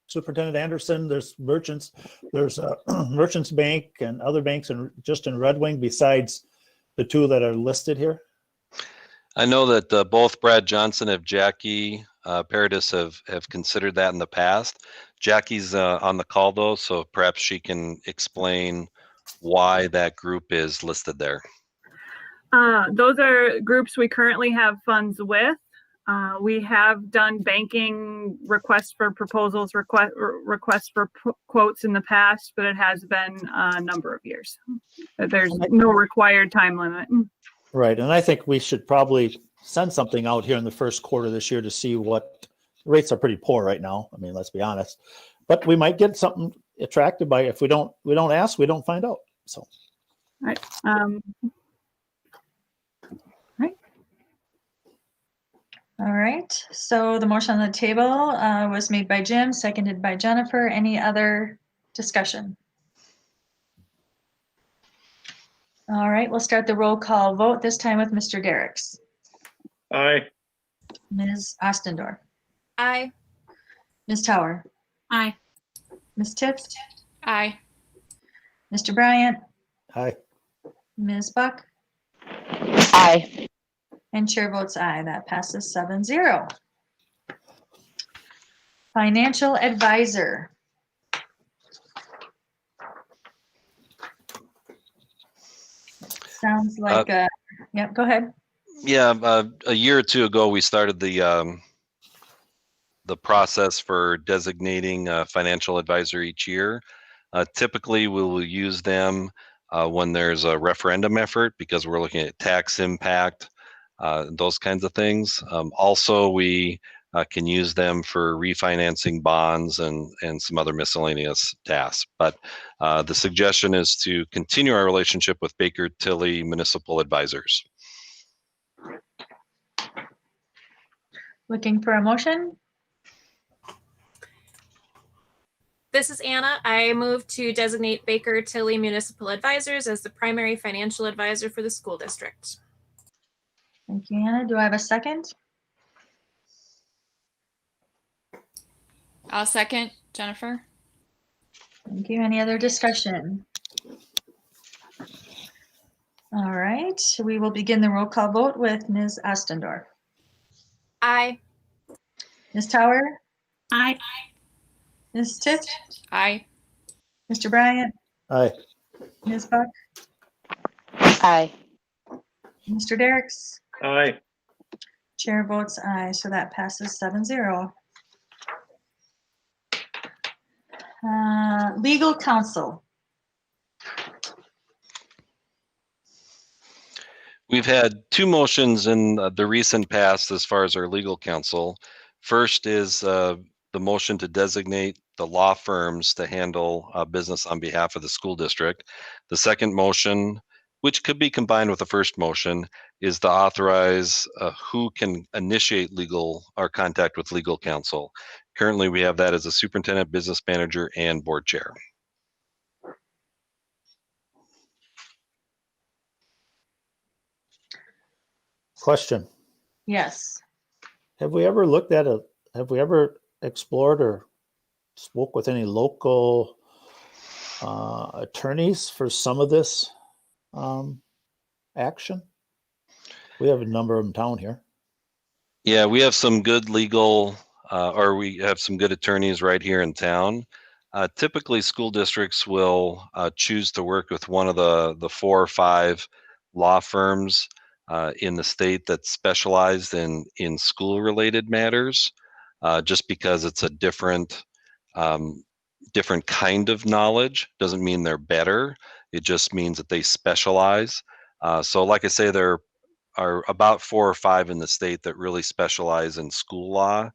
Superintendent Anderson, there's Merchants Bank and other banks just in Red Wing besides the two that are listed here? I know that both Brad Johnson and Jackie Paradis have considered that in the past. Jackie's on the call though, so perhaps she can explain why that group is listed there. Those are groups we currently have funds with. We have done banking requests for proposals, requests for quotes in the past, but it has been a number of years. There's no required time limit. Right, and I think we should probably send something out here in the first quarter this year to see what rates are pretty poor right now. I mean, let's be honest, but we might get something attracted by if we don't ask, we don't find out. So, right. All right. So the motion on the table was made by Jim, seconded by Jennifer. Any other discussion? All right, we'll start the roll call vote, this time with Mr. Derricks. Aye. Ms. Ostendorf. Aye. Ms. Tower. Aye. Ms. Tift. Aye. Mr. Bryant. aye. Ms. Buck. Aye. And chair votes aye. That passes 7-0. Financial advisor. Sounds like yep, go ahead. Yeah, a year or two ago, we started the process for designating a financial advisor each year. Typically, we will use them when there's a referendum effort because we're looking at tax impact, those kinds of things. Also, we can use them for refinancing bonds and some other miscellaneous tasks. But the suggestion is to continue our relationship with Baker Tilly Municipal Advisors. Looking for a motion? This is Anna. I move to designate Baker Tilly Municipal Advisors as the primary financial advisor for the school district. Thank you, Anna. Do I have a second? I'll second, Jennifer. Thank you. Any other discussion? All right, we will begin the roll call vote with Ms. Ostendorf. Aye. Ms. Tower? Aye. Ms. Tift? Aye. Mr. Bryant? Aye. Ms. Buck? Aye. Mr. Derricks? Aye. Chair votes aye, so that passes 7-0. Legal counsel. We've had two motions in the recent past as far as our legal counsel. First is the motion to designate the law firms to handle business on behalf of the school district. The second motion, which could be combined with the first motion, is to authorize who can initiate legal or contact with legal counsel. Currently, we have that as a superintendent, business manager, and board chair. Question. Yes. Have we ever explored or spoke with any local attorneys for some of this action? We have a number of them down here. Yeah, we have some good legal, or we have some good attorneys right here in town. Typically, school districts will choose to work with one of the 4 or 5 law firms in the state that's specialized in school-related matters, just because it's a different kind of knowledge. Doesn't mean they're better. It just means that they specialize. So like I say, there are about 4 or 5 in the state that really specialize in school law.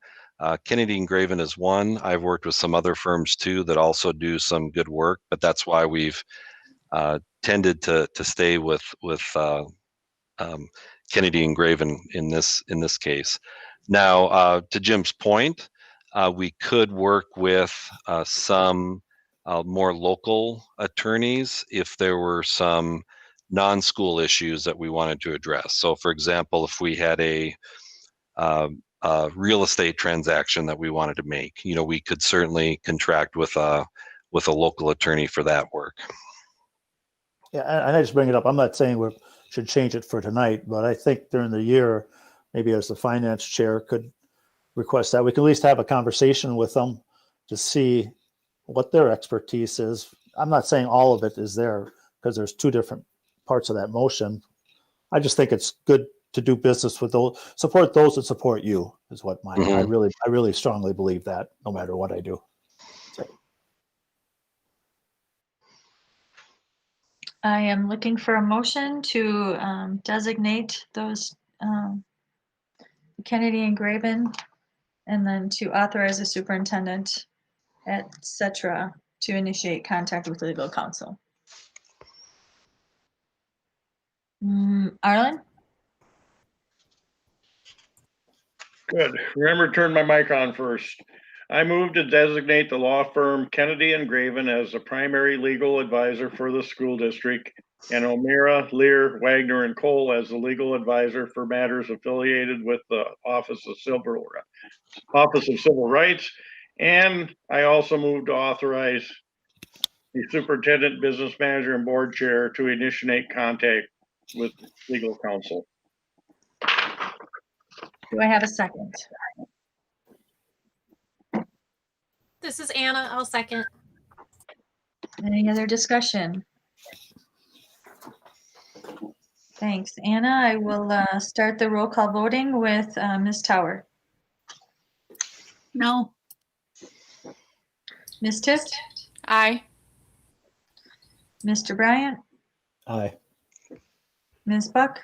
Kennedy and Graven is one. I've worked with some other firms too that also do some good work, but that's why we've tended to stay with Kennedy and Graven in this case. Now, to Jim's point, we could work with some more local attorneys if there were some non-school issues that we wanted to address. So, for example, if we had a real estate transaction that we wanted to make, we could certainly contract with a local attorney for that work. Yeah, and I just bring it up. I'm not saying we should change it for tonight, but I think during the year, maybe as the finance chair could request that we can at least have a conversation with them to see what their expertise is. I'm not saying all of it is there because there's 2 different parts of that motion. I just think it's good to do business with those, support those that support you is what I really strongly believe that no matter what I do. I am looking for a motion to designate those Kennedy and Graven, and then to authorize the superintendent, etc., to initiate contact with legal counsel. Arlen? Good. Remember to turn my mic on first. I move to designate the law firm Kennedy and Graven as the primary legal advisor for the school district, and O'Meara, Lear, Wagner, and Cole as the legal advisor for matters affiliated with the Office of Civil Rights. And I also move to authorize the superintendent, business manager, and board chair to initiate contact with legal counsel. Do I have a second? This is Anna. I'll second. Any other discussion? Thanks, Anna. I will start the roll call voting with Ms. Tower. No. Ms. Tift? Aye. Mr. Bryant? Aye. Ms. Buck?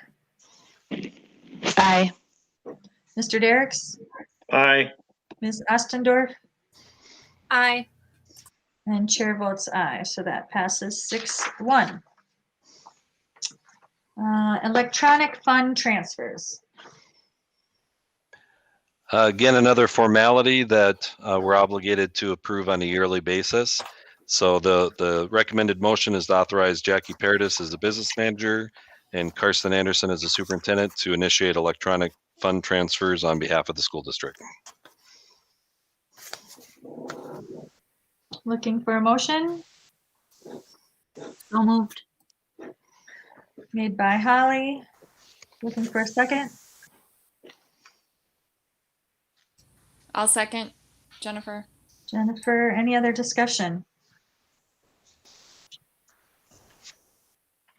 Aye. Mr. Derricks? Aye. Ms. Ostendorf? Aye. And chair votes aye, so that passes 6-1. Electronic fund transfers. Again, another formality that we're obligated to approve on a yearly basis. So the recommended motion is to authorize Jackie Paradis as the business manager and Karsten Anderson as the superintendent to initiate electronic fund transfers on behalf of the school district. Looking for a motion? So moved. Made by Holly. Looking for a second? I'll second. Jennifer. Jennifer, any other discussion?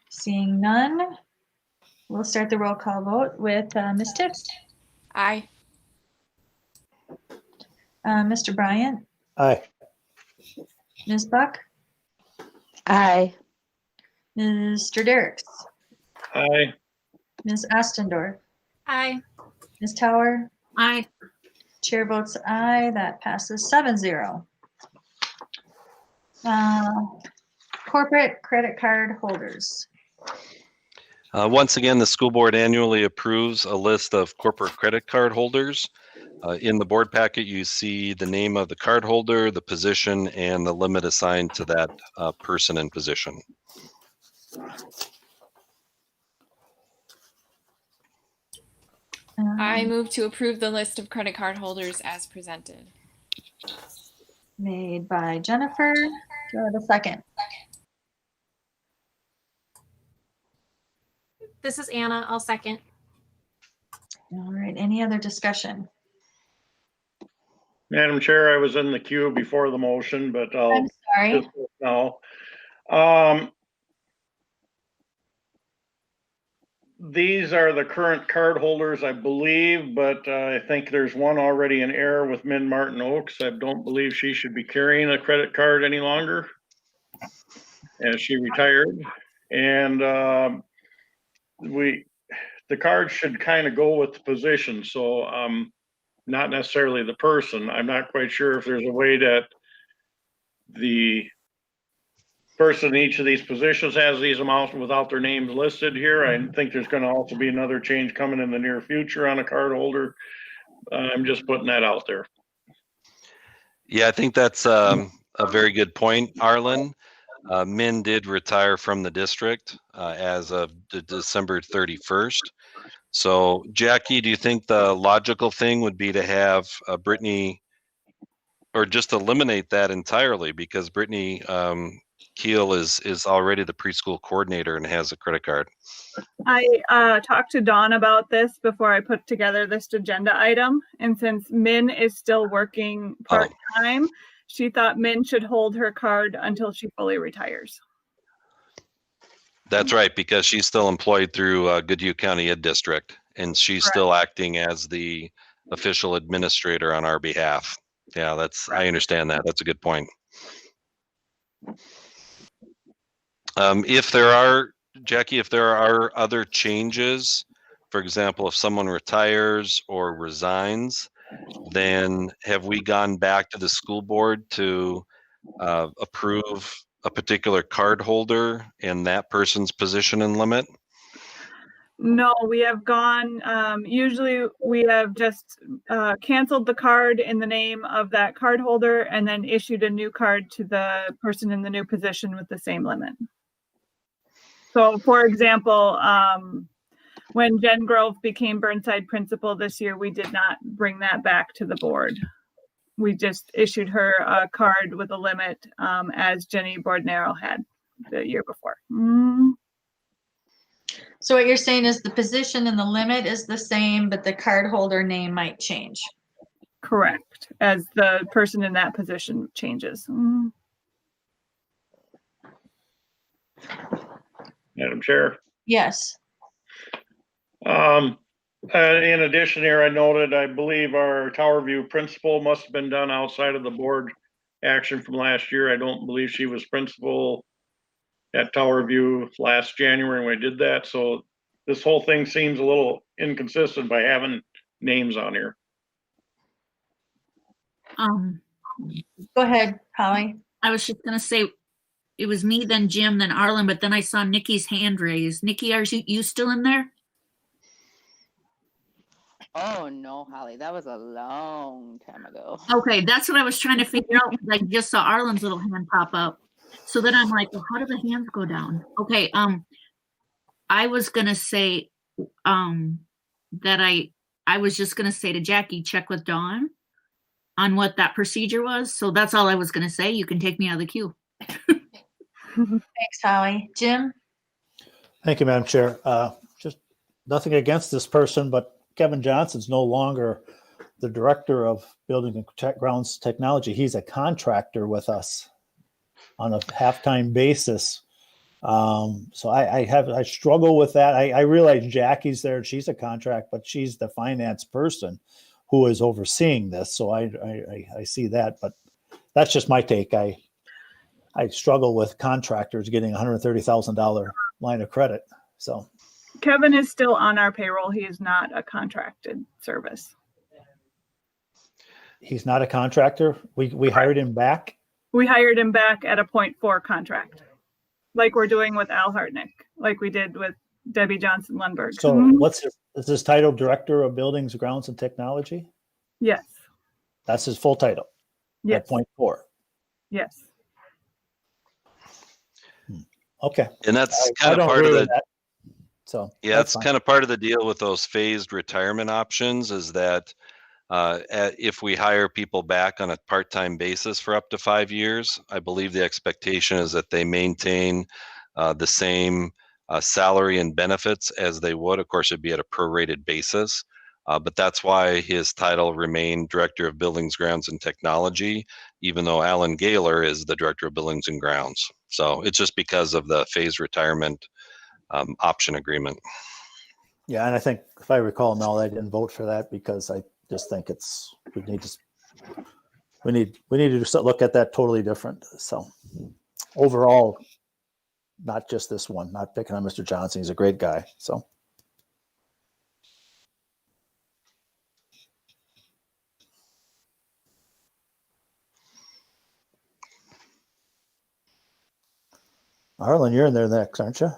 Seeing none, we'll start the roll call vote with Ms. Tift. Aye. Mr. Bryant? Aye. Ms. Buck? Aye. Mr. Derricks? Aye. Ms. Ostendorf? Aye. Ms. Tower? Aye. Chair votes aye, that passes 7-0. Corporate credit card holders. Once again, the school board annually approves a list of corporate credit card holders. In the board packet, you see the name of the card holder, the position, and the limit assigned to that person and position. I move to approve the list of credit card holders as presented. Made by Jennifer. Do I have a second? This is Anna. I'll second. All right, any other discussion? Madam Chair, I was in the queue before the motion, but I'll I'm sorry. just now. These are the current card holders, I believe, but I think there's one already in error with Min Martin Oaks. I don't believe she should be carrying a credit card any longer as she retired. And the card should kind of go with the position. So not necessarily the person. I'm not quite sure if there's a way that the person in each of these positions has these amounts without their names listed here. I think there's going to also be another change coming in the near future on a card holder. I'm just putting that out there. Yeah, I think that's a very good point, Arlen. Min did retire from the district as of December 31st. So, Jackie, do you think the logical thing would be to have Brittany, or just eliminate that entirely, because Brittany Keel is already the preschool coordinator and has a credit card? I talked to Dawn about this before I put together this agenda item. And since Min is still working part-time, she thought Min should hold her card until she fully retires. That's right, because she's still employed through Goodhue County Ed District, and she's still acting as the official administrator on our behalf. Yeah, I understand that. That's a good point. If there are, Jackie, if there are other changes, for example, if someone retires or resigns, then have we gone back to the school board to approve a particular card holder and that person's position and limit? No, we have gone, usually we have just canceled the card in the name of that card holder and then issued a new card to the person in the new position with the same limit. So for example, when Jen Grove became Burnside principal this year, we did not bring that back to the board. We just issued her a card with a limit as Jenny Bordnero had the year before. So what you're saying is the position and the limit is the same, but the card holder name might change. Correct, as the person in that position changes. Madam Chair. Yes. In addition here, I noted, I believe our Tower View principal must have been done outside of the board action from last year. I don't believe she was principal at Tower View last January when we did that. So this whole thing seems a little inconsistent by having names on here. Go ahead, Holly. I was just gonna say, it was me, then Jim, then Arlen, but then I saw Nikki's hand raised. Nikki, are you still in there? Oh no, Holly, that was a long time ago. Okay, that's what I was trying to figure out. I just saw Arlen's little hand pop up. So then I'm like, well, how do the hands go down? Okay, I was gonna say that I was just gonna say to Jackie, check with Dawn on what that procedure was. So that's all I was gonna say. You can take me out of the queue. Thanks, Holly. Jim? Thank you, Madam Chair. Just nothing against this person, but Kevin Johnson's no longer the director of Building and Grounds Technology. He's a contractor with us on a half-time basis. So I struggle with that. I realize Jackie's there, she's a contract, but she's the finance person who is overseeing this. So I see that, but that's just my take. I struggle with contractors getting $130,000 line of credit. So Kevin is still on our payroll. He is not a contracted service. He's not a contractor. We hired him back. We hired him back at a 0.4 contract, like we're doing with Al Hartnick, like we did with Debbie Johnson Lundberg. So is his title Director of Buildings, Grounds and Technology? Yes. That's his full title. Yes. At 0.4. Yes. Okay. And that's I kind of don't part of agree the with that. So yeah, that's it's fine. kind of part of the deal with those phased retirement options is that if we hire people back on a part-time basis for up to 5 years, I believe the expectation is that they maintain the same salary and benefits as they would. Of course, it'd be at a prorated basis, but that's why his title remained Director of Buildings, Grounds, and Technology, even though Alan Gaylor is the Director of Buildings and Grounds. So it's just because of the phased retirement option agreement. Yeah, and I think if I recall now, I didn't vote for that because I just think we need to look at that totally different. So overall, not just this one, not picking on Mr. Johnson. He's a great guy. So. Harlan, you're in there next, aren't you?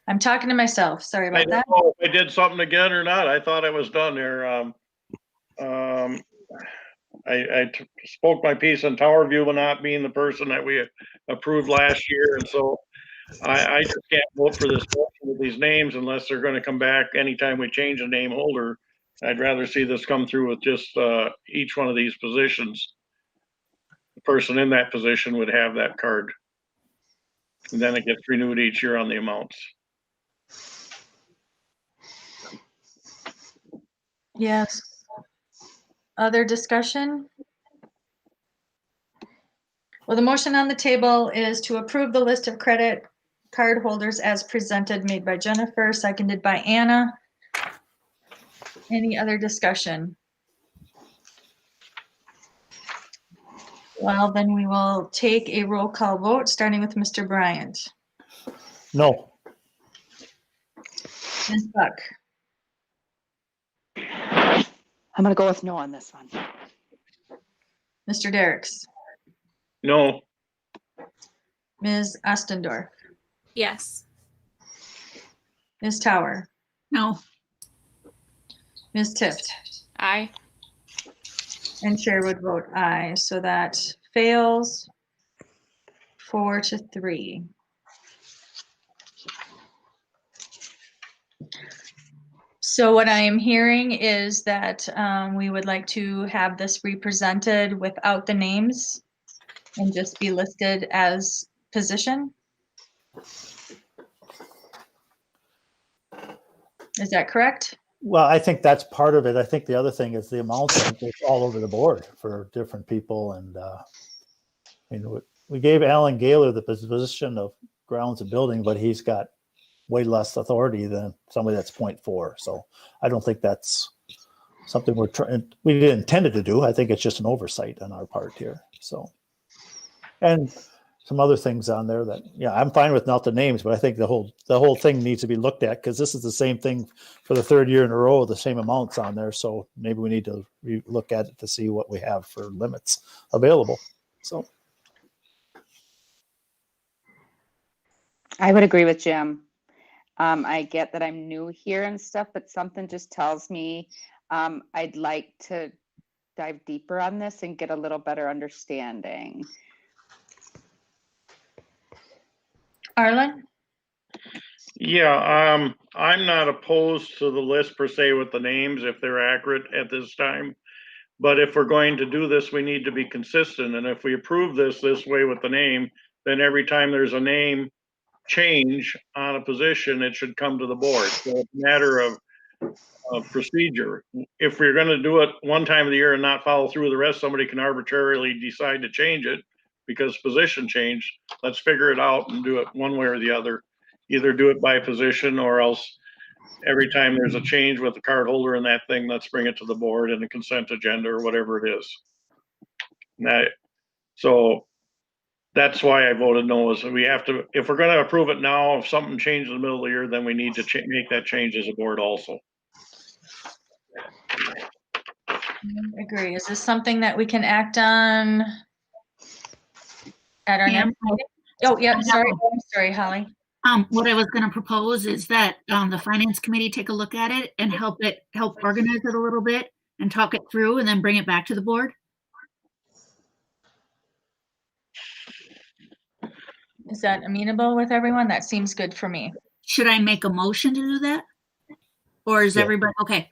I'm talking to myself. Sorry I about don't that. know if I did something again or not. I thought I was done there. I spoke my piece on Tower View not being the person that we approved last year, and so I just can't vote for this motion with these names unless they're going to come back anytime we change a name holder. I'd rather see this come through with just each one of these positions. The person in that position would have that card, and then it gets renewed each year on the amounts. Yes. Other discussion? Well, the motion on the table is to approve the list of credit card holders as presented, made by Jennifer, seconded by Anna. Any other discussion? Well, then we will take a roll call vote, starting with Mr. Bryant. No. Ms. Buck. I'm gonna go with no on this one. Mr. Derricks. No. Ms. Ostendorf. Yes. Ms. Tower. No. Ms. Tift. Aye. And Chair would vote aye. So that fails 4-3. So what I am hearing is that we would like to have this represented without the names and just be listed as position. Is that correct? Well, I think that's part of it. I think the other thing is the amounts are all over the board for different people. And we gave Alan Gaylor the position of grounds and building, but he's got way less authority than somebody that's 0.4. So I don't think that's something we didn't intend to do. I think it's just an oversight on our part here. So, and some other things on there that, yeah, I'm fine with not the names, but I think the whole thing needs to be looked at because this is the same thing for the third year in a row, the same amounts on there. So maybe we need to look at it to see what we have for limits available. So. I would agree with Jim. I get that I'm new here and stuff, but something just tells me I'd like to dive deeper on this and get a little better understanding. Arlen? Yeah, I'm not opposed to the list per se with the names if they're accurate at this time. But if we're going to do this, we need to be consistent. And if we approve this way with the name, then every time there's a name change on a position, it should come to the board. So it's a matter of procedure. If we're going to do it one time of the year and not follow through the rest, somebody can arbitrarily decide to change it because position changed. Let's figure it out and do it one way or the other. Either do it by position or else every time there's a change with the card holder and that thing, let's bring it to the board in a consent agenda or whatever it is. So that's why I voted no, is we have to, if we're going to approve it now, if something changes in the middle of the year, then we need to make that change as a board also. I agree. Is this something that we can act on at our next meeting? Oh, yeah, sorry. Oh, I'm sorry, Holly. What I was going to propose is that the finance committee take a look at it and help organize it a little bit and talk it through and then bring it back to the board. Is that amenable with everyone? That seems good for me. Should I make a motion to do that? Or is everybody okay?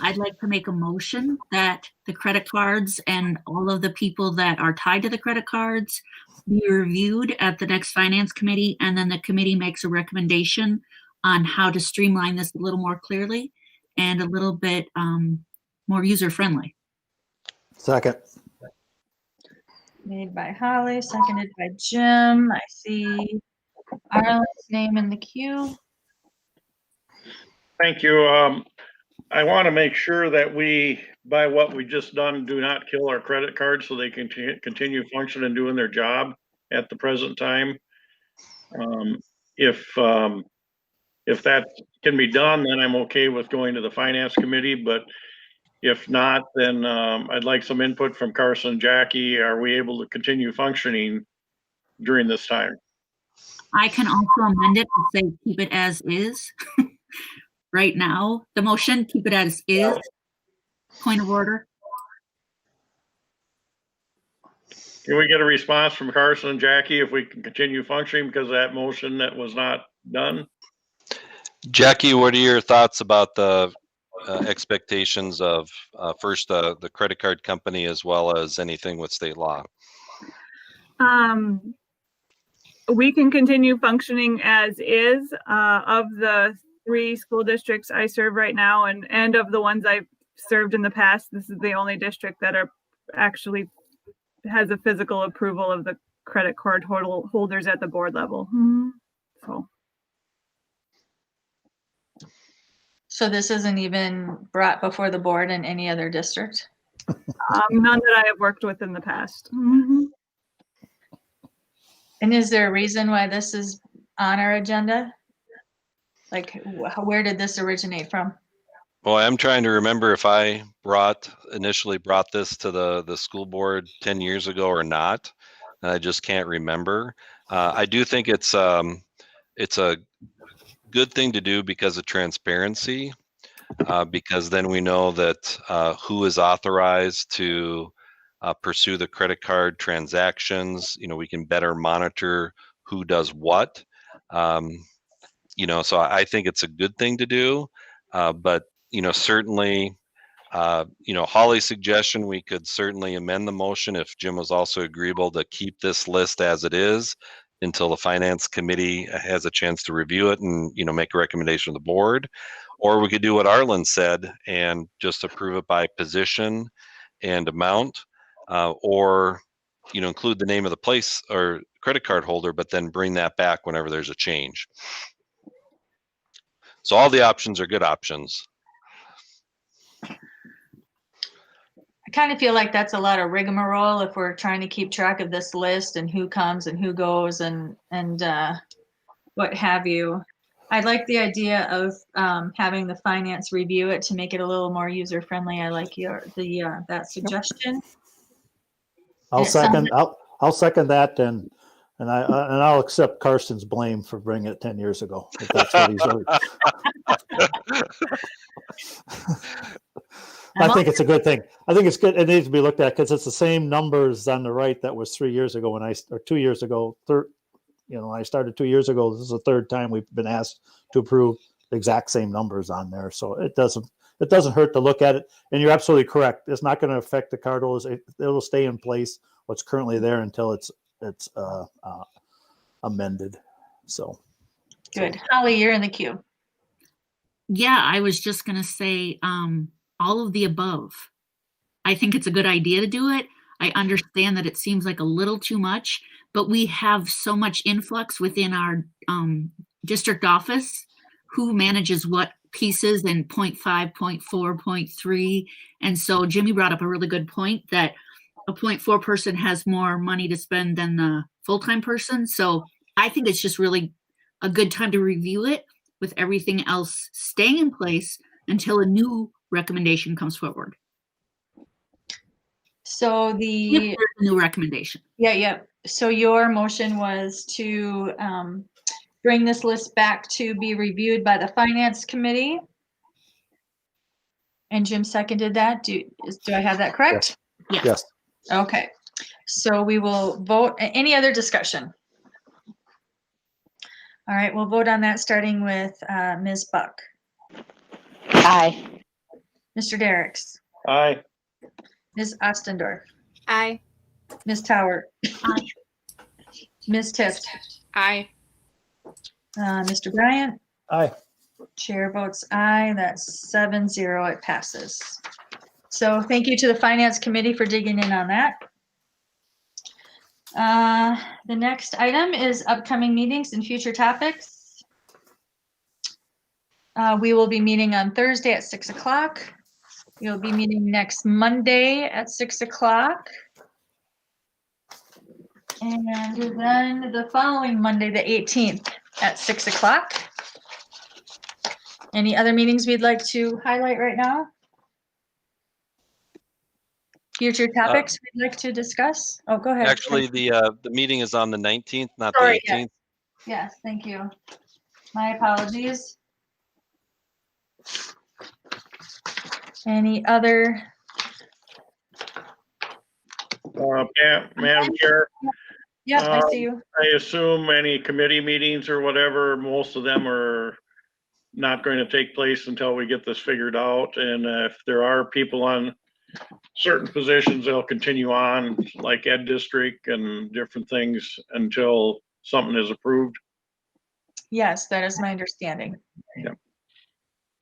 I'd like to make a motion that the credit cards and all of the people that are tied to the credit cards be reviewed at the next finance committee, and then the committee makes a recommendation on how to streamline this a little more clearly and a little bit more user-friendly. Second. Made by Holly, seconded by Jim. I see Arlen's name in the queue. Thank you. I want to make sure that we, by what we just done, do not kill our credit cards so they can continue functioning and doing their job at the present time. If that can be done, then I'm okay with going to the finance committee. But if not, then I'd like some input from Carson and Jackie. Are we able to continue functioning during this time? I can also amend it to say keep it as is. Right now, the motion, keep it as is. Point of order. Can we get a response from Carson and Jackie if we can continue functioning because of that motion that was not done? Jackie, what are your thoughts about the expectations of first the credit card company as well as anything with state law? We can continue functioning as is. Of the 3 school districts I serve right now, and of the ones I've served in the past, this is the only district that are actually has a physical approval of the credit card holders at the board level. So this isn't even brought before the board in any other district? None that I have worked with in the past. And is there a reason why this is on our agenda? Like, where did this originate from? Well, I'm trying to remember if I initially brought this to the school board 10 years ago or not. I just can't remember. I do think it's a good thing to do because of transparency, because then we know that who is authorized to pursue the credit card transactions. You know, we can better monitor who does what. You know, so I think it's a good thing to do, but you know, certainly, you know, Holly's suggestion, we could certainly amend the motion if Jim was also agreeable to keep this list as it is until the finance committee has a chance to review it and, you know, make a recommendation to the board. Or we could do what Arlen said and just approve it by position and amount, or, you know, include the name of the place or credit card holder, but then bring that back whenever there's a change. So all the options are good options. I kind of feel like that's a lot of rigmarole if we're trying to keep track of this list and who comes and who goes and what have you. I like the idea of having the finance review it to make it a little more user friendly. I like that suggestion. I'll second that, and I'll accept Carson's blame for bringing it 10 years ago. If that's what he's doing. I think it's a good thing. I think it's good. It needs to be looked at because it's the same numbers on the right that was 3 years ago or 2 years ago. I started 2 years ago. This is the third time we've been asked to approve the exact same numbers on there. So it doesn't hurt to look at it. And you're absolutely correct. It's not going to affect the card holders. It'll stay in place what's currently there until it's amended. So good. Holly, you're in the queue. Yeah, I was just going to say all of the above. I think it's a good idea to do it. I understand that it seems like a little too much, but we have so much influx within our district office who manages what pieces in 0.5, 0.4, 0.3. And so Jimmy brought up a really good point that a 0.4 person has more money to spend than the full-time person. So I think it's just really a good time to review it with everything else staying in place until a new recommendation comes forward. So If the, there's a new recommendation. yeah. So your motion was to bring this list back to be reviewed by the finance committee. And Jim seconded that. Do I have that correct? Yes. Okay. So we will vote. Any other discussion? All right, we'll vote on that starting with Ms. Buck. Aye. Mr. Derricks. Aye. Ms. Ostendorf. Aye. Ms. Tower. Aye. Ms. Tift. Aye. Mr. Bryant. Aye. Chair votes aye. That's 7-0. It passes. So thank you to the Finance Committee for digging in on that. The next item is upcoming meetings and future topics. We will be meeting on Thursday at 6 o'clock. We'll be meeting next Monday at 6 o'clock. And then the following Monday, the 18th at 6 o'clock. Any other meetings we'd like to highlight right now? Future topics we'd like to discuss? Oh, go ahead. Actually, the meeting is on the 19th, not Sorry, the 18th. Yes, thank you. My apologies. Any other? Madam Chair, Yep, I see you. I assume any committee meetings or whatever, most of them are not going to take place until we get this figured out. And if there are people on certain positions, they'll continue on, like Ed District and different things, until something is approved. Yes, that is my understanding. Yep.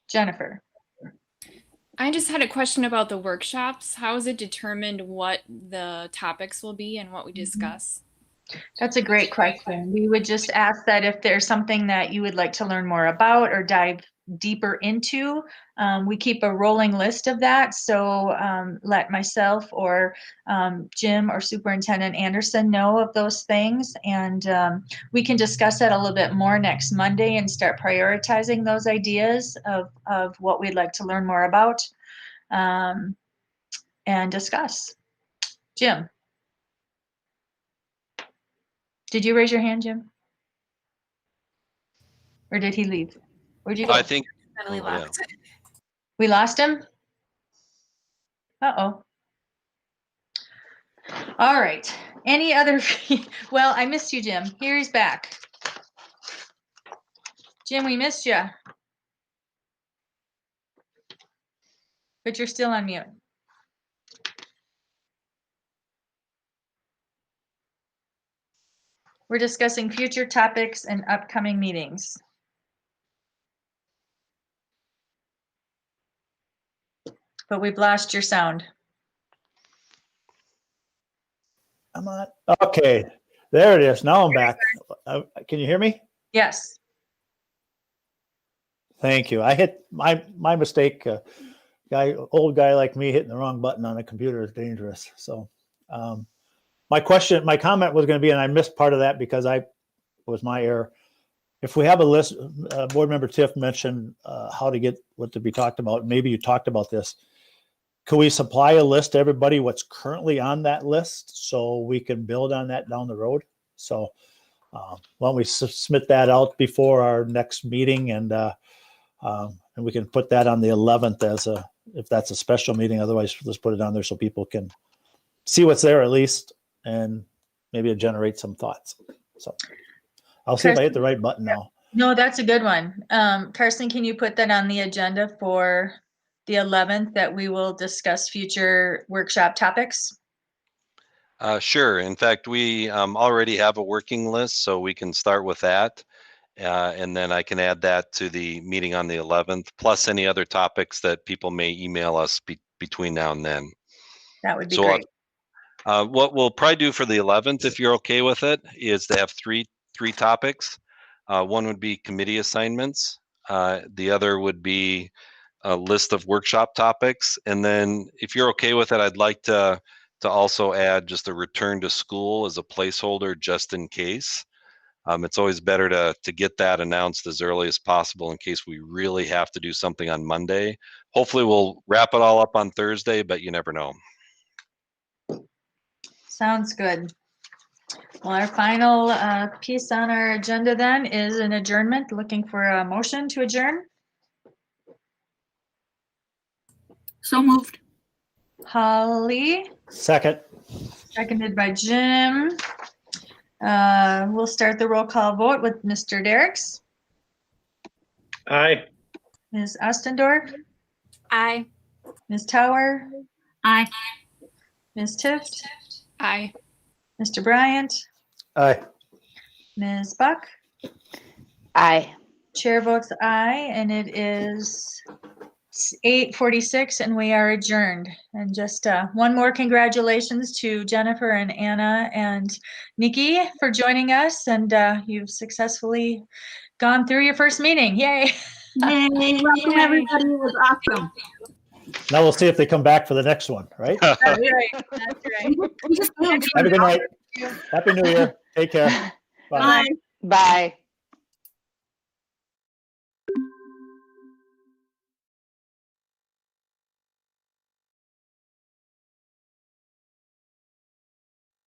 Jennifer. I just had a question about the workshops. How is it determined what the topics will be and what we discuss? That's a great question. We would just ask that if there's something that you would like to learn more about or dive deeper into, we keep a rolling list of that. So let myself or Jim or Superintendent Anderson know of those things. And we can discuss that a little bit more next Monday and start prioritizing those ideas of what we'd like to learn more about and discuss. Jim. Did you raise your hand, Jim? Or did he leave? Where'd you go? I think. Definitely locked. We lost him? Uh-oh. All right. Any other? Well, I missed you, Jim. Here he's back. Jim, we missed you. But you're still on mute. We're discussing future topics and upcoming meetings. But we've lost your sound. I'm on. Okay, there it is. Now I'm back. Can you hear me? Yes. Thank you. I hit my mistake. Old guy like me hitting the wrong button on a computer is dangerous. So my comment was going to be, and I missed part of that because it was my error. If we have a list, Board Member Tiff mentioned how to get what to be talked about. Maybe you talked about this. Could we supply a list to everybody what's currently on that list so we can build on that down the road? So why don't we submit that out before our next meeting, and we can put that on the 11th if that's a special meeting. Otherwise, let's put it on there so people can see what's there at least, and maybe it generates some thoughts. So I'll see if I hit the right button now. No, that's a good one. Carson, can you put that on the agenda for the 11th, that we will discuss future workshop topics? Sure. In fact, we already have a working list, so we can start with that. And then I can add that to the meeting on the 11th, plus any other topics that people may email us between now and then. That would be great. What we'll probably do for the 11th, if you're okay with it, is to have three topics. One would be committee assignments. The other would be a list of workshop topics. And then if you're okay with it, I'd like to also add just a return to school as a placeholder just in case. It's always better to get that announced as early as possible in case we really have to do something on Monday. Hopefully we'll wrap it all up on Thursday, but you never know. Sounds good. Well, our final piece on our agenda then is an adjournment. Looking for a motion to adjourn. So moved. Holly, Second. seconded by Jim. We'll start the roll call vote with Mr. Derricks, Aye. Ms. Ostendorf, Aye. Ms. Tower, Aye. Ms. Tift, Aye. Mr. Bryant, Aye. Ms. Buck. Aye. Chair votes aye, and it is 8:46, and we are adjourned. And just one more congratulations to Jennifer and Anna and Nikki for joining us, and you've successfully gone through your first meeting. Yay! Yay, welcome Yay. everybody. It was awesome. Now we'll see if they come back for the next one, right? That's right. That's right. We just moved. Have a good night. Happy New Year. Take care. Bye. Bye. Bye.